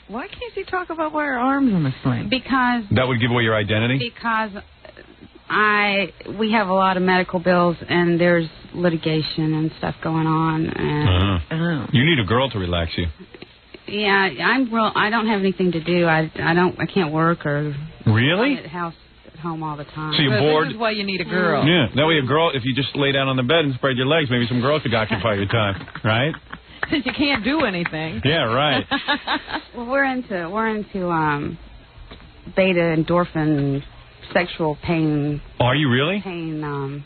why can't you talk about why her arm's in the sling? Because that would give away your identity? Because we have a lot of medical bills and there's litigation and stuff going on. And You need a girl to relax you. Yeah, I don't have anything to do. I can't work or Really? at home all the time. So you're bored? This is why you need a girl. Yeah. That way a girl, if you just lay down on the bed and spread your legs, maybe some girl could occupy your time, right? Since you can't do anything. Yeah, right. Well, we're into beta endorphin sexual pain. Are you really? Pain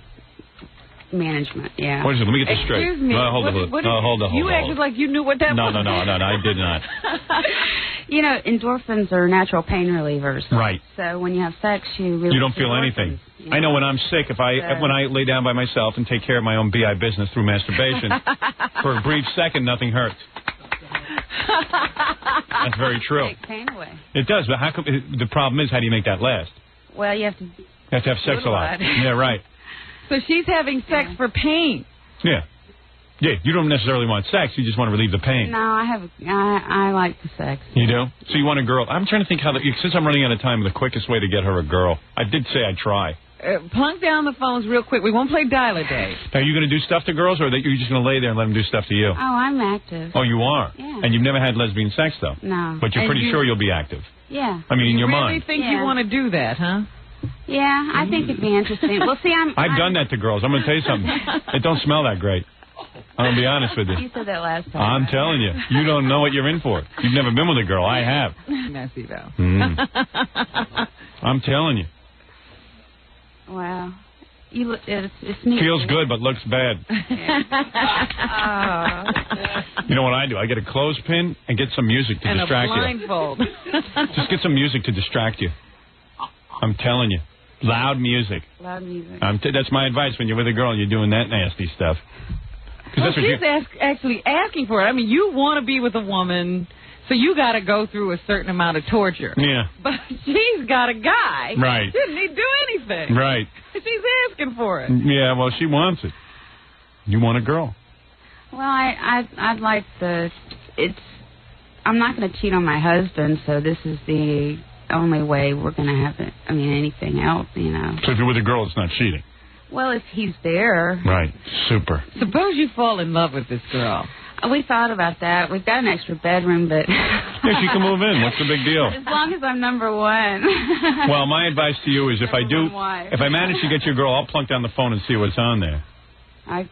management. Yeah. What is it? Let me get this straight. Excuse me. No, hold on. You acted like you knew what that was. No, I did not. You know, endorphins are natural pain relievers. Right. So when you have sex, you don't feel anything. Yeah. I know when I'm sick, when I lay down by myself and take care of my own BI business through masturbation, for a brief second, nothing hurts. That's very true. Take pain away. It does, but how come? The problem is, how do you make that last? Well, you have to. You have to have sex a lot. Yeah, right. So she's having sex for pain. Yeah. Yeah, you don't necessarily want sex. You just want to relieve the pain. No, I like the sex. You do? So you want a girl. I'm trying to think since I'm running out of time, the quickest way to get her a girl. I did say I'd try. Plunk down the phones real quick. We won't play dial-a-day. Are you going to do stuff to girls, or are you just going to lay there and let them do stuff to you? Oh, I'm active. Oh, you are? Yeah. And you've never had lesbian sex, though? No. But you're pretty sure you'll be active? Yeah. I mean, in your You mind. really think you want to do that, huh? Yeah, I think it'd be interesting. Well, see, I've done that to girls. I'm going to tell you something. It don't smell that great. I'm going to be honest with you. You said that last time. I'm telling you. You don't know what you're in for. You've never been with a girl. I have. Messy, though. I'm telling you. Wow. It's neat. Feels good, but looks bad. You know what I do? I get a clothespin and get some music to distract you. And a blindfold. Just get some music to distract you. I'm telling you. Loud music. Loud music. That's my advice when you're with a girl and you're doing that nasty stuff. Well, she's actually asking for it. I mean, you want to be with a woman, so you got to go through a certain amount of torture. Yeah. But she's got a guy. Right. She didn't need to do anything. Right. She's asking for it. Yeah, well, she wants it. You want a girl. Well, I'd like I'm not going to cheat on my husband, so this is the only way we're going to have it. I mean, anything else, you know. So if you're with a girl, it's not cheating. Well, if he's there. Right. Super. Suppose you fall in love with this girl. We thought about that. We've got an extra bedroom, but... Yeah, she can move in. What's the big deal? As long as I'm number one. Well, my advice to you is if I manage to get your girl, I'll plunk down the phone and see what's on there. I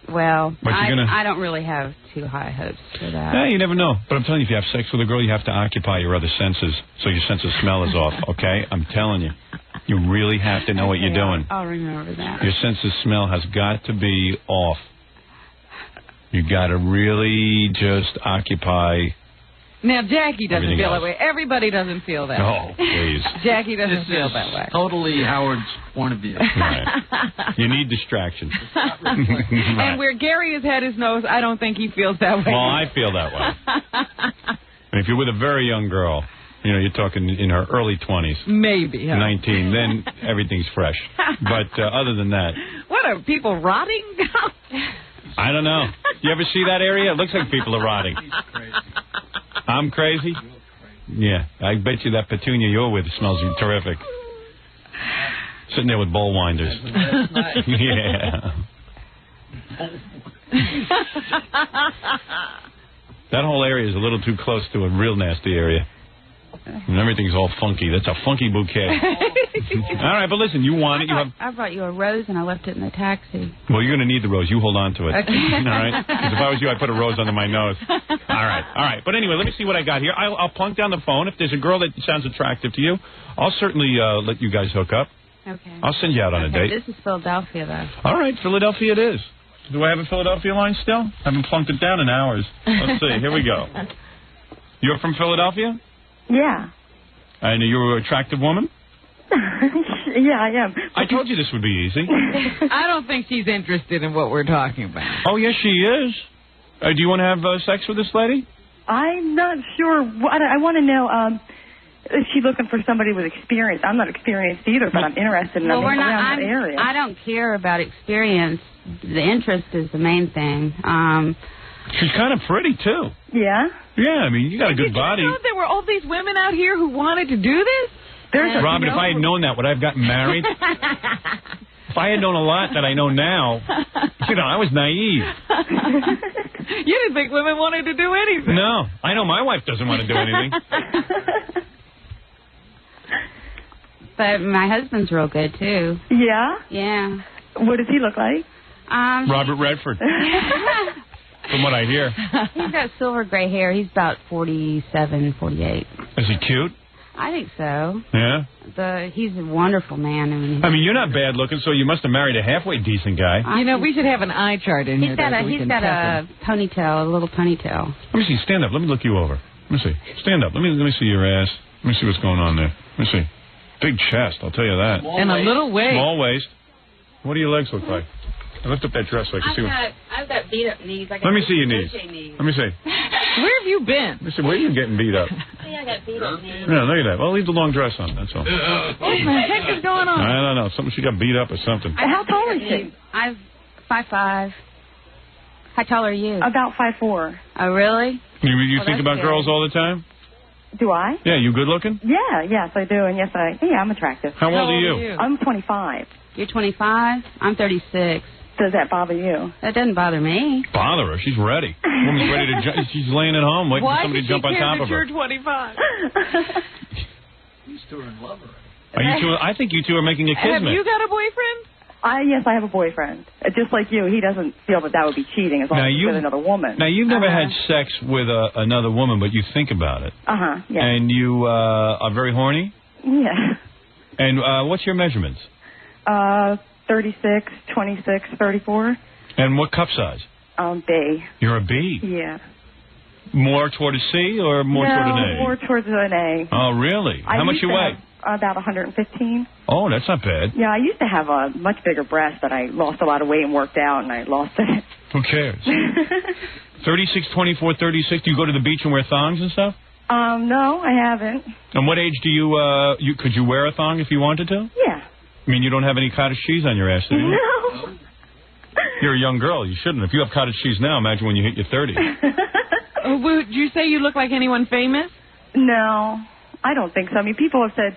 don't really have too high hopes for that. Yeah, you never know. But I'm telling you, if you have sex with a girl, you have to occupy your other senses, so your sense of smell is off, okay? I'm telling you. You really have to know what you're doing. I'll remember that. Your sense of smell has got to be off. You got to really just occupy. Now, Jackie doesn't everything feel else. that way. Everybody doesn't feel that way. Oh, please. Jackie doesn't feel that way. Totally Howard's point of view. Right. You need distraction. And where Gary has had his nose, I don't think he feels that way. Well, I feel that way. And if you're with a very young girl, you know, you're talking in her early 20s. Maybe. Huh? 19, then everything's fresh. But other than that. What are people rotting? I don't know. You ever see that area? It looks like people are rotting. I'm crazy? Yeah. I bet you that petunia you're with smells terrific. Sitting there with bowl winders. Yeah. That whole area is a little too close to a real nasty area. And everything's all funky. That's a funky bouquet. All right, but listen, you want it. I brought you a rose and I left it in the taxi. Well, you're going to need the rose. You hold on to it. Okay. All right? Because if I was you, I'd put a rose under my nose. All right. But anyway, let me see what I got here. I'll plunk down the phone. If there's a girl that sounds attractive to you, I'll certainly let you guys hook up. Okay. I'll send you out on a date. This is Philadelphia, though. All right, Philadelphia it is. Do I have a Philadelphia line still? I haven't plunked it down in hours. Let's see. Here we go. You're from Philadelphia? Yeah. And you're an attractive woman? Yeah, I am. I told you this would be easy. I don't think she's interested in what we're talking about. Oh, yes, she is. Do you want to have sex with this lady? I'm not sure. I want to know, is she looking for somebody with experience? I'm not experienced either, but I'm interested in around that area. I don't care about experience. The interest is the main thing. She's kind of pretty, too. Yeah? Yeah, I mean, you got a good body. You know there were all these women out here who wanted to do this? Robin, if I had known that, would I have gotten married? If I had known a lot that I know now, you know, I was naive. You didn't think women wanted to do anything. No, I know my wife doesn't want to do anything. But my husband's real good, too. Yeah? Yeah. What does he look like? Robert Redford. From what I hear. He's got silver gray hair. He's about 47, 48. Is he cute? I think so. Yeah? He's a wonderful man. I mean, you're not bad looking, so you must have married a halfway decent guy. You know, we should have an eye chart in here. He's got a ponytail, a little ponytail. Let me see. Stand up. Let me look you over. Let me see. Stand up. Let me see your ass. Let me see what's going on there. Let me see. Big chest, I'll tell you that. And a little waist. Small waist. What do your legs look like? Lift up that dress so I can see what... I've got beat up knees. Let me see your knees. Let me see. Where have you been? Let me see. Where are you getting beat up? See, I got beat up knees. No, look at that. Well, leave the long dress on, that's all. What the heck is going on? I don't know. Something she got beat up or something. How tall is she? I'm 5'5". How tall are you? About 5'4". Oh, really? You think about girls all the time? Do I? Yeah, you good looking? Yeah, yes, I do. And yes, I'm attractive. How old are you? I'm 25. You're 25? I'm 36. Does that bother you? That doesn't bother me. Bother her. She's ready. Woman's ready to jump. She's laying at home waiting for somebody to jump on top of her. Why does she care that you're 25? These two are in love already. Are you two? I think you two are making a kismet. Have you got a boyfriend? Yes, I have a boyfriend. Just like you, he doesn't feel that would be cheating as long as he's with another woman. Now, you've never had sex with another woman, but you think about it. Yeah. And you are very horny? Yeah. And what's your measurements? 36, 26, 34. And what cup size? B. You're a B? Yeah. More toward a C or more toward an A? More towards an A. Oh, really? How much you weigh? About 115. Oh, that's not bad. Yeah, I used to have a much bigger breast, but I lost a lot of weight and worked out, and I lost it. Who cares? 36, 24, 36. Do you go to the beach and wear thongs and stuff? No, I haven't. And what age do you could you wear a thong if you wanted to? Yeah. I mean, you don't have any cottage cheese on your ass, do you? No. You're a young girl. You shouldn't. If you have cottage cheese now, imagine when you hit your 30s. Would you say you look like anyone famous? No, I don't think so. I mean, people have said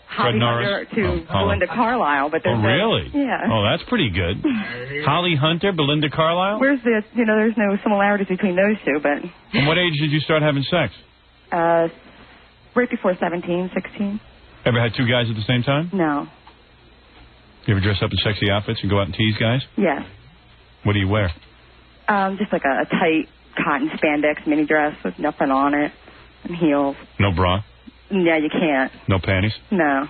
Holly Hunter to Belinda Carlisle, but there's really? Yeah. Oh, that's pretty good. Holly Hunter, Belinda Carlisle? There's no similarities between those two, but... And what age did you start having sex? Right before 17, 16. Ever had two guys at the same time? No. You ever dress up in sexy outfits and go out and tease guys? Yes. What do you wear? Just like a tight cotton spandex mini dress with nothing on it and heels. No bra? Yeah, you can't. No panties? No.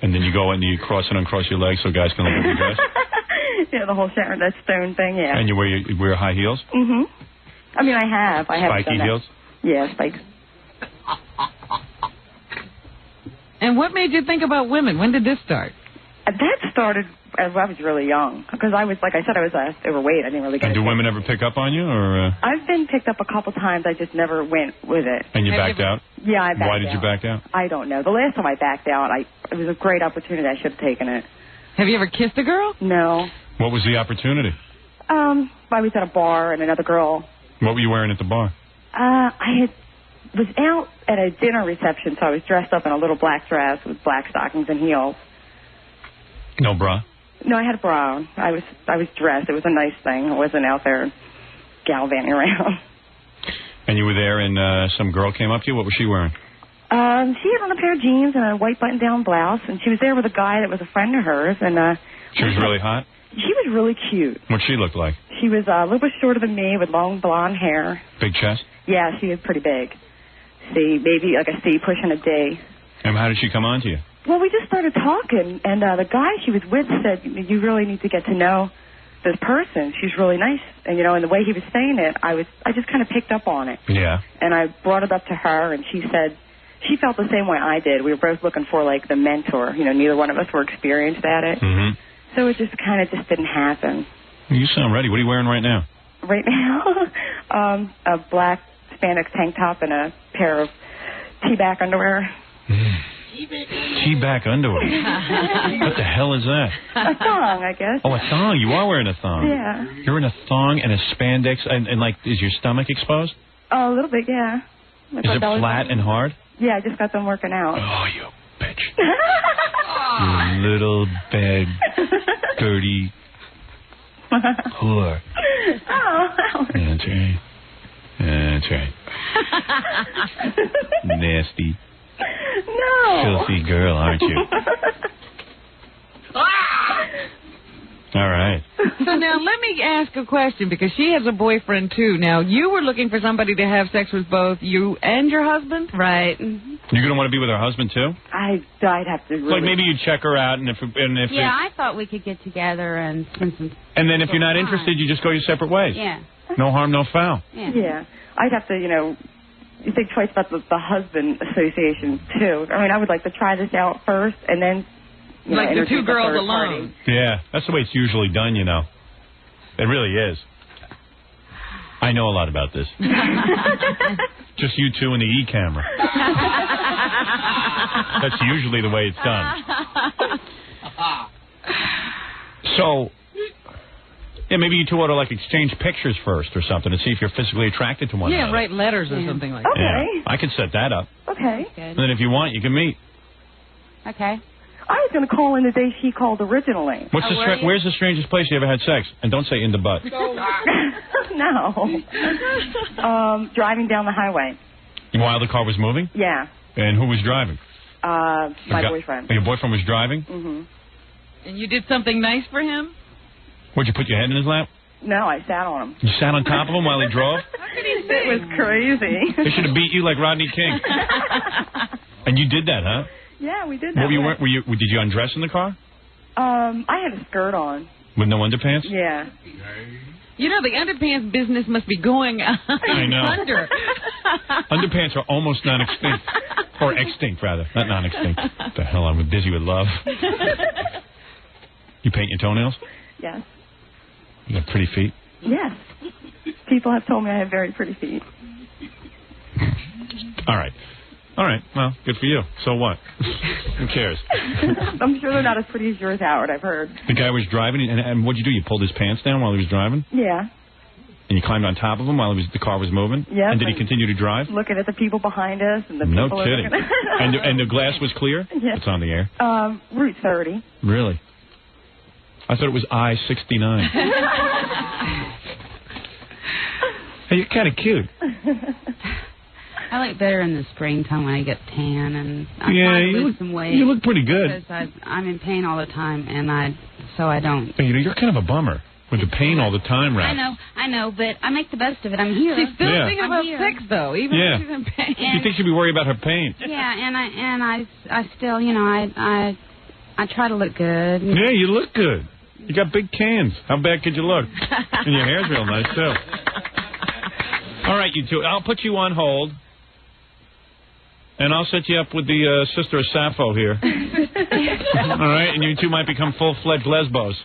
And then you go and you cross and uncross your legs so guys can look at your dress? Yeah, the whole Sharon that Stone thing, yeah. And you wear high heels? Mm-hmm. I mean, I have. I have. Spiky heels? Yeah, spikes. And what made you think about women? When did this start? That started as I was really young. Because I was, like I said, I was overweight. I didn't really get And do women ever pick up on you? Or? I've been picked up a couple times. I just never went with it. And you backed out? Yeah, I backed out. Why did you back out? I don't know. The last time I backed out, it was a great opportunity. I should have taken it. Have you ever kissed a girl? No. What was the opportunity? I was at a bar and another girl. What were you wearing at the bar? I was out at a dinner reception, so I was dressed up in a little black dress with black stockings and heels. No bra? No, I had a bra on. I was dressed. It was a nice thing. I wasn't out there gallivanting around. And you were there and some girl came up to you? What was she wearing? She had on a pair of jeans and a white button-down blouse, and she was there with a guy that was a friend of hers. And she was really hot? She was really cute. What'd she look like? She was a little bit shorter than me with long blonde hair. Big chest? Yeah, she was pretty big. C, maybe like a C pushing a D. And how did she come on to you? Well, we just started talking, and the guy she was with said, you really need to get to know this person. She's really nice. And, and the way he was saying it, I just kind of picked up on it. Yeah. And I brought it up to her, and she said she felt the same way I did. We were both looking for, like, the mentor. Neither one of us were experienced at it. Mm-hmm. So it just kind of just didn't happen. You sound ready. What are you wearing right now? Right now, a black spandex tank top and a pair of tea-back underwear. Tea-back underwear? What the hell is that? A thong, I guess. Oh, a thong. You are wearing a thong. Yeah. You're in a thong and a spandex, and like, is your stomach exposed? Oh, a little bit, yeah. Is it flat and hard? Yeah, I just got them working out. Oh, you bitch. You little bad, dirty whore. Oh, That's right. That's right. Nasty. No. Filthy girl, aren't you? All right. So now let me ask a question, because she has a boyfriend too. Now, you were looking for somebody to have sex with both you and your husband? Right. You're going to want to be with her husband too? I'd have to really... Like maybe you check her out, and if yeah, I thought we could get together and spend some... And then if you're not interested, you just go your separate ways. Yeah. No harm, no foul. Yeah. I'd have to, you think twice about the husband association too. I mean, I would like to try this out first, and then... like the two girls alone. Yeah, that's the way it's usually done, It really is. I know a lot about this. Just you two and the E-camera. That's usually the way it's done. So, yeah, maybe you two ought to, like, exchange pictures first or something to see if you're physically attracted to one another. Yeah, write letters or something like that. Okay. Yeah, I can set that up. Okay. And then if you want, you can meet. Okay. I was going to call in the day she called originally. Where's the strangest place you ever had sex? And don't say in the butt. No. Driving down the highway. While the car was moving? Yeah. And who was driving? My boyfriend. Your boyfriend was driving? Mm-hmm. And you did something nice for him? Would you put your head in his lap? No, I sat on him. You sat on top of him while he drove? It was crazy. They should have beat you like Rodney King. And you did that, huh? Yeah, we did that. Did you undress in the car? I had a skirt on. With no underpants? Yeah. The underpants business must be going on. I know. Under. Underpants are almost non-extinct. Or extinct, rather. Not non-extinct. What the hell, I'm busy with love. You paint your toenails? Yes. You got pretty feet? Yes. People have told me I have very pretty feet. All right. Well, good for you. So what? Who cares? I'm sure they're not as pretty as yours, Howard, I've heard. The guy was driving, and what'd you do? You pulled his pants down while he was driving? Yeah. And you climbed on top of him while the car was moving? Yeah. And did he continue to drive? Looking at the people behind us. And the no people kidding. And the glass was clear? Yes. It's on the air? Route 30. Really? I thought it was I-69. Hey, you're kind of cute. I like better in the springtime when I get tan and I'm yeah, trying to lose some weight. You look pretty good. Because I'm in pain all the time, and so I don't. You're kind of a bummer. With the pain all the time, Ralph. I know, but I make the best of it. I'm here. She's still thinking about sex, though, even if she's in pain. You think she'd be worried about her pain? Yeah, and I still, I try to look good. Yeah, you look good. You got big cans. How bad could you look? And your hair's real nice, too. All right, you two. I'll put you on hold. And I'll set you up with the sister of Sappho here. All right? And you two might become full-fledged lesbos.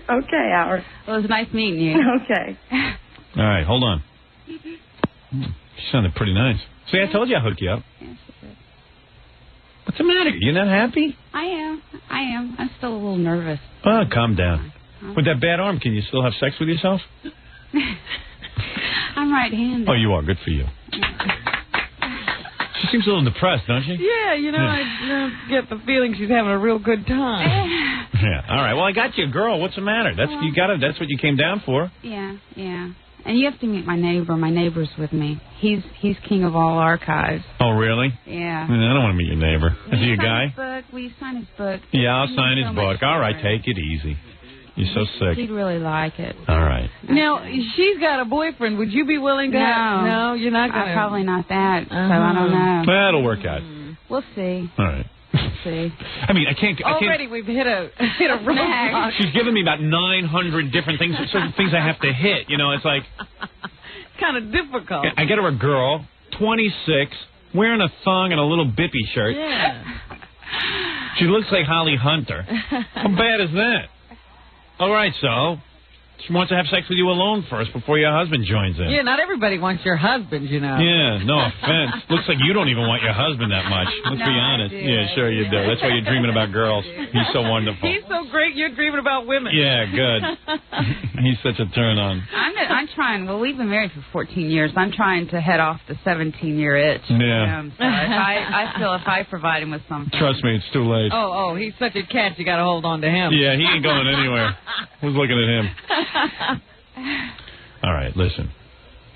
Okay, Howard. Well, it was nice meeting you. Okay. All right, hold on. She sounded pretty nice. See, I told you I'd hook you up. What's the matter? You not happy? I am. I'm still a little nervous. Oh, calm down. With that bad arm, can you still have sex with yourself? I'm right-handed. Oh, you are. Good for you. She seems a little depressed, don't she? Yeah, I get the feeling she's having a real good time. Yeah. All right. Well, I got you a girl. What's the matter? That's what you came down for. Yeah. And you have to meet my neighbor. My neighbor's with me. He's king of all archives. Oh, really? Yeah. I don't want to meet your neighbor. Is he a guy? Will you sign his book? Yeah, I'll sign his book. All right, take it easy. You're so sick. He'd really like it. All right. Now, she's got a boyfriend. Would you be willing to? No, you're not going to. Probably not that, so I don't know. That'll work out. We'll see. All right. We'll see. I mean, I can't. Already we've hit a roadblock. She's given me about 900 different things, certain things I have to hit. It's like... It's kind of difficult. I get her a girl, 26, wearing a thong and a little bippy shirt. Yeah. She looks like Holly Hunter. How bad is that? All right, so she wants to have sex with you alone first before your husband joins in. Yeah, not everybody wants your husband, Yeah, no offense. Looks like you don't even want your husband that much. Let's be honest. Yeah, sure you do. That's why you're dreaming about girls. He's so wonderful. He's so great, you're dreaming about women. Yeah, good. He's such a turn on. I'm trying. Well, we've been married for 14 years. I'm trying to head off the 17-year itch. Yeah. So I feel if I provide him with something. Trust me, it's too late. Oh, he's such a catch. You got to hold on to him. Yeah, he ain't going anywhere. Who's looking at him? All right, listen.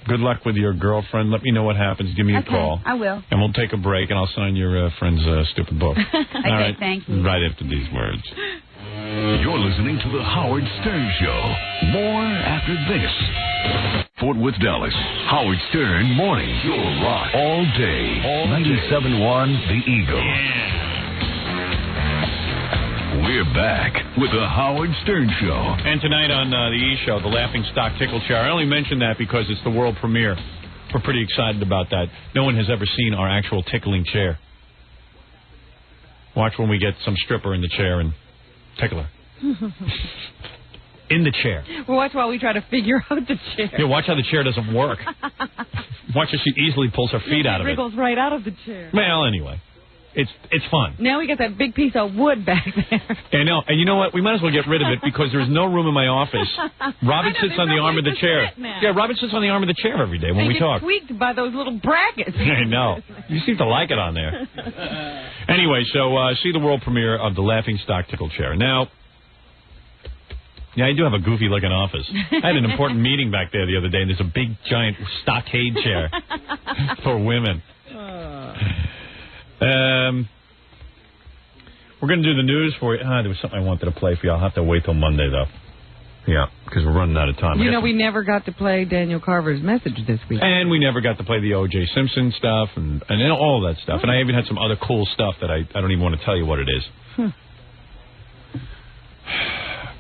Good luck with your girlfriend. Let me know what happens. Give me a call. I will. And we'll take a break, and I'll sign your friend's stupid book. Okay, all right? Thank you. Right after these words. You're listening to The Howard Stern Show. More after this. Fort Worth, Dallas. Howard Stern Morning. You're right. All day. 97.1 The Eagle. Yeah. We're back with The Howard Stern Show. And tonight on the E! Show, the Laughing Stock Tickle Chair. I only mention that because it's the world premiere. We're pretty excited about that. No one has ever seen our actual tickling chair. Watch when we get some stripper in the chair and tickle her. In the chair. Well, watch while we try to figure out the chair. Yeah, watch how the chair doesn't work. Watch how she easily pulls her feet out of it. Wriggles right out of the chair. Well, anyway. It's fun. Now we got that big piece of wood back there. I know. And you know what? We might as well get rid of it because there's no room in my office. Robin sits on the arm of the chair. Yeah, Robin sits on the arm of the chair every day when we talk. Tweaked by those little brackets. I know. You seem to like it on there. Anyway, so see the world premiere of the Laughing Stock Tickle Chair. Now, yeah, I do have a goofy-looking office. I had an important meeting back there the other day, and there's a big, giant stockade chair for women. We're going to do the news for you. There was something I wanted to play for you. I'll have to wait till Monday, though. Yeah, because we're running out of time. We never got to play Daniel Carver's message this week. And we never got to play the O.J. Simpson stuff and all that stuff. And I even had some other cool stuff that I don't even want to tell you what it is.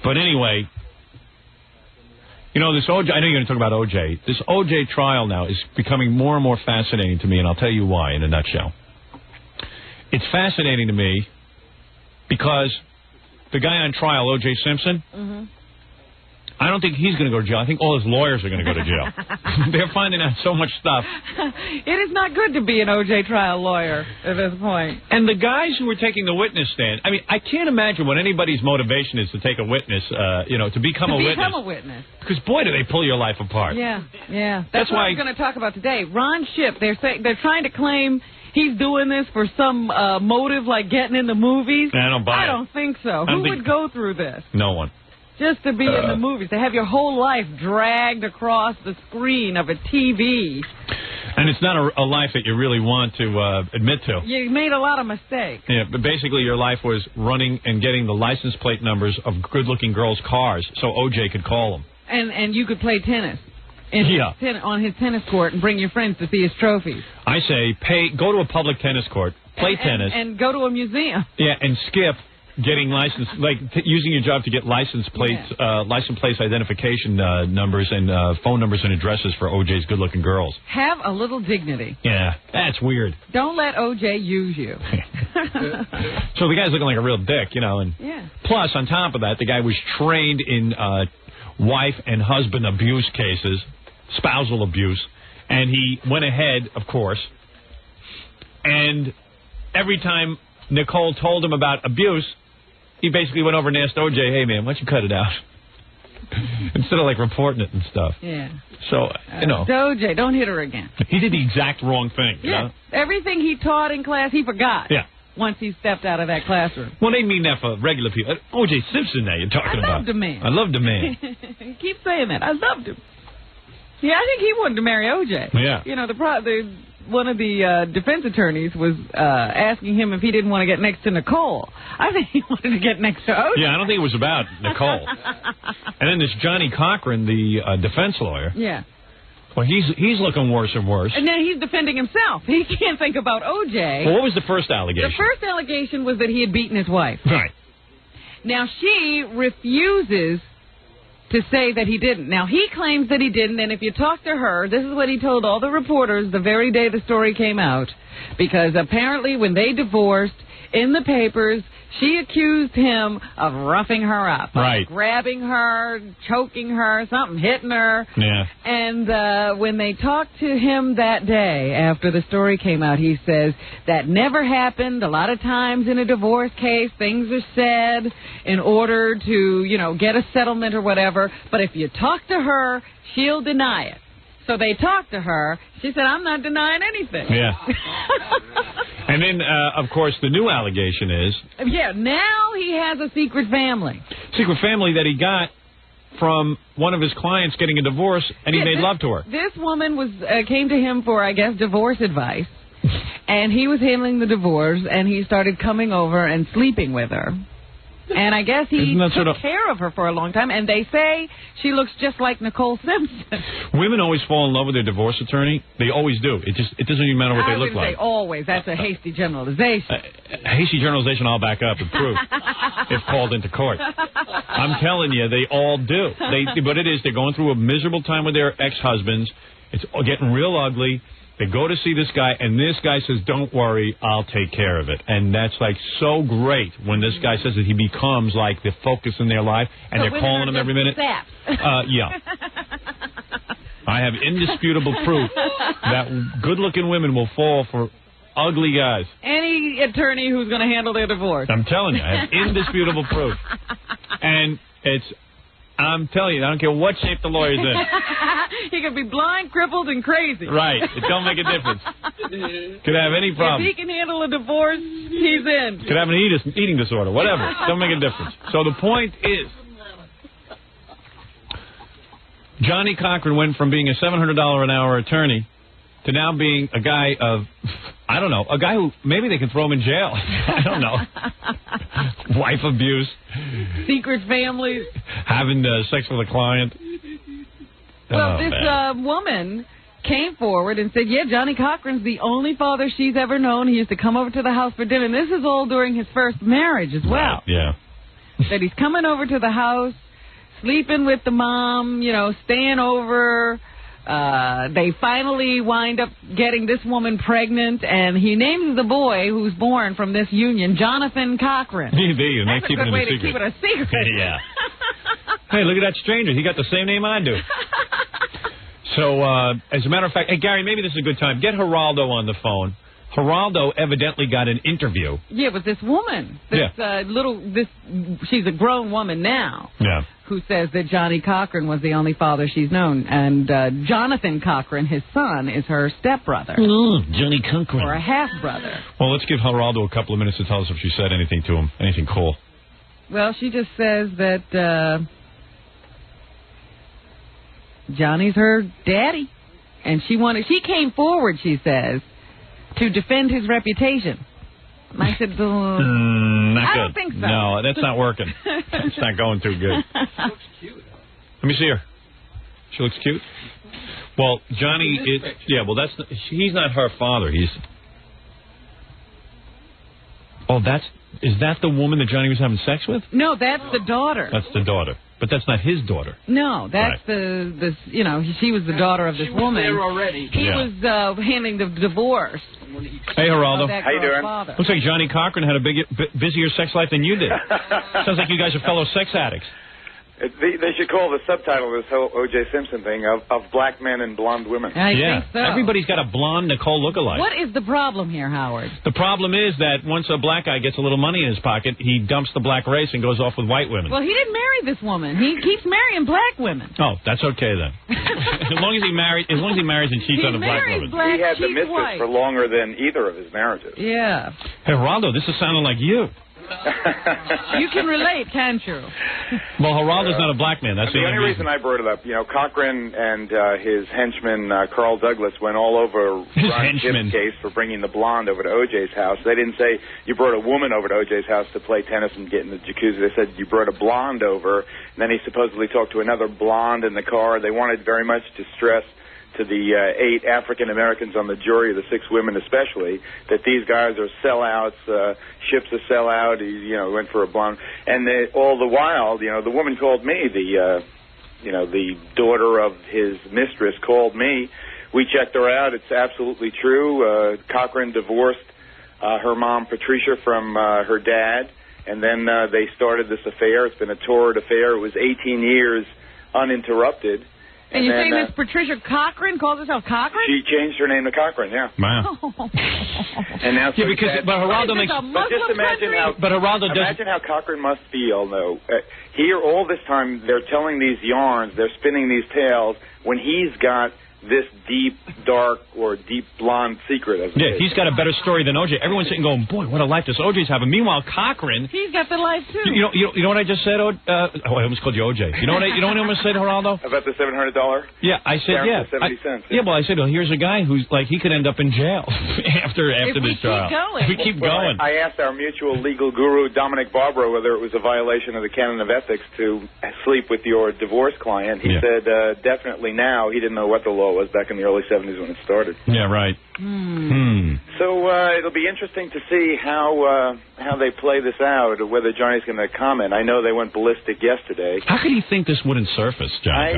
But anyway, this O.J., I know you're going to talk about O.J. This O.J. trial now is becoming more and more fascinating to me, and I'll tell you why in a nutshell. It's fascinating to me because the guy on trial, O.J. Simpson, I don't think he's going to go to jail. I think all his lawyers are going to go to jail. They're finding out so much stuff. It is not good to be an O.J. trial lawyer at this point. And the guys who were taking the witness stand, I mean, I can't imagine what anybody's motivation is to take a witness, to become a witness. To become a witness. Because, boy, do they pull your life apart. Yeah. That's what I'm going to talk about today. Ron Shipp, they're trying to claim he's doing this for some motive like getting in the movies. I don't buy it. I don't think so. Who would go through this? No one. Just to be in the movies, to have your whole life dragged across the screen of a TV. And it's not a life that you really want to admit to. You made a lot of mistakes. Yeah, but basically your life was running and getting the license plate numbers of good-looking girls' cars so O.J. could call them. And you could play tennis. On his tennis court and bring your friends to see his trophies. I say go to a public tennis court, play tennis. And go to a museum. Yeah, and skip getting license, using your job to get license plates, license plate identification numbers and phone numbers and addresses for O.J.'s good-looking girls. Have a little dignity. Yeah, that's weird. Don't let O.J. use you. So the guy's looking like a real dick, and plus, on top of that, the guy was trained in wife and husband abuse cases, spousal abuse, and he went ahead, of course, and every time Nicole told him about abuse, he basically went over and asked O.J., hey, man, why don't you cut it out? Instead of, reporting it and stuff. Yeah. So, O.J., don't hit her again. He did the exact wrong thing, you know? Everything he taught in class, he forgot. Yeah. Once he stepped out of that classroom. Well, they mean that for regular people. O.J. Simpson now you're talking about. I loved the man. I loved the man. Keep saying that. I loved him. Yeah, I think he wanted to marry O.J. Yeah. One of the defense attorneys was asking him if he didn't want to get next to Nicole. I think he wanted to get next to O.J. Yeah, I don't think it was about Nicole. And then this Johnny Cochran, the defense lawyer. Yeah. Well, he's looking worse and worse. And then he's defending himself. He can't think about O.J. Well, what was the first allegation? The first allegation was that he had beaten his wife. Right. Now, she refuses to say that he didn't. Now, he claims that he didn't, and if you talk to her, this is what he told all the reporters the very day the story came out, because apparently when they divorced, in the papers, she accused him of roughing her up. Right. Grabbing her, choking her, something, hitting her. Yeah. And when they talked to him that day after the story came out, he says that never happened. A lot of times in a divorce case, things are said in order to, get a settlement or whatever. But if you talk to her, she'll deny it. So they talked to her. She said, I'm not denying anything. Yeah. And then, of course, the new allegation is... Yeah, now he has a secret family. Secret family that he got from one of his clients getting a divorce, and he made love to her. This woman came to him for, I guess, divorce advice. And he was handling the divorce, and he started coming over and sleeping with her. And I guess he took care of her for a long time. And they say she looks just like Nicole Simpson. Women always fall in love with their divorce attorney. They always do. It doesn't even matter what they look like. I wouldn't say always. That's a hasty generalization. Hasty generalization I'll back up and prove if called into court. I'm telling you, they all do. But they're going through a miserable time with their ex-husbands. It's getting real ugly. They go to see this guy, and this guy says, don't worry, I'll take care of it. And that's, so great when this guy says that he becomes, the focus in their life, and they're calling him every minute. Yeah. I have indisputable proof that good-looking women will fall for ugly guys. Any attorney who's going to handle their divorce. I'm telling you, I have indisputable proof. And I'm telling you, I don't care what shape the lawyer's in. He could be blind, crippled, and crazy. Right. It don't make a difference. Could have any problem. If he can handle a divorce, he's in. Could have an eating disorder. Whatever. Don't make a difference. So the point is, Johnny Cochran went from being a $700 an hour attorney to now being a guy of, I don't know, a guy who maybe they can throw him in jail. I don't know. Wife abuse. Secret families. Having sex with a client. Well, this woman came forward and said, yeah, Johnny Cochran's the only father she's ever known. He used to come over to the house for dinner. And this is all during his first marriage as well. Yeah. That he's coming over to the house, sleeping with the mom, staying over. They finally wind up getting this woman pregnant, and he names the boy who's born from this union Jonathan Cochran. That's a good way to keep it a secret. Yeah. Hey, look at that stranger. He got the same name I do. So, as a matter of fact, hey, Gary, maybe this is a good time. Get Heraldo on the phone. Heraldo evidently got an interview. Yeah, with this woman. She's a grown woman now. Yeah. Who says that Johnny Cochran was the only father she's known. And Jonathan Cochran, his son, is her stepbrother. Ooh, Johnny Cochran. Or a half-brother. Well, let's give Heraldo a couple of minutes to tell us if she said anything to him. Anything cool. Well, she just says that Johnny's her daddy. And she came forward, she says, to defend his reputation. And I said, I don't think so. No, that's not working. It's not going too good. She looks cute. Let me see her. She looks cute. Well, Johnny, he's not her father. Is that the woman that Johnny was having sex with? No, that's the daughter. That's the daughter. But that's not his daughter. No, that's she was the daughter of this woman. There already. He was handling the divorce. Hey, Heraldo. How you doing? Looks like Johnny Cochran had a busier sex life than you did. Sounds like you guys are fellow sex addicts. They should call the subtitle of this whole O.J. Simpson thing of black men and blonde women. I think so. Everybody's got a blonde Nicole lookalike. What is the problem here, Howard? The problem is that once a black guy gets a little money in his pocket, he dumps the black race and goes off with white women. Well, he didn't marry this woman. He keeps marrying black women. Oh, that's okay then. as long as he marries and cheats on a black woman. He had the mistress for longer than either of his marriages. Yeah. Hey, Heraldo, this is sounding like you. You can relate, can't you? Well, Heraldo's not a black man. That's the only reason I brought it up. Cochran and his henchman, Carl Douglas, went all over Ron Gibbs' case for bringing the blonde over to O.J.'s house. They didn't say you brought a woman over to O.J.'s house to play tennis and get in the jacuzzi. They said you brought a blonde over, and then he supposedly talked to another blonde in the car. They wanted very much to stress to the 8 African Americans on the jury, the 6 women especially, that these guys are sellouts, ships a sellout. He, went for a blonde, and all the while, the woman called me, the daughter of his mistress called me. We checked her out. It's absolutely true. Cochran divorced her mom, Patricia, from her dad, and then they started this affair. It's been a torrid affair. It was 18 years uninterrupted. And you're saying this Patricia Cochran calls herself Cochran? She changed her name to Cochran, yeah. Wow. And now, but Heraldo makes. But just imagine how Cochran must feel, though. Here, all this time, they're telling these yarns, they're spinning these tales when he's got this deep, dark, or deep blonde secret. He's got a better story than O.J. Everyone's sitting going, boy, what a life this O.J.'s having. Meanwhile, Cochran... He's got the life, too. You know what I just said? I almost called you O.J. You know what I almost said, Heraldo? About the $700? Yeah, I said, yeah. 70 cents. Well, I said, well, here's a guy who's like, he could end up in jail after this trial. If we keep going. I asked our mutual legal guru, Dominic Barbaro, whether it was a violation of the canon of ethics to sleep with your divorce client. He said, definitely now. He didn't know what the law was back in the early 70s when it started. Yeah, right. So it'll be interesting to see how they play this out, or whether Johnny's going to comment. I know they went ballistic yesterday. How could he think this wouldn't surface, Johnny?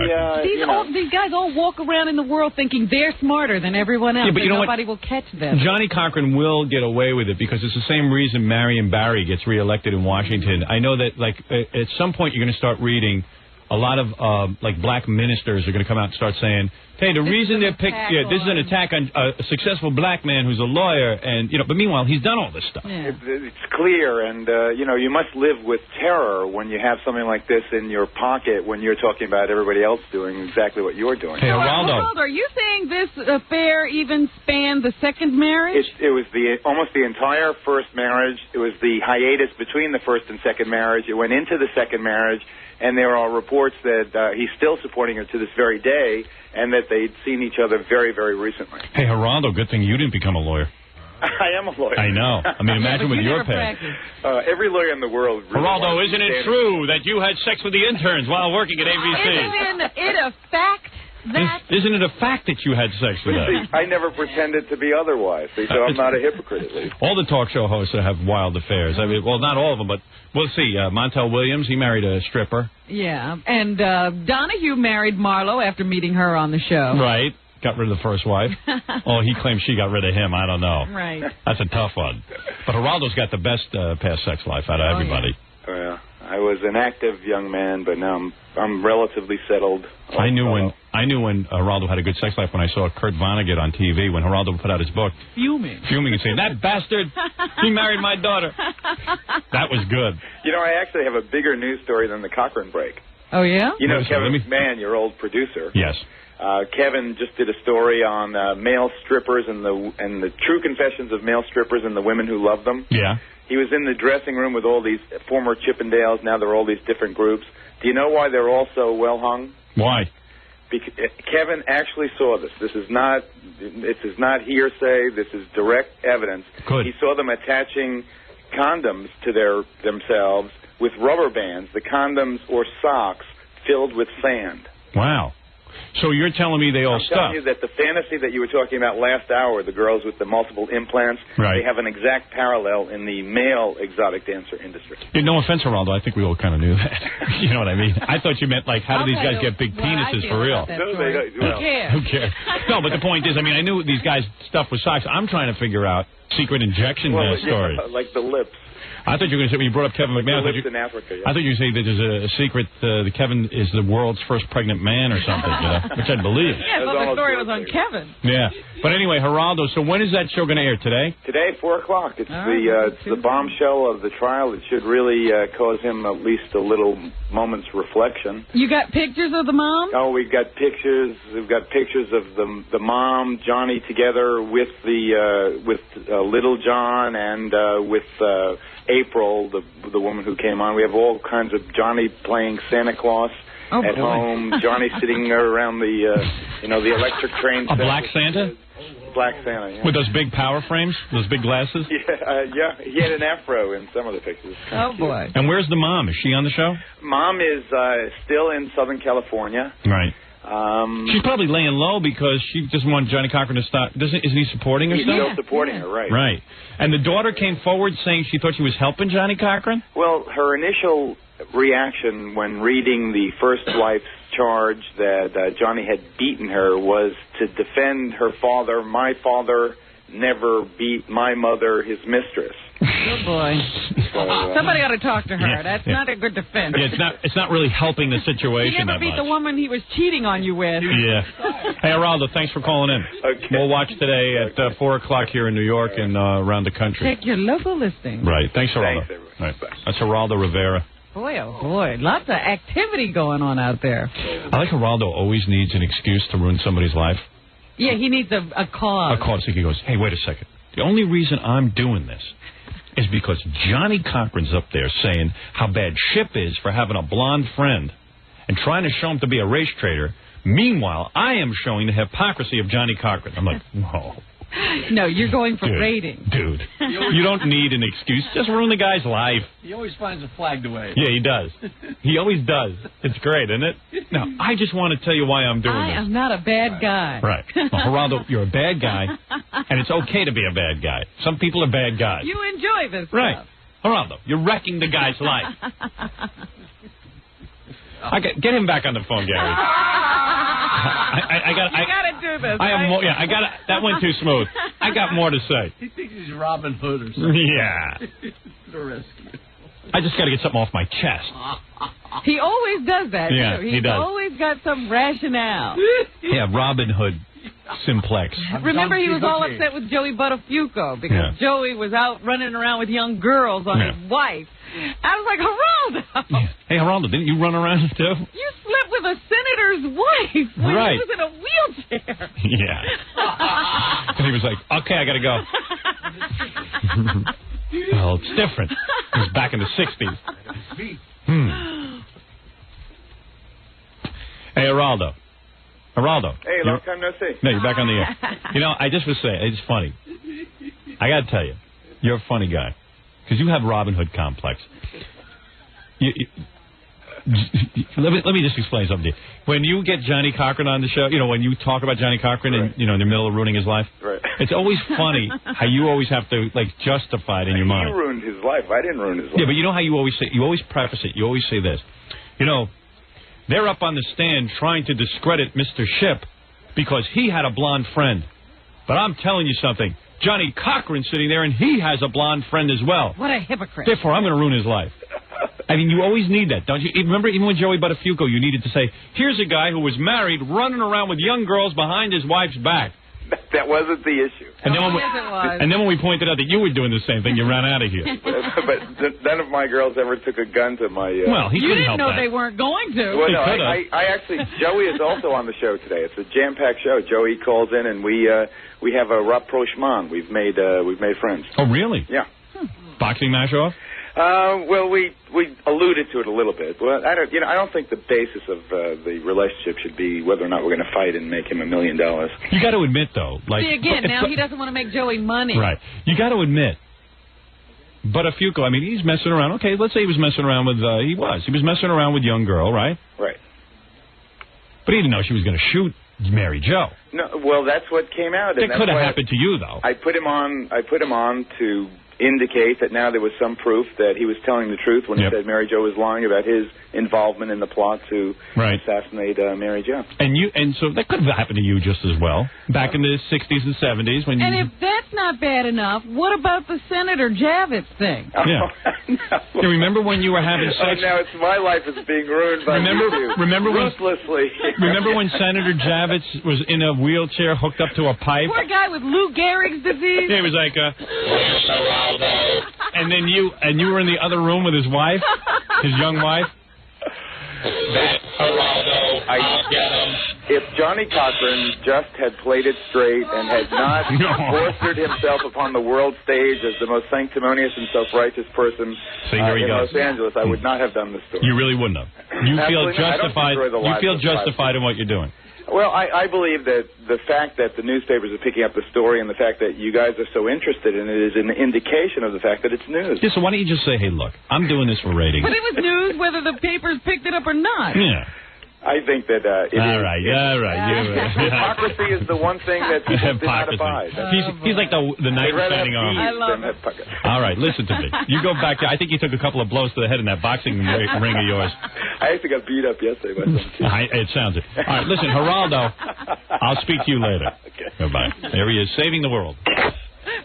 These guys all walk around in the world thinking they're smarter than everyone else, but nobody will catch them. Johnny Cochran will get away with it because it's the same reason Marion Barry gets reelected in Washington. I know that, at some point you're going to start reading a lot of black ministers are going to come out and start saying, hey, the reason they're picked, this is an attack on a successful black man who's a lawyer, and but meanwhile he's done all this stuff. Yeah. It's clear, and you must live with terror when you have something like this in your pocket when you're talking about everybody else doing exactly what you're doing. Hey, Heraldo, are you saying this affair even spanned the second marriage? It was almost the entire first marriage. It was the hiatus between the first and second marriage. It went into the second marriage. And there are reports that he's still supporting her to this very day, and that they'd seen each other very, very recently. Hey, Heraldo, good thing you didn't become a lawyer. I am a lawyer. I know. I mean, imagine with your pay. Every lawyer in the world... Really Geraldo, isn't it true that you had sex with the interns while working at ABC? Isn't it a fact that... Isn't it a fact that you had sex with us? I never pretended to be otherwise, so I'm not a hypocrite, at least. All the talk show hosts have wild affairs. I mean, well, not all of them, but we'll see. Montel Williams, he married a stripper. Yeah, and Donahue married Marlo after meeting her on the show. Right. Got rid of the first wife. Oh, he claims she got rid of him. I don't know. Right. That's a tough one. But Geraldo's got the best past sex life out of everybody. Yeah. I was an active young man, but now I'm relatively settled. I knew when Heraldo had a good sex life when I saw Kurt Vonnegut on TV when Heraldo put out his book. Fuming and saying, that bastard, he married my daughter. That was good. I actually have a bigger news story than the Cochran break. Oh, yeah? Kevin McMahon, your old producer. Yes. Kevin just did a story on male strippers and the true confessions of male strippers and the women who love them. Yeah. He was in the dressing room with all these former Chippendales. Now they're all these different groups. Do you know why they're all so well hung? Why? Kevin actually saw this. This is not hearsay. This is direct evidence. Good. He saw them attaching condoms to themselves with rubber bands, the condoms or socks filled with sand. Wow. So you're telling me they all I'm telling you that the fantasy that you were talking about last hour, the girls with the multiple implants, they have an exact parallel in the male exotic dancer industry. Yeah, no offense, Heraldo. I think we all kind of knew that. You know what I mean? I thought you meant, like, how do these guys get big penises for real? No, they don't. Who cares? Who cares? No, but the point is, I mean, I knew these guys' stuff was socks. I'm trying to figure out secret injection stories. Like the lips. I thought you were going to say, when you brought up Kevin McMahon, The lips in Africa, I thought you were going to say that there's a secret that Kevin is the world's first pregnant man or something, which I'd believe. Yeah, I thought the story was on Kevin. Yeah. But anyway, Heraldo, so when is that show going to air? Today? Today, 4 o'clock. It's the bombshell of the trial. It should really cause him at least a little moment's reflection. You got pictures of the mom? Oh, we've got pictures. We've got pictures of the mom, Johnny, together with Little John and with April, the woman who came on. We have all kinds of Johnny playing Santa Claus at home. Johnny sitting around the electric train. A black Santa? Black Santa, yeah. With those big power frames, those big glasses? Yeah, he had an afro in some of the pictures. Oh, boy. And where's the mom? Is she on the show? Mom is still in Southern California. Right. She's probably laying low because she just wants Johnny Cochran to stop. Isn't he supporting her? He's still supporting her, right. Right. And the daughter came forward saying she thought she was helping Johnny Cochran? Well, her initial reaction when reading the first wife's charge that Johnny had beaten her was to defend her father. My father never beat my mother, his mistress. Good boy. Somebody ought to talk to her. Yeah, That's not a good defense. Yeah, it's not really helping the situation He never that beat much. the woman he was cheating on you with. Yeah. Hey, Heraldo, thanks for calling in. Okay. We'll watch today at 4 o'clock here in New York and around the country. Check your local listing. Right. Thanks, Heraldo. Thanks, everyone. Right. That's Heraldo Rivera. Boy, oh boy. Lots of activity going on out there. I like Heraldo always needs an excuse to ruin somebody's life. Yeah, he needs a cause. A cause. He goes, hey, wait a second. The only reason I'm doing this is because Johnny Cochran's up there saying how bad Ship is for having a blonde friend and trying to show him to be a race trader. Meanwhile, I am showing the hypocrisy of Johnny Cochran. I'm like, whoa. No, you're going for ratings. Dude, you don't need an excuse. Just ruin the guy's life. He always finds a flag to wave. Yeah, he does. He always does. It's great, isn't it? Now, I just want to tell you why I'm doing this. I am not a bad guy. Right. Well, Heraldo, you're a bad guy, and it's okay to be a bad guy. Some people are bad guys. You enjoy this Right. stuff. Geraldo, you're wrecking the guy's life. Get him back on the phone, Gary. I got to do this. I have more. Yeah, that went too smooth. I got more to say. He thinks he's Robin Hood or something. Yeah. The rescue. I just got to get something off my chest. He always does that, yeah, too. He does. Always got some rationale. Yeah, Robin Hood simplex. Remember, he was all upset with Joey Buttafuoco because Joey was out running around with young girls on his wife. I was like, Heraldo. Yeah. Hey, Heraldo, didn't you run around too? You slept with a senator's wife when he was in a wheelchair. Yeah. And he was like, okay, I got to go. Well, it's different. It was back in the 60s. Hey, Heraldo. Heraldo. Hey, long time no see. No, you're back on the air. You know, I just was saying, it's funny. I got to tell you, you're a funny guy. Because you have Robin Hood complex. Let me just explain something to you. When you get Johnny Cochran on the show, you know, when you talk about Johnny Cochran and, you know, in the middle of ruining his life, it's always funny how you always have to, like, justify it in your mind. You ruined his life. I didn't ruin his life. Yeah, but you know how you always say, you always preface it, you always say this. You know, they're up on the stand trying to discredit Mr. Ship because he had a blonde friend. But I'm telling you something. Johnny Cochran's sitting there, and he has a blonde friend as well. What a hypocrite. Therefore, I'm going to ruin his life. I mean, you always need that, don't you? Remember, even with Joey Buttafuoco, you needed to say, here's a guy who was married, running around with young girls behind his wife's back. That wasn't the issue. And then when we pointed out that you were doing the same thing, you ran out of here. But none of my girls ever took a gun to my... well, he couldn't help that. You didn't know they weren't going to. Well, no, I actually... Joey is also on the show today. It's a jam-packed show. Joey calls in, and we have a rapprochement. We've made friends. Oh, really? Yeah. Boxing match off? Well, we alluded to it a little bit. Well, I don't think the basis of the relationship should be whether or not we're going to fight and make him $1 million. You got to admit, though, like see again. Now he doesn't want to make Joey money. Right. You got to admit. But Buttafuoco, I mean, he's messing around. Okay, let's say he was messing around with. He was messing around with young girl, right? Right. But he didn't know she was going to shoot Mary Jo. No. Well, that's what came out. That could have happened to you, though. I put him on to indicate that now there was some proof that he was telling the truth when he said Mary Jo was lying about his involvement in the plot to assassinate Mary Jo. And so that could have happened to you just as well back in the 60s and 70s when. And if that's not bad enough, what about the Senator Javits thing? Yeah. No. You remember when you were having sex? Oh, now it's my life is being ruined by remember ruthlessly. Remember when Senator Javits was in a wheelchair hooked up to a pipe? Poor guy with Lou Gehrig's disease. Yeah, he was like, and then you were in the other room with his wife, his young wife. That Heraldo, I'll get him. If Johnny Cochran just had played it straight and had not foisted himself upon the world stage as the most sanctimonious and self-righteous person in Los Angeles, I would not have done this story. You really wouldn't have. You feel justified. You feel justified in what you're doing. Well, I believe that the fact that the newspapers are picking up the story and the fact that you guys are so interested in it is an indication of the fact that it's news. Yeah, so why don't you just say, hey, look, I'm doing this for ratings. But it was news whether the papers picked it up or not. Yeah. I think that all right. Hypocrisy is the one thing that people do not abide. He's like the knight standing on. I love it. All right, listen to me. You go back to. I think you took a couple of blows to the head in that boxing ring of yours. I actually got beat up yesterday by some It sounds it. All right, listen, Heraldo. I'll speak to you later. Okay. Goodbye. There he is, saving the world.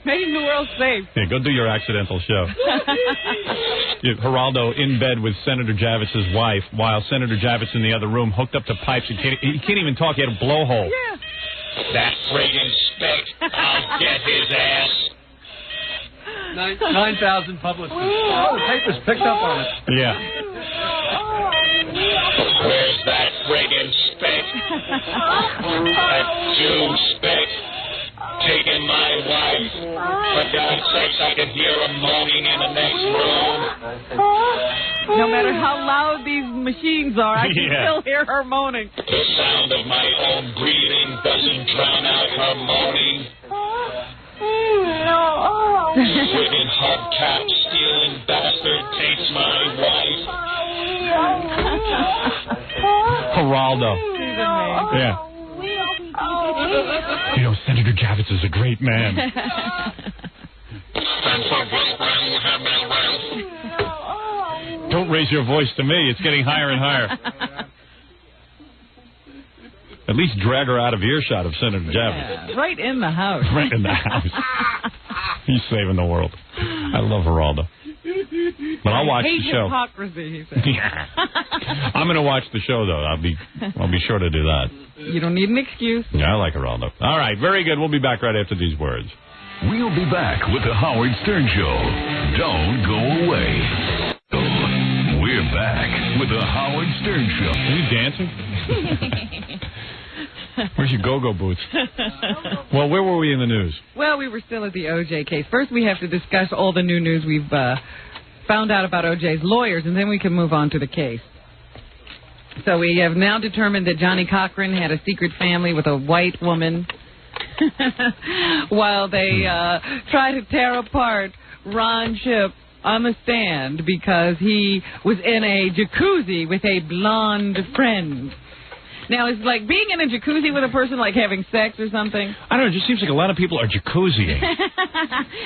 Making the world safe. Yeah, go do your accidental show. Heraldo in bed with Senator Javits' wife while Senator Javits in the other room hooked up to pipes. He can't even talk. He had a blowhole. Yeah. That friggin' spick. I'll get his ass. 9,000 publicists. Oh, the paper's picked up on it. Yeah. Where's that friggin' spick? That Jew spick. Taking my wife. For God's sakes, I can hear her moaning in the next room. No matter how loud these machines are, I can still hear her moaning. The sound of my own breathing doesn't drown out her moaning. Friggin' hubcap stealing bastard takes my wife. Heraldo. Yeah. You know, Senator Javits is a great man. Don't raise your voice to me. It's getting higher and higher. At least drag her out of earshot of Senator Javits. Yeah, right in the house. Right in the house. He's saving the world. I love Heraldo. But I'll watch the show. Hypocrisy, he said. Yeah. I'm going to watch the show, though. I'll be sure to do that. You don't need an excuse. Yeah, I like Heraldo. All right, very good. We'll be back right after these words. We'll be back with the Howard Stern Show. Don't go away. We're back with the Howard Stern Show. Are you dancing? Where's your go-go boots? Well, where were we in the news? Well, we were still at the O.J. case. First, we have to discuss all the new news we've found out about O.J.'s lawyers, and then we can move on to the case. So we have now determined that Johnny Cochran had a secret family with a white woman while they try to tear apart Ron Chip on the stand because he was in a jacuzzi with a blonde friend. Now, is like being in a jacuzzi with a person like having sex or something? I don't know. It just seems like a lot of people are jacuzziing.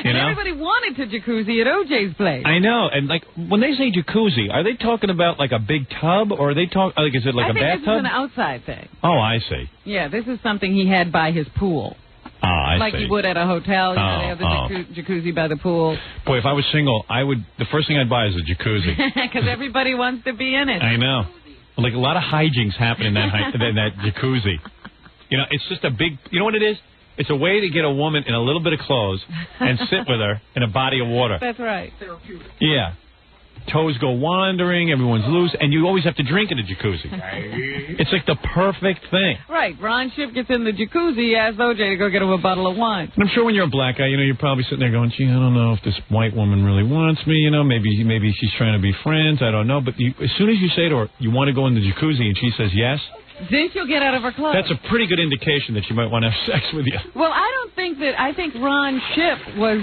You know? Everybody wanted to jacuzzi at O.J.'s place. I know. And, like, when they say jacuzzi, are they talking about, like, a big tub? Or are they talking, like, is it like a bathtub? I think this is an outside thing. Oh, I see. Yeah, this is something he had by his pool. Oh, I like see. You would at a hotel. You know, they have the jacuzzi by the pool. Boy, if I was single, the first thing I'd buy is a jacuzzi. Because everybody wants to be in it. I know. Like, a lot of hijinks happen in that jacuzzi. You know, it's just a big... You know what it is? It's a way to get a woman in a little bit of clothes and sit with her in a body of water. That's right. Yeah. toes go wandering, everyone's loose, and you always have to drink in a jacuzzi. It's like the perfect thing. Right. Ron Schiff gets in the jacuzzi, asks OJ to go get him a bottle of wine. And I'm sure when you're a black guy, you're probably sitting there going, gee, I don't know if this white woman really wants me, maybe she's trying to be friends, I don't know. But as soon as you say to her, you want to go in the jacuzzi, and she says yes, then she'll get out of her clothes. that's a pretty good indication that she might want to have sex with you. Well, I think Ron Schiff was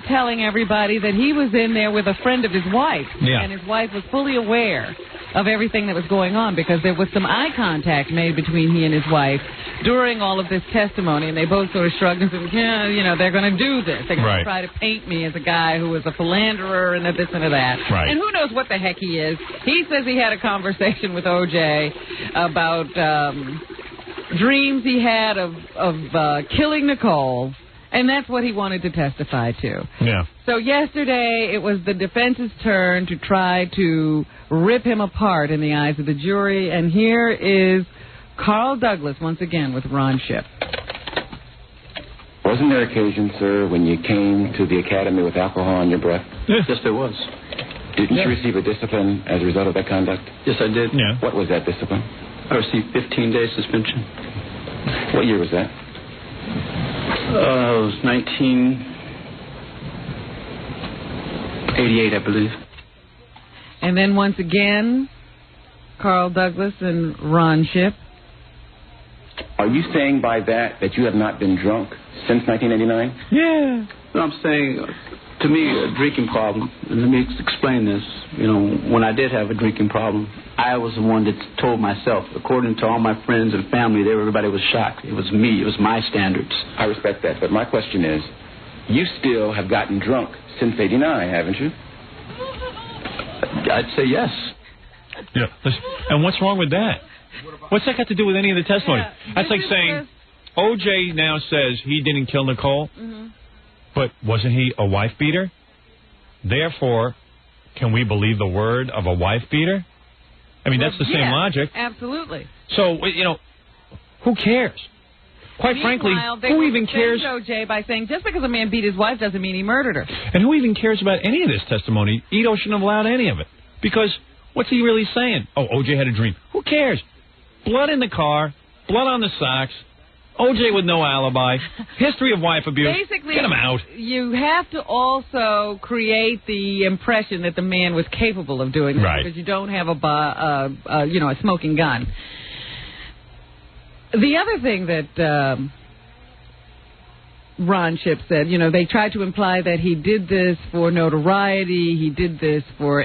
telling everybody that he was in there with a friend of his wife. Yeah. And his wife was fully aware of everything that was going on because there was some eye contact made between he and his wife during all of this testimony, and they both sort of shrugged and said, yeah, they're going to do this. They're going to try to paint me as a guy who was a philanderer and a this and a that. Right. And who knows what the heck he is. He says he had a conversation with O.J. about dreams he had of killing Nicole, and that's what he wanted to testify to. Yeah. So yesterday, it was the defense's turn to try to rip him apart in the eyes of the jury, and here is Carl Douglas once again with Ron Schiff. Wasn't there occasion, sir, when you came to the academy with alcohol on your breath? Yes, there was. Didn't you receive a discipline as a result of that conduct? Yes, I did. Yeah. What was that discipline? I received 15 days suspension. What year was that? It was 1988, I believe. And then once again, Carl Douglas and Ron Schiff. Are you saying by that you have not been drunk since 1989? Yeah. No, I'm saying, to me, a drinking problem, and let me explain this. When I did have a drinking problem, I was the one that told myself, according to all my friends and family, everybody was shocked. It was me. It was my standards. I respect that, but my question is, you still have gotten drunk since 89, haven't you? I'd say yes. Yeah. And what's wrong with that? What's that got to do with any of the testimony? Yeah, that's like saying, O.J. now says he didn't kill Nicole, but wasn't he a wife beater? Therefore, can we believe the word of a wife beater? I mean, that's the same logic. Absolutely. So, who cares? Quite frankly, who even cares? O.J. by saying just because a man beat his wife doesn't mean he murdered her. And who even cares about any of this testimony? Ito shouldn't have allowed any of it. Because what's he really saying? Oh, O.J. had a dream. Who cares? Blood in the car, blood on the socks, O.J. with no alibi, history of wife abuse. Basically, get him out. You have to also create the impression that the man was capable of doing this because you don't have a smoking gun. The other thing that Ron Schiff said, they tried to imply that he did this for notoriety, he did this for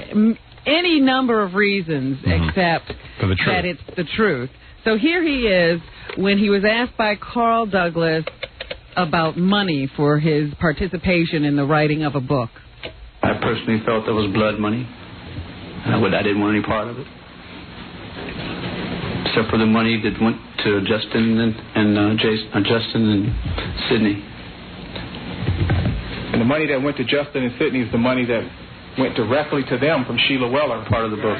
any number of reasons except for the truth. That it's the truth. So here he is when he was asked by Carl Douglas about money for his participation in the writing of a book. I personally felt it was blood money. I didn't want any part of it. Except for the money that went to Justin and Sydney. And the money that went to Justin and Sydney is the money that went directly to them from Sheila Weller, part of the book.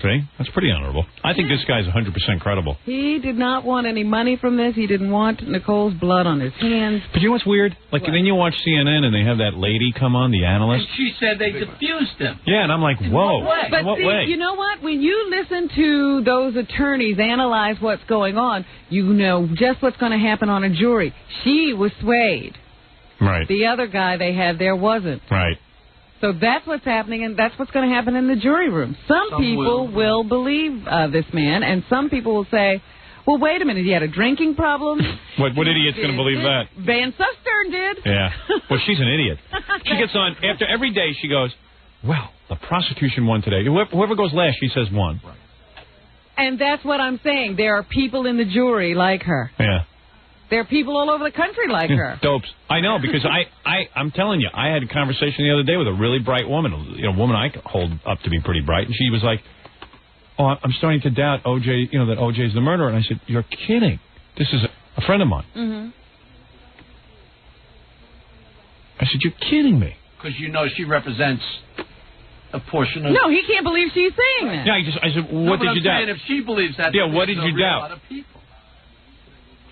See? That's pretty honorable. I think this guy's 100% credible. He did not want any money from this. He didn't want Nicole's blood on his hands. But you know what's weird? Like, then you watch CNN and they have that lady come on, the analyst. And she said they diffused him. Yeah, and I'm like, whoa. But in what see, way? you know what? When you listen to those attorneys analyze what's going on, you know just what's going to happen on a jury. She was swayed. Right. The other guy they had there wasn't. Right. So that's what's happening, and that's what's going to happen in the jury room. Some people will believe this man, and some people will say, well, wait a minute, he had a drinking problem. What idiot's going to believe that? Van Susteren did. Yeah. Well, she's an idiot. She gets on, after every day, she goes, well, the prosecution won today. Whoever goes last, she says won. Right. And that's what I'm saying. There are people in the jury like her. Yeah. There are people all over the country like her. Dopes. I know, because I'm telling you, I had a conversation the other day with a really bright woman, a woman I hold up to be pretty bright, and she was like, oh, I'm starting to doubt O.J., that O.J.'s the murderer. And I said, you're kidding. This is a friend of mine. I said, you're kidding me. Because she represents a portion of... No, he can't believe she's saying that. Yeah, I said, what did you doubt? If she believes that... Yeah, what did you doubt?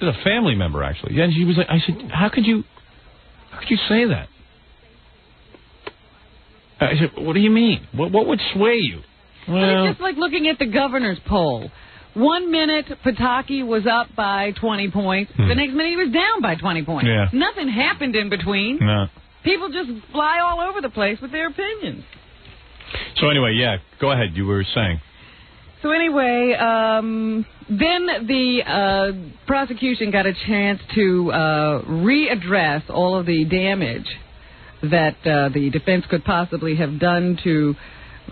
There's a family member, actually. Yeah, and she was like, I said, how could you say that? I said, what do you mean? What would sway you? Well, it's just like looking at the governor's poll. 1 minute, Pataki was up by 20 points. The next minute, he was down by 20 points. Yeah. Nothing happened in between. No. People just fly all over the place with their opinions. So anyway, yeah, go ahead. You were saying. So anyway, then the prosecution got a chance to readdress all of the damage that the defense could possibly have done to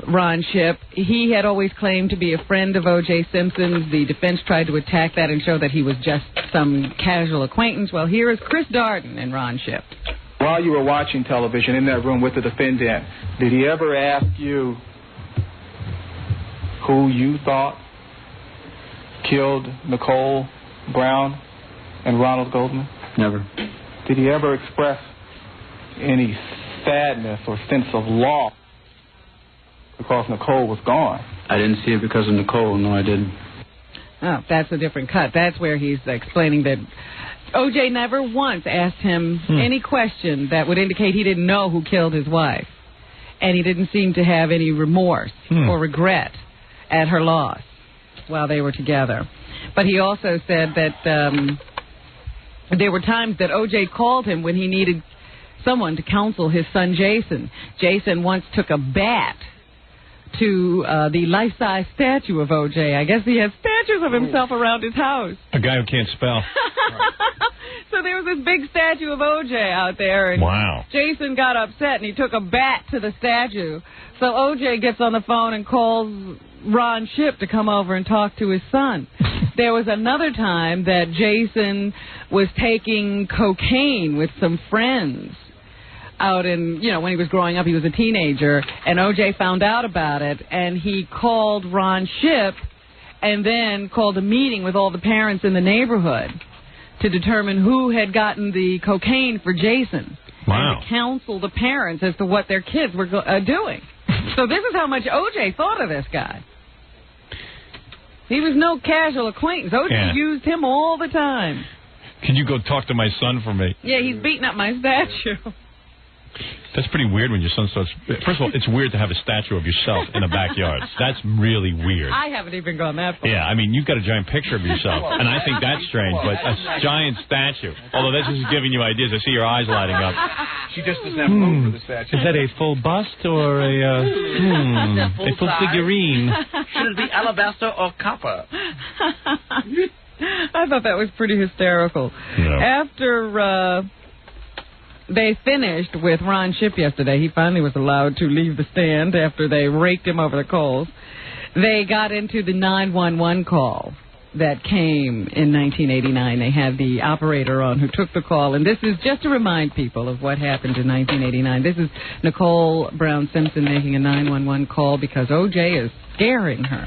Ron Shipp. He had always claimed to be a friend of O.J. Simpson's. The defense tried to attack that and show that he was just some casual acquaintance. Well, here is Chris Darden and Ron Shipp. While you were watching television in that room with the defendant, did he ever ask you who you thought killed Nicole Brown and Ronald Goldman? Never. Did he ever express any sadness or sense of loss because Nicole was gone? I didn't see it because of Nicole. No, I didn't. Oh, that's a different cut. That's where he's explaining that O.J. never once asked him any question that would indicate he didn't know who killed his wife. And he didn't seem to have any remorse or regret at her loss while they were together. But he also said that there were times that O.J. called him when he needed someone to counsel his son Jason. Jason once took a bat to the life-size statue of O.J. I guess he has statues of himself around his house. A guy who can't spell. So there was this big statue of O.J. out there, and Jason got upset, and he took a bat to the statue. So O.J. gets on the phone and calls Ron Shipp to come over and talk to his son. There was another time that Jason was taking cocaine with some friends out in, when he was growing up, he was a teenager, and O.J. found out about it, and he called Ron Shipp and then called a meeting with all the parents in the neighborhood to determine who had gotten the cocaine for Jason. And to counsel the parents as to what their kids were doing. So this is how much O.J. thought of this guy. He was no casual acquaintance. O.J. used him all the time. Can you go talk to my son for me? Yeah, he's beating up my statue. That's pretty weird when your son starts... First of all, it's weird to have a statue of yourself in a backyard. That's really weird. I haven't even gone that far. Yeah, I mean, you've got a giant picture of yourself, and I think that's strange, but a giant statue. Although that's just giving you ideas. I see your eyes lighting up. She just doesn't have room for the statue. Is that a full bust or a full figurine? Should it be alabaster or copper? I thought that was pretty hysterical. Yeah. After... they finished with Ron Shipp yesterday. He finally was allowed to leave the stand after they raked him over the coals. They got into the 911 call that came in 1989. They had the operator on who took the call. And this is just to remind people of what happened in 1989. This is Nicole Brown Simpson making a 911 call because O.J. is scaring her.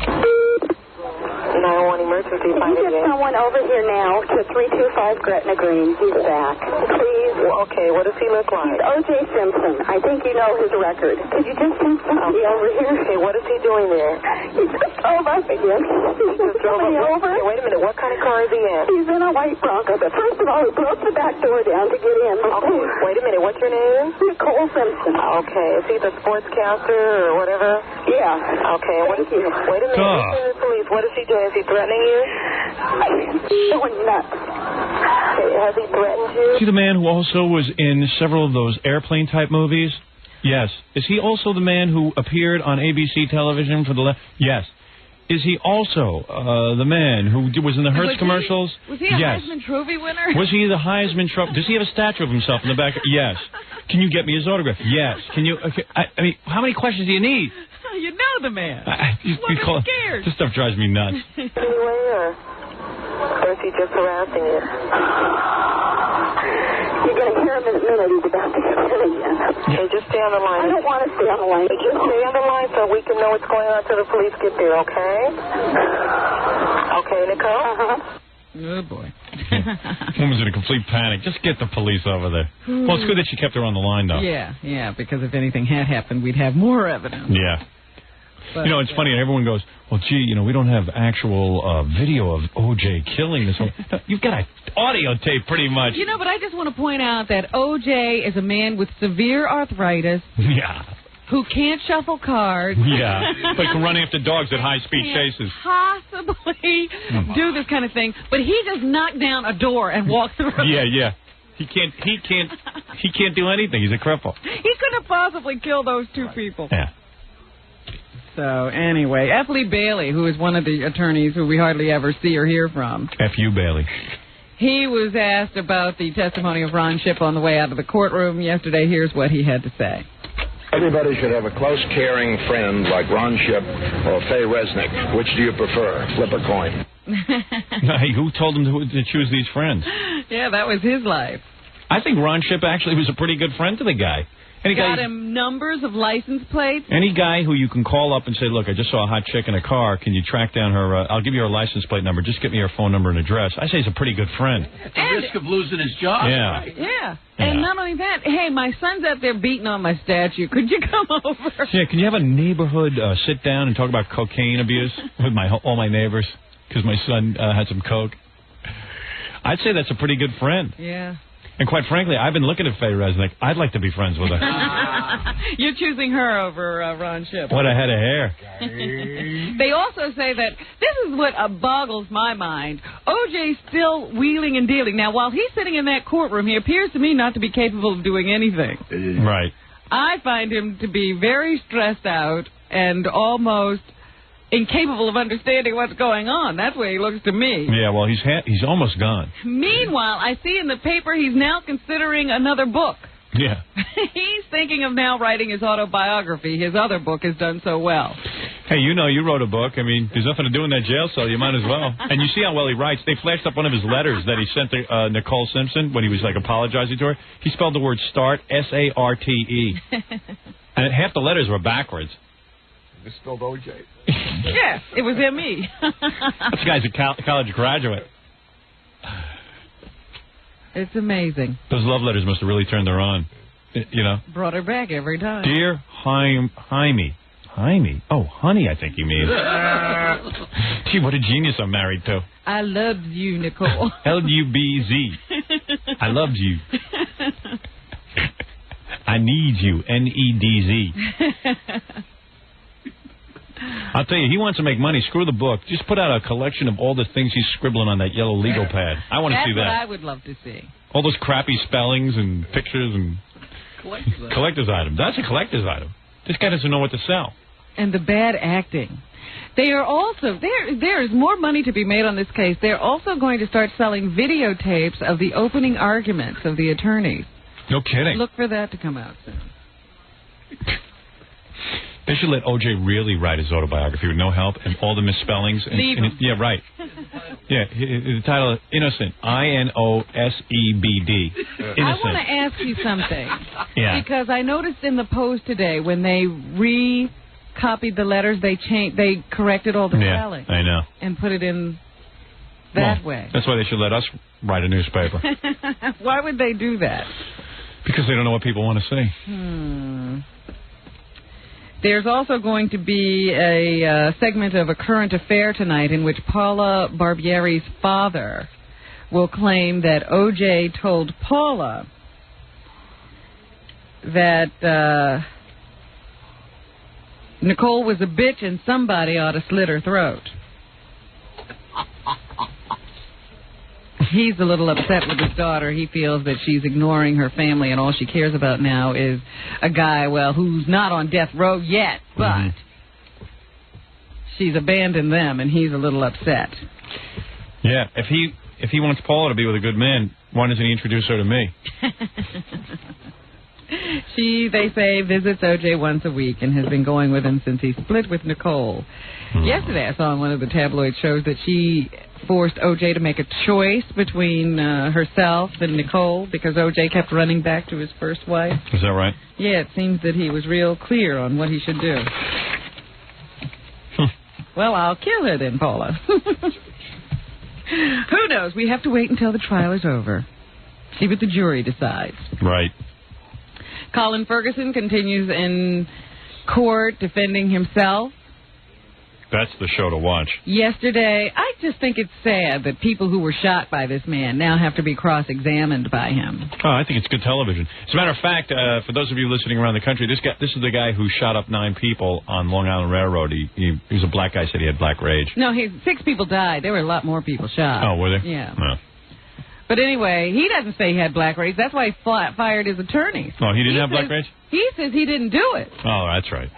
911 emergency. Can you get someone over here now to 325 Gretna Green? He's back. Please. Well, okay, what does he look like? He's O.J. Simpson. I think you know his record. Could you just send somebody over here? Okay, what is he doing there? He just drove up again. He just drove over? Okay, wait a minute, what kind of car is he in? He's in a white Bronco, but first of all, he broke the back door down to get in. Okay, wait a minute, what's your name? Nicole Simpson. Okay, is he the sportscaster or whatever? Yeah. Okay, what is he? Wait a minute, listen to the police. What is he doing? Is he threatening you? He's going nuts. Okay, has he threatened you? See the man who also was in several of those airplane-type movies? Yes. Is he also the man who appeared on ABC television for the... Yes. Is he also the man who was in the Hertz commercials? Was he a Heisman Trophy winner? Was he the Heisman Trophy? Does he have a statue of himself in the back? Yes. Can you get me his autograph? Yes. Can you... Okay, I mean, how many questions do you need? You know the man. Scared. This stuff drives me nuts. Anyway, or is he just harassing you? You're going to hear him in a minute. He's about to come in again. Okay, just stay on the line. I don't want to stay on the line. Just stay on the line so we can know what's going on until the police get there, okay? Okay, Nicole? Oh, boy. Woman's in a complete panic. Just get the police over there. Well, it's good that she kept her on the line, though. Yeah, because if anything had happened, we'd have more evidence. Yeah. But, it's funny, and everyone goes, well, gee, we don't have actual video of O.J. killing this one. You've got an audio tape, pretty much. But I just want to point out that O.J. is a man with severe arthritis. Yeah. who can't shuffle cards. Yeah, but can run after dogs at high-speed chases. Possibly do this kind of thing, but he just knocked down a door and walked through. Yeah. He can't do anything. He's a cripple. He couldn't have possibly killed those two people. Yeah. So, anyway, F. Lee Bailey, who is one of the attorneys who we hardly ever see or hear from. F. U. Bailey. He was asked about the testimony of Ron Shipp on the way out of the courtroom yesterday. Here's what he had to say. Everybody should have a close, caring friend like Ron Shipp or Faye Resnick. Which do you prefer? Flip a coin. Hey, who told him to choose these friends? Yeah, that was his life. I think Ron Shipp actually was a pretty good friend to the guy. Got him numbers of license plates. Any guy who you can call up and say, look, I just saw a hot chick in a car. Can you track down her? I'll give you her license plate number. Just give me her phone number and address. I say he's a pretty good friend. At the risk of losing his job. Yeah. Right? Yeah. And not only that, hey, my son's out there beating on my statue. Could you come over? Yeah, can you have a neighborhood sit down and talk about cocaine abuse with all my neighbors? Because my son had some coke. I'd say that's a pretty good friend. Yeah. And quite frankly, I've been looking at Faye Resnick. I'd like to be friends with her. You're choosing her over Ron Shipp. What a head of hair. They also say that this is what boggles my mind. O.J.'s still wheeling and dealing. Now, while he's sitting in that courtroom, he appears to me not to be capable of doing anything. Right. I find him to be very stressed out and almost incapable of understanding what's going on. That's the way he looks to me. Yeah, well, he's almost gone. Meanwhile, I see in the paper he's now considering another book. Yeah. He's thinking of now writing his autobiography. His other book has done so well. Hey, you wrote a book. I mean, there's nothing to do in that jail cell. You might as well. And you see how well he writes. They flashed up one of his letters that he sent to Nicole Simpson when he was, apologizing to her. He spelled the word start, S-A-R-T-E. And half the letters were backwards. This spelled O.J. Yes, it was M.E. This guy's a college graduate. It's amazing. Those love letters must have really turned her on. Brought her back every time. Dear Jaime. Oh, honey, I think he means. Gee, what a genius I'm married to. I loved you, Nicole. L-U-B-Z. I loved you. I need you. N-E-D-Z. I'll tell you, he wants to make money. Screw the book. Just put out a collection of all the things he's scribbling on that yellow legal pad. I want to see that. That's what I would love to see. All those crappy spellings and pictures and collector's items. That's a collector's item. This guy doesn't know what to sell. And the bad acting. They are also, there is more money to be made on this case. They're also going to start selling videotapes of the opening arguments of the attorneys. No kidding. Look for that to come out soon. They should let O.J. really write his autobiography with no help and all the misspellings. Yeah, right. Yeah, the title is Innocent. I-N-O-S-E-B-D. Innocent. I want to ask you something. Yeah. Because I noticed in the Post today when they recopied the letters, they corrected all the spelling. I know. And put it in that way. That's why they should let us write a newspaper. Why would they do that? Because they don't know what people want to see. There's also going to be a segment of A Current Affair tonight in which Paula Barbieri's father will claim that O.J. told Paula that Nicole was a bitch and somebody ought to slit her throat. He's a little upset with his daughter. He feels that she's ignoring her family and all she cares about now is a guy, who's not on death row yet, but she's abandoned them and he's a little upset. Yeah, if he wants Paula to be with a good man, why doesn't he introduce her to me? She, they say, visits O.J. once a week and has been going with him since he split with Nicole. Yesterday I saw on one of the tabloid shows that she forced O.J. to make a choice between herself and Nicole because O.J. kept running back to his first wife. Is that right? Yeah, it seems that he was real clear on what he should do. Well, I'll kill her then, Paula. Who knows? We have to wait until the trial is over. See what the jury decides. Right. Colin Ferguson continues in court defending himself. That's the show to watch. Yesterday, I just think it's sad that people who were shot by this man now have to be cross-examined by him. Oh, I think it's good television. As a matter of fact, for those of you listening around the country, this is the guy who shot up 9 people on Long Island Railroad. He was a black guy, said he had black rage. No, 6 people died. There were a lot more people shot. Oh, were there? Yeah. No. But anyway, he doesn't say he had black rage. That's why he fired his attorneys. Oh, he didn't have black rage? He says he didn't do it. Oh, that's right.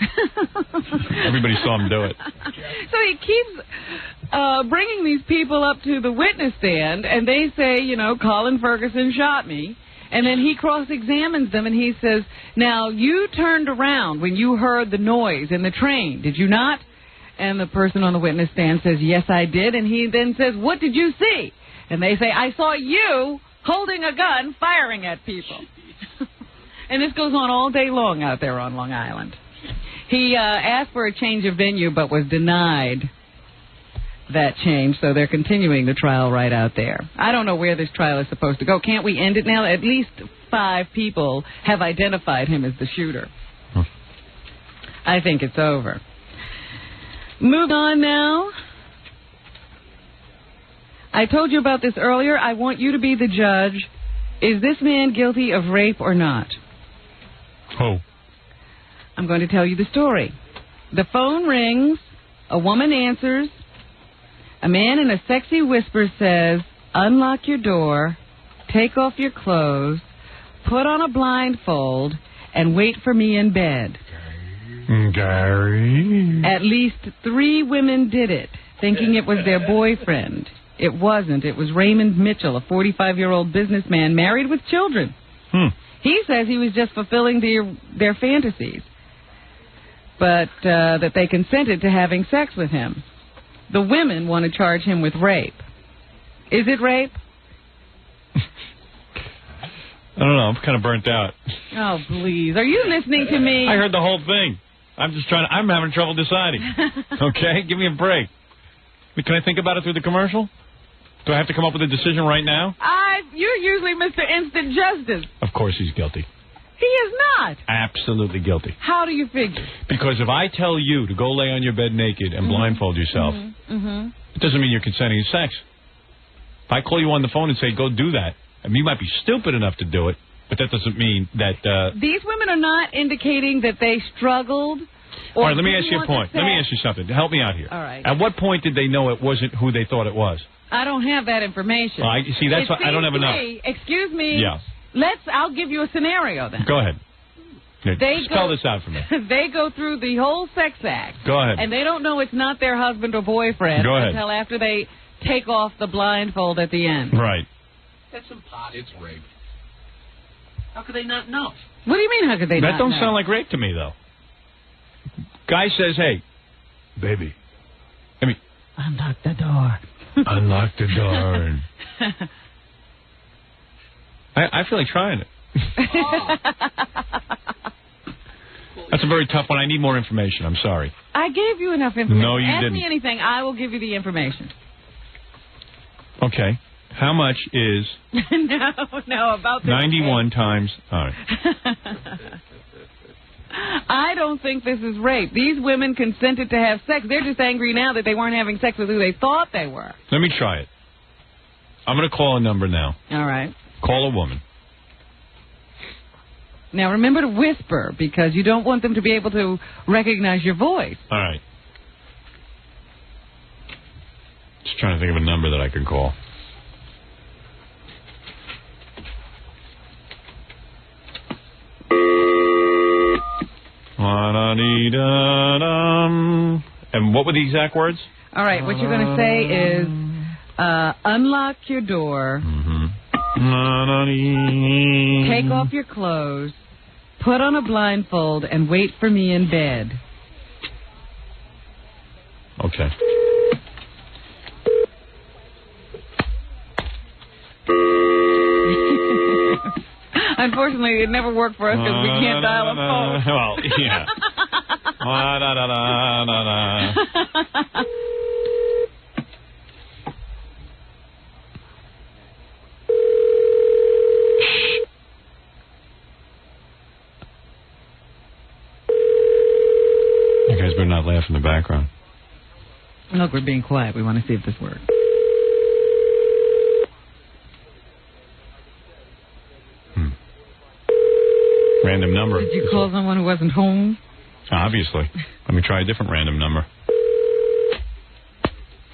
Everybody saw him do it. So he keeps bringing these people up to the witness stand, and they say, Colin Ferguson shot me. And then he cross-examines them, and he says, now, you turned around when you heard the noise in the train, did you not? And the person on the witness stand says, yes, I did. And he then says, what did you see? And they say, I saw you holding a gun firing at people. And this goes on all day long out there on Long Island. He asked for a change of venue but was denied that change, so they're continuing the trial right out there. I don't know where this trial is supposed to go. Can't we end it now? At least 5 people have identified him as the shooter. I think it's over. Move on now. I told you about this earlier. I want you to be the judge. Is this man guilty of rape or not? Oh. I'm going to tell you the story. The phone rings. A woman answers. A man in a sexy whisper says, unlock your door, take off your clothes, put on a blindfold, and wait for me in bed. Gary. At least 3 women did it, thinking it was their boyfriend. It wasn't. It was Raymond Mitchell, a 45-year-old businessman married with children. He says he was just fulfilling their fantasies, but that they consented to having sex with him. The women want to charge him with rape. Is it rape? I don't know. I'm kind of burnt out. Oh, please. Are you listening to me? I heard the whole thing. I'm having trouble deciding. Okay? Give me a break. Can I think about it through the commercial? Do I have to come up with a decision right now? You're usually Mr. Instant Justice. Of course he's guilty. He is not. Absolutely guilty. How do you figure? Because if I tell you to go lay on your bed naked and blindfold yourself, it doesn't mean you're consenting to sex. If I call you on the phone and say, go do that, you might be stupid enough to do it, but that doesn't mean that... These women are not indicating that they struggled. All right, let me ask you a point. Let me ask you something. Help me out here. All right. At what point did they know it wasn't who they thought it was? I don't have that information. See, that's why I don't have enough. Excuse me. Yeah. I'll give you a scenario then. Go ahead. Spell this out for me. They go through the whole sex act. Go ahead. And they don't know it's not their husband or boyfriend until after they take off the blindfold at the end. Right. That's impossible. It's rape. How could they not know? What do you mean, how could they not know? That don't sound like rape to me, though. Guy says, hey, baby. Unlock the door. Unlock the door. I feel like trying it. That's a very tough one. I need more information. I'm sorry. I gave you enough information. No, you didn't. Ask me anything. I will give you the information. Okay. How much is... No, about this 91 times... All right. I don't think this is rape. These women consented to have sex. They're just angry now that they weren't having sex with who they thought they were. Let me try it. I'm going to call a number now. All right. Call a woman. Now, remember to whisper, because you don't want them to be able to recognize your voice. All right. Just trying to think of a number that I can call. And what were the exact words? All right, what you're going to say is, unlock your door, take off your clothes, put on a blindfold, and wait for me in bed. Okay. Unfortunately, it never worked for us because we can't dial a phone. Well, yeah. You guys better not laugh in the background. Look, we're being quiet. We want to see if this works. Random number. Did you call someone who wasn't home? Obviously. Let me try a different random number.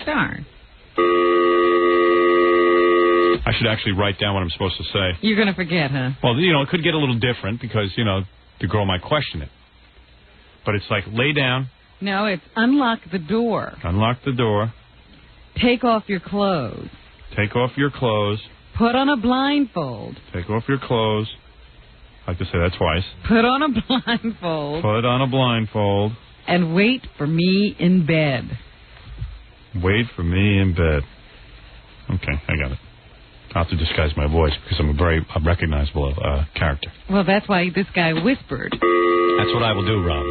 Darn. I should actually write down what I'm supposed to say. You're going to forget, huh? Well, you know, it could get a little different because, you know, the girl might question it. But it's like, lay down. No, it's unlock the door. Unlock the door. Take off your clothes. Take off your clothes. Put on a blindfold. Take off your clothes. I like to say that twice. Put on a blindfold. Put on a blindfold. And wait for me in bed. Wait for me in bed. Okay, I got it. I'll have to disguise my voice because I'm a very recognizable character. Well, that's why this guy whispered. That's what I will do, Rob.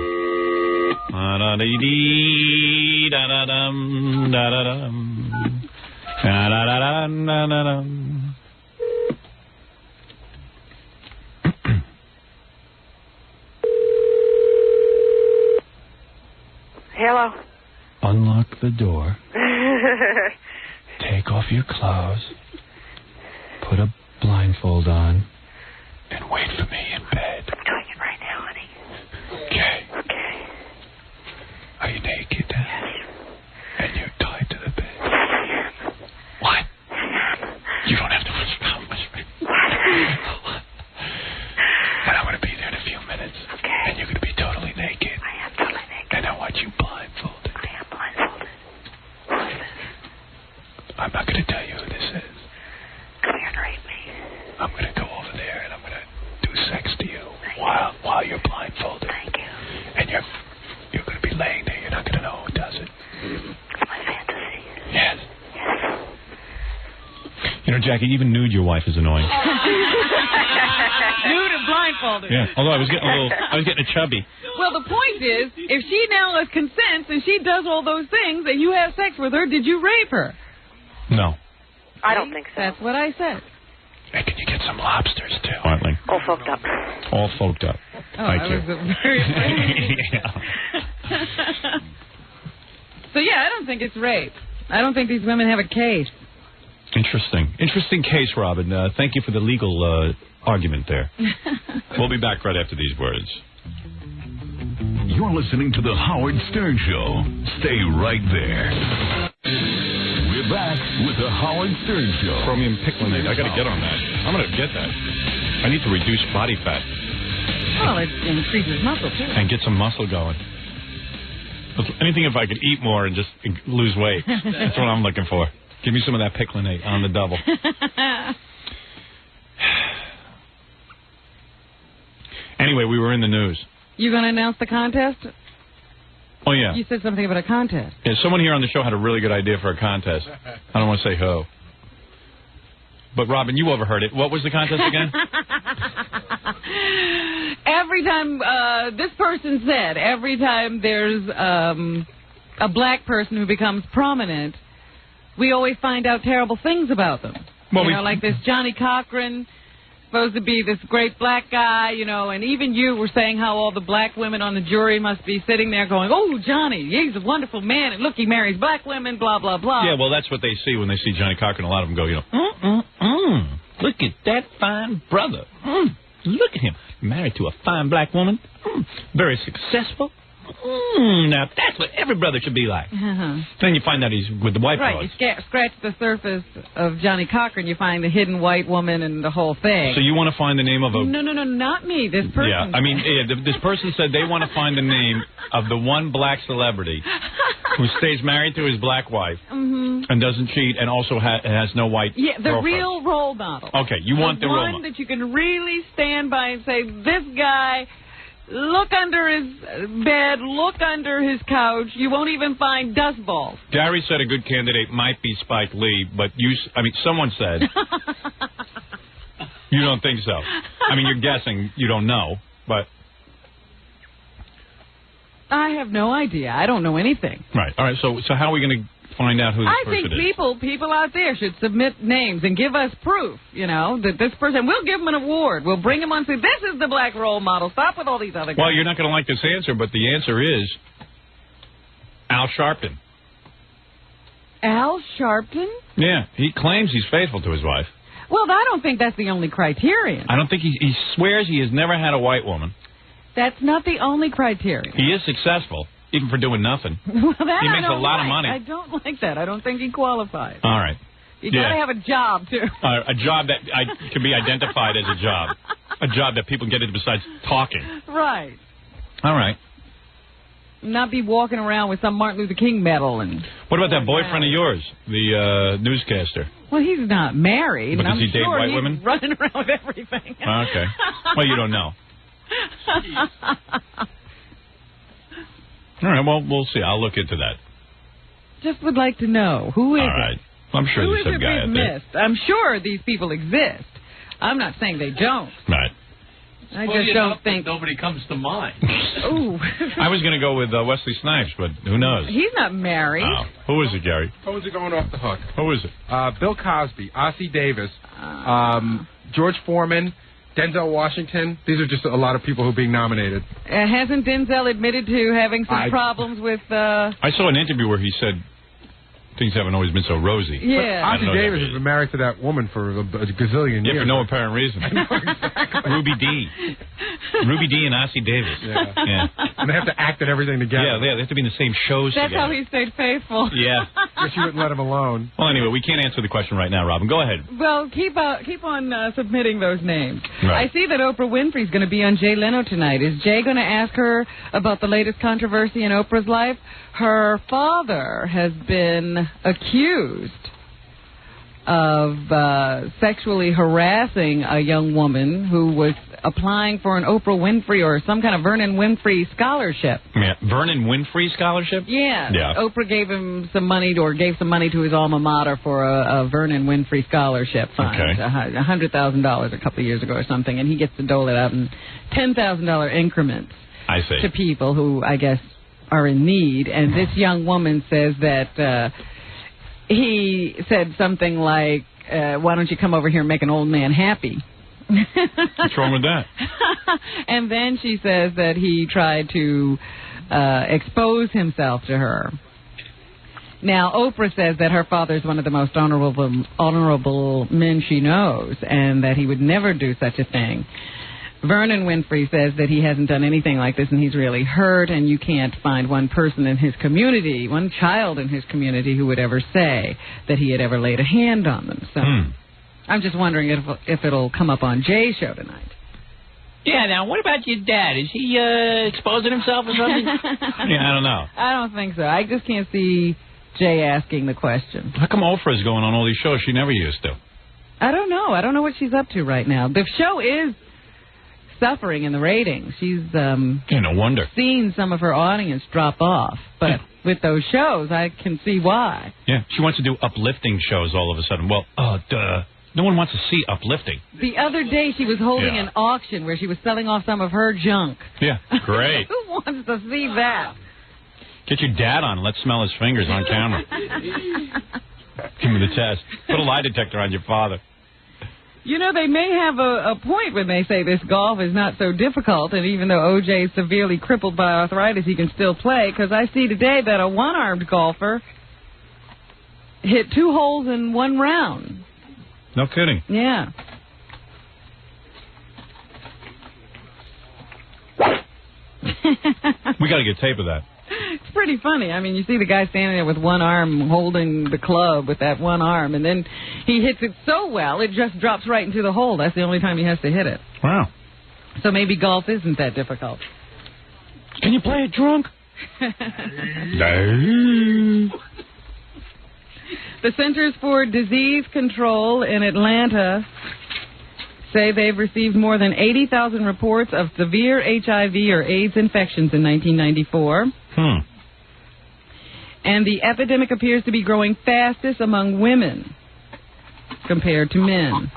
Hello. Unlock the door. Take off your clothes. Put a blindfold on. And wait for me in bed. I'm doing it right now, honey. Okay. Okay. Are you naked? Yes. And you're tied to the bed. What? You don't have to whisper. What? But I'm going to be there in a few minutes. Okay. And you're going to be totally naked. I am totally naked. And I want you blindfolded. I am blindfolded. Who is this? I'm not going to tell you who this is. Come here and rape me. I'm going to go over there and I'm going to do sex to you while you're blindfolded. Thank you. And you're going to be laying there. You're not going to know who does it. It's my fantasy. Yes. Yes. You know, Jackie, even nude your wife is annoying. Nude and blindfolded. Yeah. Although I was getting a chubby. Well, the point is, if she now consents and she does all those things and you have sex with her, did you rape her? No. I don't think so. That's what I said. Hey, can you get some lobsters too? Hartley. All folked up. All folked up. Oh, Thank I you. was very afraid. So yeah, I don't think it's rape. I don't think these women have a case. Interesting case, Robin. Thank you for the legal argument there. We'll be back right after these words. You're listening to the Howard Stern Show. Stay right there. We're back with the Howard Stern Show. Chromium picolinate. I got to get on that. I'm going to get that. I need to reduce body fat. Well, it increases muscle, too. And get some muscle going. Anything if I could eat more and just lose weight. That's what I'm looking for. Give me some of that picolinate on the double. Anyway, we were in the news. You going to announce the contest? Oh, yeah. You said something about a contest. Yeah, someone here on the show had a really good idea for a contest. I don't want to say who. But, Robin, you overheard it. What was the contest again? Every time, this person said, every time there's a black person who becomes prominent, we always find out terrible things about them. Well, you know, like this Johnny Cochran, supposed to be this great black guy, you know, and even you were saying how all the black women on the jury must be sitting there going, oh, Johnny, he's a wonderful man, and look, he marries black women, blah, blah, blah. Yeah, well, that's what they see when they see Johnny Cochran. A lot of them go, you know, look at that fine brother. Look at him. Married to a fine black woman. Very successful. Now, that's what every brother should be like. Then you find out he's with the white broads. Right, you scratch the surface of Johnny Cochran, you find the hidden white woman and the whole thing. So you want to find the name of a... No, not me, this person. Yeah, I mean, this person said they want to find the name of the one black celebrity who stays married to his black wife and doesn't cheat and also has no white the girlfriend. real role model. Okay, you want the role model. one that you can really stand by and say, this guy... Look under his bed, look under his couch. You won't even find dust balls. Gary said a good candidate might be Spike Lee, but someone said you don't think so. I mean, you're guessing, you don't know, but... I have no idea. I don't know anything. Right. All right, so how are we going to find out who this person is? I think people out there should submit names and give us proof, you know, that this person, we'll give him an award. We'll bring him on and say, this is the black role model. Stop with all these other guys. Well, you're not going to like this answer, but the answer is Al Sharpton. Al Sharpton? Yeah, he claims he's faithful to his wife. Well, I don't think that's the only criterion. I don't think he swears he has never had a white woman. That's not the only criterion. He is successful, even for doing nothing. Well, that he makes a lot of money. I don't like that. I don't think he qualifies. All right. You got to have a job, too. A job that can be identified as a job. A job that people get into besides talking. Right. All right. Not be walking around with some Martin Luther King medal. And what about that boyfriend of yours, the newscaster? Well, he's not married. But does he date sure white he's women? Running around with everything. Okay. Well, you don't know. All right, well, we'll see. I'll look into that. Just would like to know, who is All right. it? I'm sure Who there's is some it guy out we've there. missed? I'm sure these people exist. I'm not saying they don't. Right. I just don't think... Nobody comes to mind. Ooh. I was going to go with Wesley Snipes, but who knows? He's not married. Oh. Who is it, Gary? Who is it going off the hook? Who is it? Bill Cosby, Ossie Davis, George Foreman, Denzel Washington. These are just a lot of people who are being nominated. Hasn't Denzel admitted to having some problems with... I saw an interview where he said things haven't always been so rosy. Yeah. Ossie Davis has been married to that woman for a gazillion years. Yeah, for no apparent reason. Ruby D. Ruby D and Ossie Davis. Yeah. And they have to act at everything together. Yeah, they have to be in the same shows That's together. how he stayed faithful. Yeah. Guess you wouldn't let him alone. Well, anyway, we can't answer the question right now, Robin. Go ahead. Well, keep on submitting those names. Right. I see that Oprah Winfrey's going to be on Jay Leno tonight. Is Jay going to ask her about the latest controversy in Oprah's life? Her father has been accused of sexually harassing a young woman who was applying for an Oprah Winfrey or some kind of Vernon Winfrey scholarship. Yeah, Vernon Winfrey scholarship? Yeah. Yeah. Oprah gave him some money gave some money to his alma mater for a Vernon Winfrey scholarship fund. Okay. $100,000 a couple of years ago or something, and he gets to dole it out in $10,000 increments. I see. To people who, I guess, are in need. And this young woman says that he said something like, why don't you come over here and make an old man happy? What's wrong with that? And then she says that he tried to expose himself to her. Now, Oprah says that her father is one of the most honorable men she knows, and that he would never do such a thing. Vernon Winfrey says that he hasn't done anything like this, and he's really hurt, and you can't find one person in his community, one child in his community, who would ever say that he had ever laid a hand on them. So I'm just wondering if it'll come up on Jay's show tonight. Yeah, now, what about your dad? Is he exposing himself or something? Yeah, I don't know. I don't think so. I just can't see Jay asking the question. How come Oprah's going on all these shows she never used to? I don't know. I don't know what she's up to right now. The show is suffering in the ratings. She's no wonder. Seen some of her audience drop off, but with those shows, I can see why. Yeah, she wants to do uplifting shows all of a sudden. Well, duh. No one wants to see uplifting. The other day, she was holding an auction where she was selling off some of her junk. Yeah, great. Who wants to see that? Get your dad on. Let's smell his fingers on camera. Give me the test. Put a lie detector on your father. You know, they may have a point when they say this golf is not so difficult, and even though O.J. is severely crippled by arthritis, he can still play, because I see today that a one-armed golfer hit 2 holes in 1 round. No kidding. Yeah. We got to get tape of that. It's pretty funny. I mean, you see the guy standing there with one arm holding the club with that one arm, and then he hits it so well, it just drops right into the hole. That's the only time he has to hit it. Wow. So maybe golf isn't that difficult. Can you play it drunk? The Centers for Disease Control in Atlanta say they've received more than 80,000 reports of severe HIV or AIDS infections in 1994. And the epidemic appears to be growing fastest among women compared to men,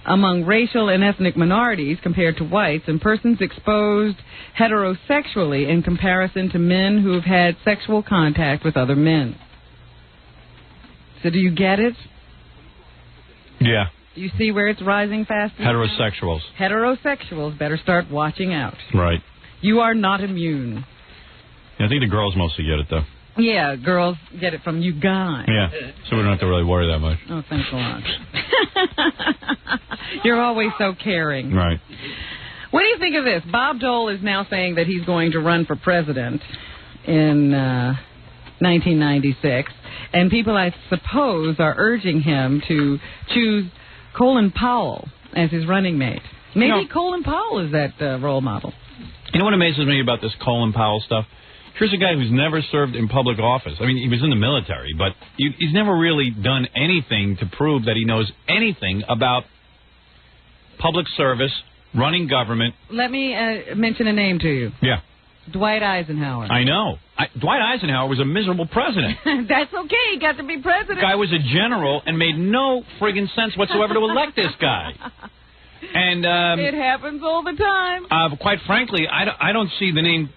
among racial and ethnic minorities compared to whites, and persons exposed heterosexually in comparison to men who have had sexual contact with other men. So do you get it? Yeah. You see where it's rising fast? Heterosexuals. Heterosexuals better start watching out. Right. You are not immune. Yeah, I think the girls mostly get it, though. Yeah, girls get it from you guys. Yeah, so we don't have to really worry that much. Oh, thanks a lot. You're always so caring. Right. What do you think of this? Bob Dole is now saying that he's going to run for president in 1996, and people, I suppose, are urging him to choose Colin Powell as his running mate. Maybe Colin Powell is that role model. You know what amazes me about this Colin Powell stuff? Here's a guy who's never served in public office. I mean, he was in the military, but he's never really done anything to prove that he knows anything about public service, running government. Let me mention a name to you. Yeah. Dwight Eisenhower. I know. Dwight Eisenhower was a miserable president. That's okay. He got to be president. The guy was a general and made no friggin' sense whatsoever to elect this guy. And it happens all the time. Quite frankly, I don't see the name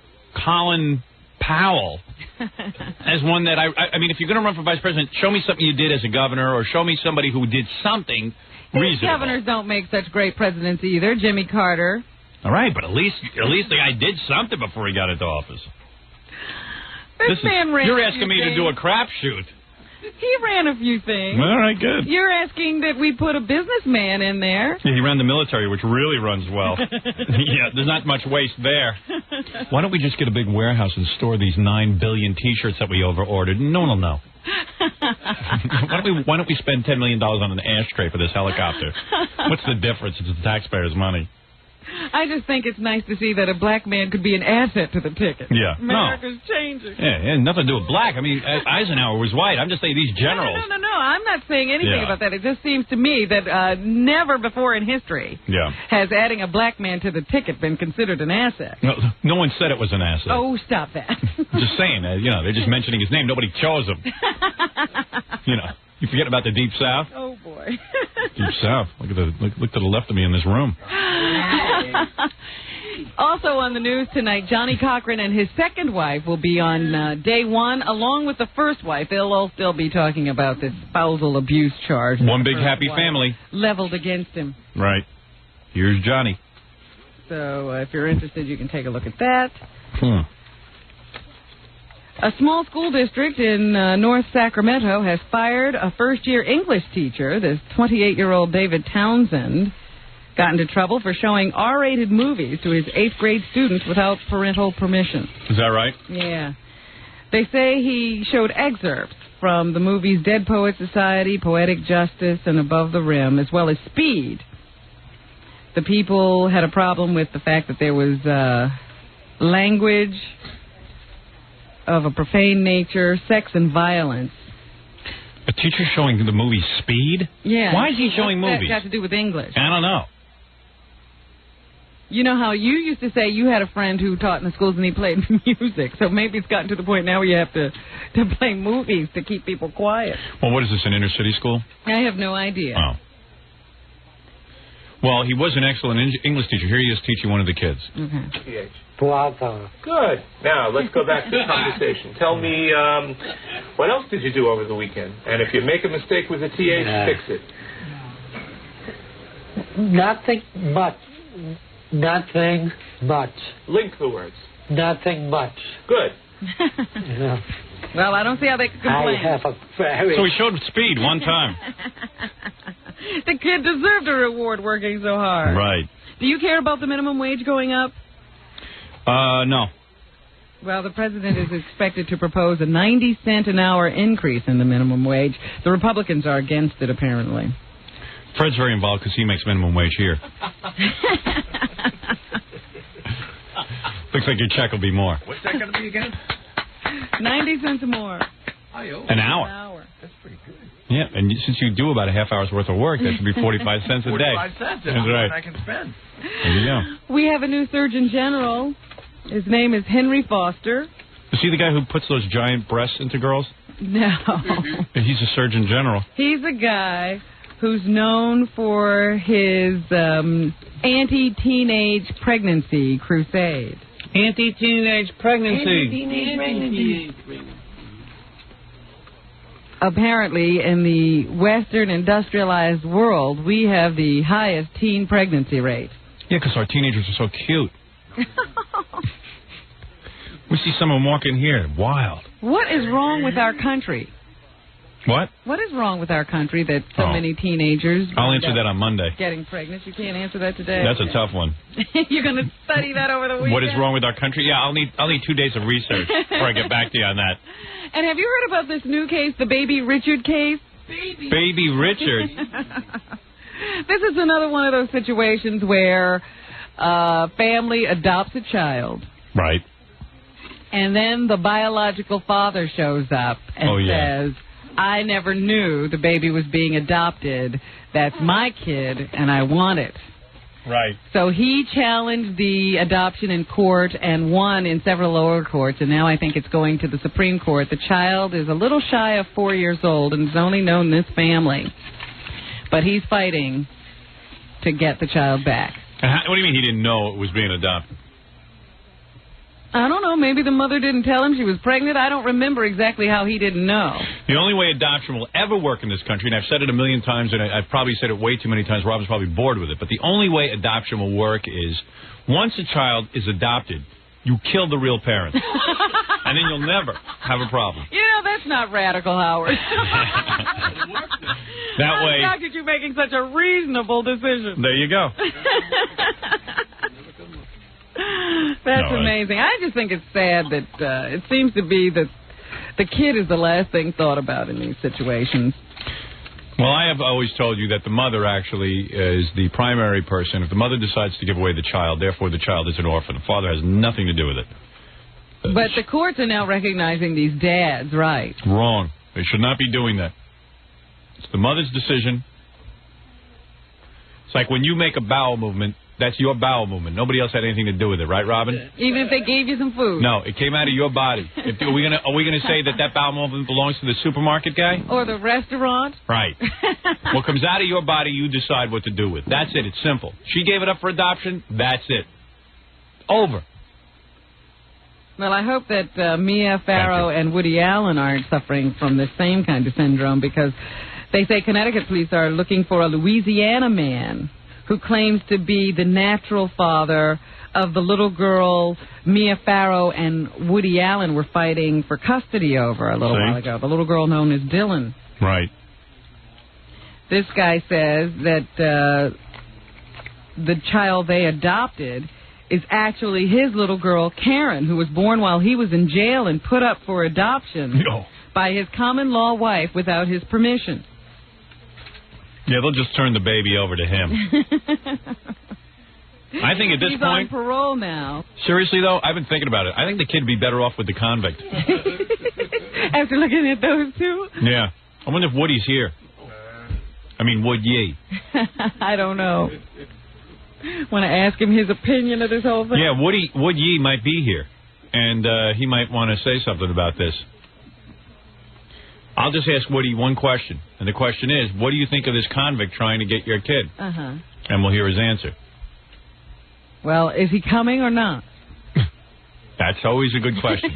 Colin Powell as one that I mean, if you're going to run for vice president, show me something you did as a governor, or show me somebody who did something reasonable. Governors don't make such great presidents either. Jimmy Carter. All right, but at least the guy did something before he got into office. You're asking me to do a crapshoot. He ran a few things. All right, good. You're asking that we put a businessman in there. Yeah, he ran the military, which really runs well. Yeah, there's not much waste there. Why don't we just get a big warehouse and store these 9 billion T-shirts that we over-ordered? No one will know. Why don't we spend $10 million on an ashtray for this helicopter? What's the difference? It's the taxpayers' money. I just think it's nice to see that a black man could be an asset to the ticket. Yeah. America's changing. Yeah, nothing to do with black. I mean, Eisenhower was white. I'm just saying these generals. No. I'm not saying anything about that. It just seems to me that never before in history has adding a black man to the ticket been considered an asset. No one said it was an asset. Oh, stop that. Just saying, they're just mentioning his name. Nobody chose him. You forget about the Deep South? Oh, boy. Deep South. Look to the left of me in this room. Also on the news tonight, Johnny Cochran and his second wife will be on day one, along with the first wife. They'll all still be talking about this spousal abuse charge. One big happy family. Leveled against him. Right. Here's Johnny. So if you're interested, you can take a look at that. A small school district in North Sacramento has fired a first-year English teacher. This 28-year-old David Townsend got into trouble for showing R-rated movies to his 8th grade students without parental permission. Is that right? Yeah. They say he showed excerpts from the movies Dead Poets Society, Poetic Justice, and Above the Rim, as well as Speed. The people had a problem with the fact that there was language of a profane nature, sex and violence. A teacher showing the movie Speed? Yeah. Why is he showing movies? What's that got to do with English? I don't know. You know how you used to say you had a friend who taught in the schools and he played music, so maybe it's gotten to the point now where you have to play movies to keep people quiet. Well, what is this, an inner-city school? I have no idea. Oh. Well, he was an excellent English teacher. Here he is teaching one of the kids. Okay. Bravo. Good. Now, let's go back to the conversation. Tell me, what else did you do over the weekend? And if you make a mistake with the TH, fix it. Nothing much. Nothing much. Link the words. Nothing much. Good. Well, I don't see how they could complain. I have a very... So he showed Speed one time. The kid deserved a reward working so hard. Right. Do you care about the minimum wage going up? No. Well, the president is expected to propose a 90-cent an hour increase in the minimum wage. The Republicans are against it, apparently. Fred's very involved because he makes minimum wage here. Looks like your check will be more. What's that going to be again? 90 cents more. An hour. That's pretty good. Yeah, and since you do about a half hour's worth of work, that should be 45 cents a day. 45 cents. That's right. I can spend. There you go. We have a new Surgeon General. His name is Henry Foster. Is he the guy who puts those giant breasts into girls? No. He's a Surgeon General. He's a guy who's known for his anti-teenage pregnancy crusade. Anti-teenage pregnancy. Anti-teenage pregnancy. Apparently, in the Western industrialized world, we have the highest teen pregnancy rate. Yeah, because our teenagers are so cute. We see someone walk in here, wild. What is wrong with our country? What? What is wrong with our country that so many teenagers... I'll answer that on Monday. ...getting pregnant? You can't answer that today? That's a tough one. You're going to study that over the weekend? What is wrong with our country? Yeah, I'll need 2 days of research before I get back to you on that. And have you heard about this new case, the Baby Richard case? Baby Richard? This is another one of those situations where a family adopts a child. Right. And then the biological father shows up and says, I never knew the baby was being adopted. That's my kid, and I want it. Right. So he challenged the adoption in court and won in several lower courts, and now I think it's going to the Supreme Court. The child is a little shy of 4 years old and has only known this family. But he's fighting to get the child back. What do you mean he didn't know it was being adopted? I don't know. Maybe the mother didn't tell him she was pregnant. I don't remember exactly how he didn't know. The only way adoption will ever work in this country, and I've said it a million times, and I've probably said it way too many times, Robin's probably bored with it, but the only way adoption will work is once a child is adopted, you kill the real parents. And then you'll never have a problem. You know, that's not radical, Howard. That way... How could you making such a reasonable decision? There you go. That's amazing. I just think it's sad that it seems to be that the kid is the last thing thought about in these situations. Well, I have always told you that the mother actually is the primary person. If the mother decides to give away the child, therefore the child is an orphan. The father has nothing to do with it. But the courts are now recognizing these dads, right? Wrong. They should not be doing that. It's the mother's decision. It's like when you make a bowel movement, that's your bowel movement. Nobody else had anything to do with it, right, Robin? Even if they gave you some food? No, it came out of your body. Are we gonna say that bowel movement belongs to the supermarket guy? Or the restaurant? Right. What comes out of your body, you decide what to do with. That's it. It's simple. She gave it up for adoption. That's it. Over. Well, I hope that Mia Farrow and Woody Allen aren't suffering from the same kind of syndrome, because they say Connecticut police are looking for a Louisiana man who claims to be the natural father of the little girl Mia Farrow and Woody Allen were fighting for custody over a little while ago. The little girl known as Dylan. Right. This guy says that the child they adopted is actually his little girl, Karen, who was born while he was in jail and put up for adoption by his common-law wife without his permission. Yeah, they'll just turn the baby over to him. I think at this He's point... on parole now. Seriously, though, I've been thinking about it. I think the kid would be better off with the convict. After looking at those two? Yeah. I wonder if Woody's here. I mean, would ye? I don't know. Want to ask him his opinion of this whole thing? Yeah, Wood Ye might be here, and he might want to say something about this. I'll just ask Woody one question, and the question is, what do you think of this convict trying to get your kid? Uh-huh. And we'll hear his answer. Well, is he coming or not? That's always a good question.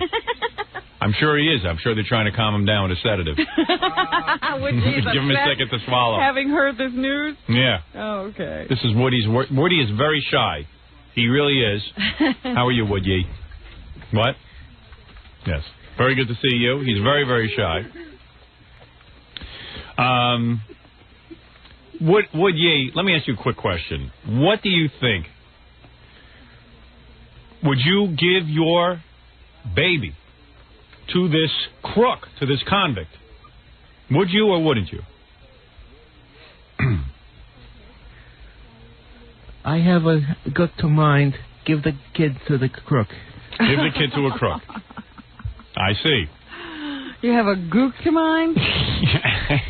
I'm sure he is. I'm sure they're trying to calm him down with a sedative. Give him a second to swallow. Having heard this news? Yeah. Oh, okay. This is Woody's. Woody is very shy. He really is. How are you, Wood Ye? What? Yes. Very good to see you. He's very, very shy. Wood Ye, let me ask you a quick question. What do you think? Would you give your baby to this crook, to this convict? Would you or wouldn't you? I have a good to mind. Give the kid to the crook. Give the kid to a crook. I see. You have a gook to mind?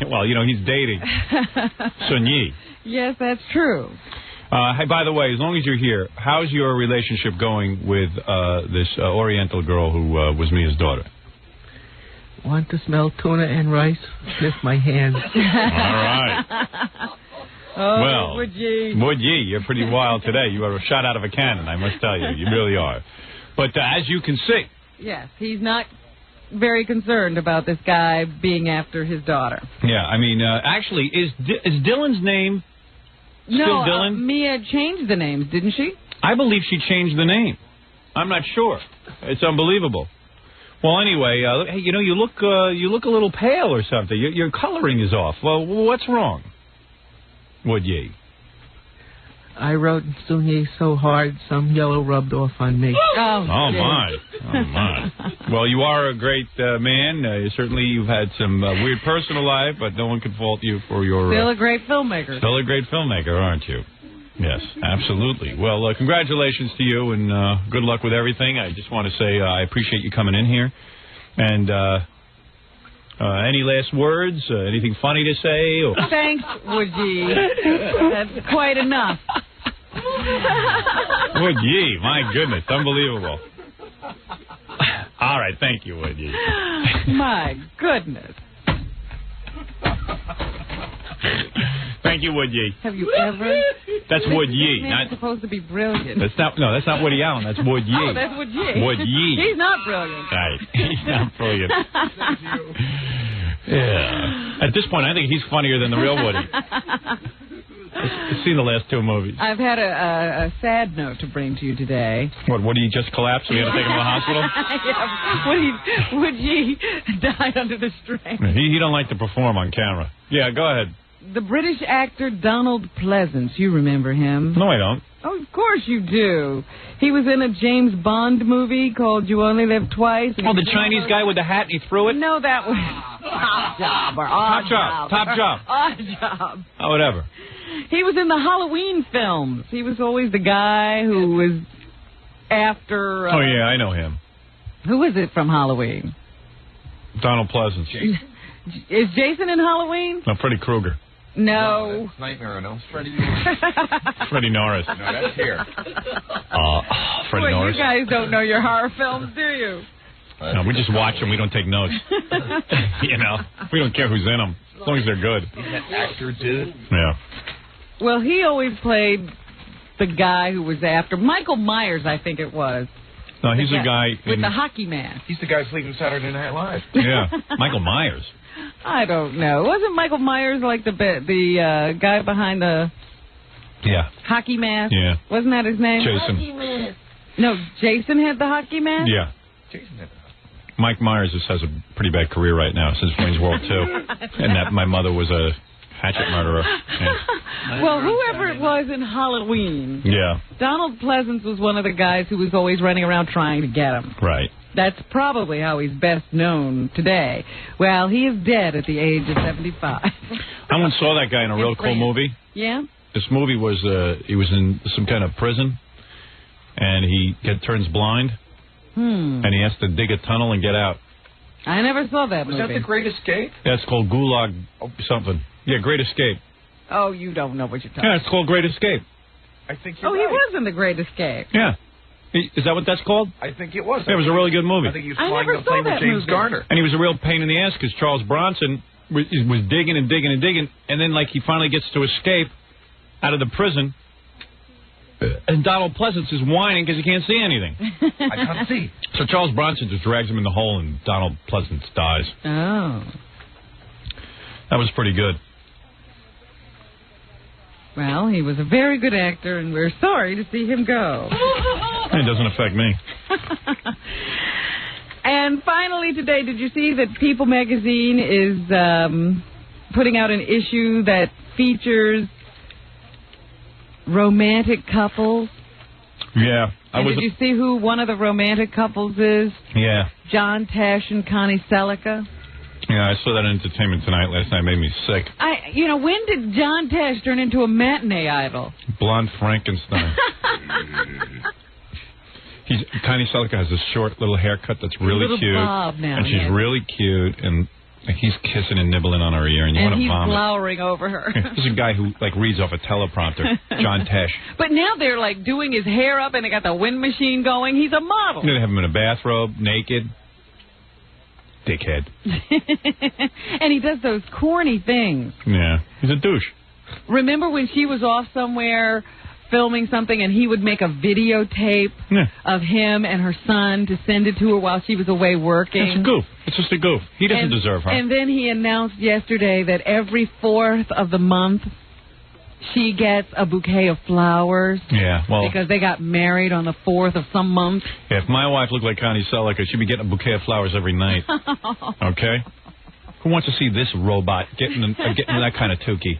Well, you know, he's dating Sun Yi. Yes, that's true. Hey, by the way, as long as you're here, how's your relationship going with this Oriental girl who was Mia's daughter? Want to smell tuna and rice? Sniff my hand. All right. Oh, well, Wood Ye, you're pretty wild today. You are a shot out of a cannon, I must tell you. You really are. But as you can see... Yes, he's not very concerned about this guy being after his daughter. Yeah, I mean, actually, is Dylan's name still Dylan? Mia changed the names, didn't she? I believe she changed the name. I'm not sure. It's unbelievable. Well, anyway, hey, you know, you look a little pale or something. Your coloring is off. Well, what's wrong? Would ye? I wrote Sunye so hard, some yellow rubbed off on me. Oh my. Well, you are a great man. Certainly, you've had some weird personal life, but no one can fault you for your... Still a great filmmaker. Still a great filmmaker, aren't you? Yes, absolutely. Well, congratulations to you, and good luck with everything. I just want to say I appreciate you coming in here. And any last words? Anything funny to say? Or... Thanks, Woodie. That's quite enough. Would ye? My goodness, unbelievable. All right, thank you, Would ye. My goodness. Thank you, Would ye. Have you ever? That's Would ye. Not supposed to be brilliant. That's not Woody Allen. That's Would ye. Oh, that's Would ye. Would ye. He's not brilliant. Right. He's not brilliant. Yeah. At this point, I think he's funnier than the real Woody. I've seen the last two movies. I've had a sad note to bring to you today. What, Woody just collapsed? We had to take him to the hospital? Yeah, Woody died under the strain. He don't like to perform on camera. Yeah, go ahead. The British actor Donald Pleasance, you remember him? No, I don't. Oh, of course you do. He was in a James Bond movie called You Only Live Twice. Oh, the Chinese guy with the hat and he threw it? No, that was Top Job or Odd Job. Top Job. Odd Job. Oh, whatever. He was in the Halloween films. He was always the guy who was after... oh, yeah, I know him. Who is it from Halloween? Donald Pleasance. Is Jason in Halloween? No, Freddy Krueger. No. That's Nightmare on Elm Street. Freddie Norris. No, that's here. Freddie Norris. You guys don't know your horror films, do you? No, we just watch them. We don't take notes. You know, we don't care who's in them, as long as they're good. That actor dude. Yeah. Well, he always played the guy who was after Michael Myers, I think it was. No, he's a guy with the hockey mask. He's the guy sleeping Saturday Night Live. Yeah, Michael Myers. I don't know. Wasn't Michael Myers like the guy behind the hockey mask? Yeah. Wasn't that his name? Jason. No, Jason had the hockey mask? Yeah. Jason had Mike Myers just has a pretty bad career right now since Wayne's World 2. And that my mother was a hatchet murderer. Yeah. Well, whoever it was in Halloween, Donald Pleasance was one of the guys who was always running around trying to get him. Right. That's probably how he's best known today. Well, he is dead at the age of 75. I once saw that guy in a real cool movie. Yeah? This movie was, he was in some kind of prison, and he turns blind, and he has to dig a tunnel and get out. I never saw that movie. Was that The Great Escape? Yeah, it's called Gulag something. Yeah, Great Escape. Oh, you don't know what you're talking about. Yeah, it's called Great Escape. I think you're right. He was in The Great Escape. Yeah. Is that what that's called? I think it was. Yeah, it was a really good movie. I think he was flying the plane with James Garner. And he was a real pain in the ass because Charles Bronson was digging and digging and digging, and then, like, he finally gets to escape out of the prison, and Donald Pleasance is whining because he can't see anything. I can't see. So Charles Bronson just drags him in the hole, and Donald Pleasance dies. Oh. That was pretty good. Well, he was a very good actor, and we're sorry to see him go. It doesn't affect me. And finally today, did you see that People magazine is putting out an issue that features romantic couples? Yeah. Did you see who one of the romantic couples is? Yeah. John Tesh and Connie Selica. Yeah, I saw that on Entertainment Tonight last night. It made me sick. When did John Tesh turn into a matinee idol? Blonde Frankenstein. Connie Selica has this short little haircut that's really cute. Bob now, and she's really cute, and he's kissing and nibbling on her ear, and you want to vomit. And he's glowering over her. This is a guy who reads off a teleprompter, John Tesh. But now they're doing his hair up, and they got the wind machine going. He's a model. They have him in a bathrobe, naked. Dickhead. And he does those corny things. Yeah, he's a douche. Remember when she was off somewhere filming something and he would make a videotape of him and her son to send it to her while she was away working? It's a goof. It's just a goof. He doesn't deserve her. And then he announced yesterday that every 4th of the month she gets a bouquet of flowers. Yeah, well... Because they got married on the 4th of some month. If my wife looked like Connie Selica, she'd be getting a bouquet of flowers every night. Okay? Who wants to see this robot getting that kind of tukey?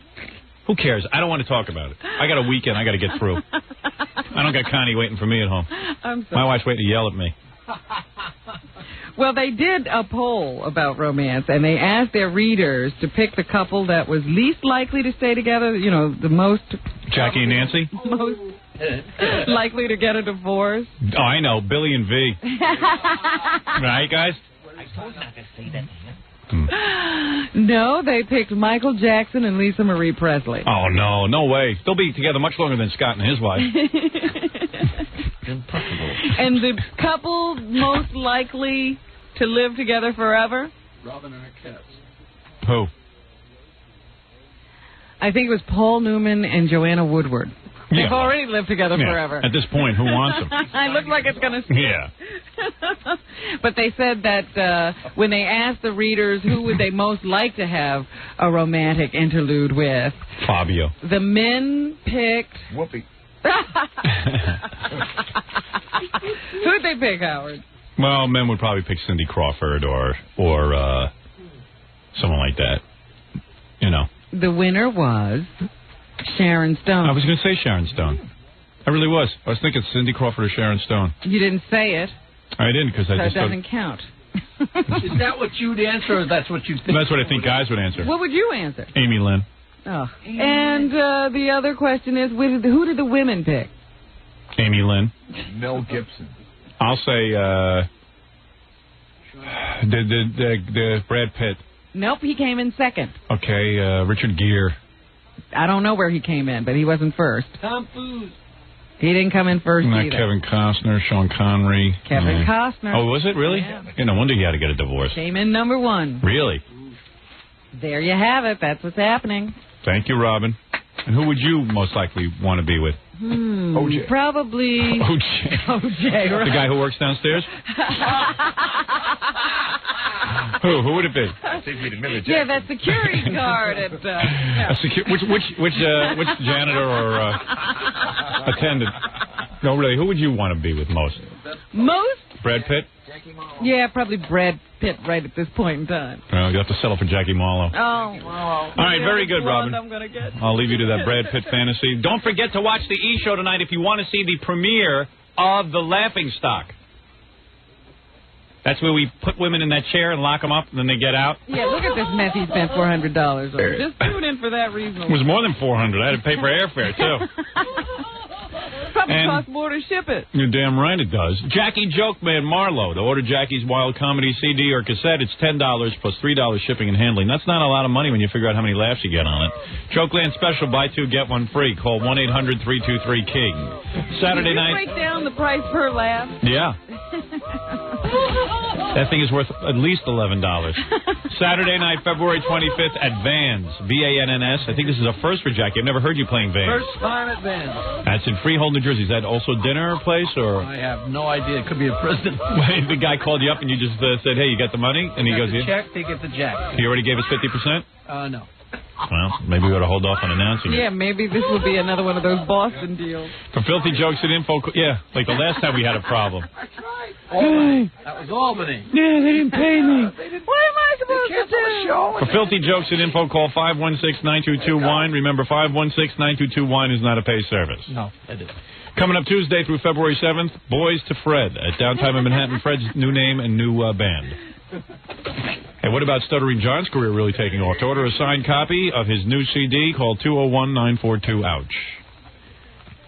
Who cares? I don't want to talk about it. I got a weekend I got to get through. I don't got Connie waiting for me at home. I'm sorry. My wife's waiting to yell at me. Well, they did a poll about romance, and they asked their readers to pick the couple that was least likely to stay together, you know, the most... Jackie and Nancy? Most likely to get a divorce. Oh, I know. Billy and V. Right, guys? I told you not to say that. No, they picked Michael Jackson and Lisa Marie Presley. Oh, no. No way. They'll be together much longer than Scott and his wife. Impossible. And the couple most likely to live together forever? Robin Arquette. Who? I think it was Paul Newman and Joanna Woodward. Yeah. They've already lived together forever. At this point, who wants them? I look like it's going to stay. Yeah. But they said that when they asked the readers who would they most like to have a romantic interlude with, Fabio. the men picked... Whoopi. Who'd they pick, Howard? Well, men would probably pick Cindy Crawford or someone like that. You know. The winner was Sharon Stone. I was going to say Sharon Stone. I really was. I was thinking Cindy Crawford or Sharon Stone. You didn't say it. I didn't because I just... So it doesn't count. Is that what you'd answer, or that's what you think? That's what I think guys would answer. What would you answer? Amy Lynn. Oh. And the other question is, who did the women pick? Amy Lynn. Mel Gibson. I'll say the Brad Pitt. Nope, he came in second. Okay, Richard Gere. I don't know where he came in, but he wasn't first. Tom Cruise. He didn't come in first Not either. Kevin Costner, Sean Connery. Kevin Costner. Oh, was it really? Yeah. No wonder he had to get a divorce. Came in number 1. Really? There you have it. That's what's happening. Thank you, Robin. And who would you most likely want to be with? OJ. Probably... OJ. OJ, right. The guy who works downstairs? Who would it be? I think we'd admit it. Yeah, that security guard at... Which janitor or attendant? No, really, who would you want to be with most? Most? Brad Pitt? Yeah, probably Brad Pitt right at this point in time. You have to settle for Jackie Marlowe. Oh. All right, very good, Robin. I'll leave you to that Brad Pitt fantasy. Don't forget to watch the E! Show tonight if you want to see the premiere of The Laughing Stock. That's where we put women in that chair and lock them up, and then they get out. Yeah, look at this mess he spent $400 on. Just tune in for that reason. It was more than $400. I had to pay for airfare, too. Probably costs more to ship it. You're damn right it does. Jackie Joke Man Marlowe. To order Jackie's Wild Comedy CD or cassette, it's $10 plus $3 shipping and handling. That's not a lot of money when you figure out how many laughs you get on it. Jokeland special, buy 2, get 1 free. Call 1-800-323-KING. Saturday night. Break down the price per laugh. Yeah. That thing is worth at least $11. Saturday night, February 25th at Vans. V-A-N-N-S. I think this is a first for Jackie. I've never heard you playing Vans. First time at Vans. That's in Freehold, New Jersey. Is that also dinner place or? I have no idea. It could be a prison. The guy called you up and you just said, "Hey, you got the money?" And he goes, the "Yeah." check, they get the jack. He already gave us 50%. No. Well, maybe we ought to hold off on announcing it. Yeah, maybe this will be another one of those Boston deals. For filthy jokes and info, like the last time we had a problem. That's right. Albany. That was Albany. Yeah, they didn't pay me. What am I supposed to do? For filthy jokes and info, call 516-922-WINE. Remember, 516-922-WINE is not a pay service. No, it is. Coming up Tuesday through February 7th, Boys to Fred at Downtime in Manhattan. Fred's new name and new band. Hey, what about Stuttering John's career really taking off? To order a signed copy of his new CD, call 201-942-OUCH.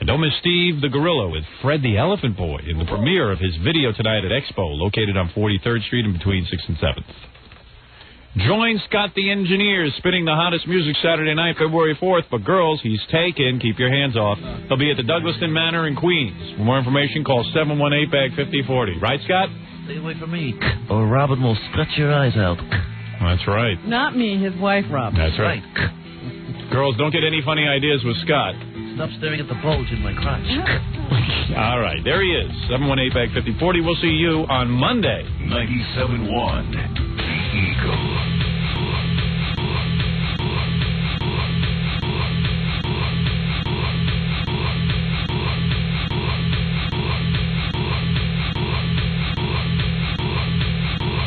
And don't miss Steve the Gorilla with Fred the Elephant Boy in the premiere of his video tonight at Expo, located on 43rd Street in between 6th and 7th. Join Scott the Engineer spinning the hottest music Saturday night, February 4th. But girls, he's taken. Keep your hands off. He'll be at the Douglaston Manor in Queens. For more information, call 718-BAG-5040. Right, Scott? Stay away from me, or Robin will scratch your eyes out. That's right. Not me, his wife, Robin. That's right. Girls, don't get any funny ideas with Scott. Stop staring at the bulge in my crotch. All right, there he is. 718-BAG-5040. We'll see you on Monday. 97.1 The Eagle.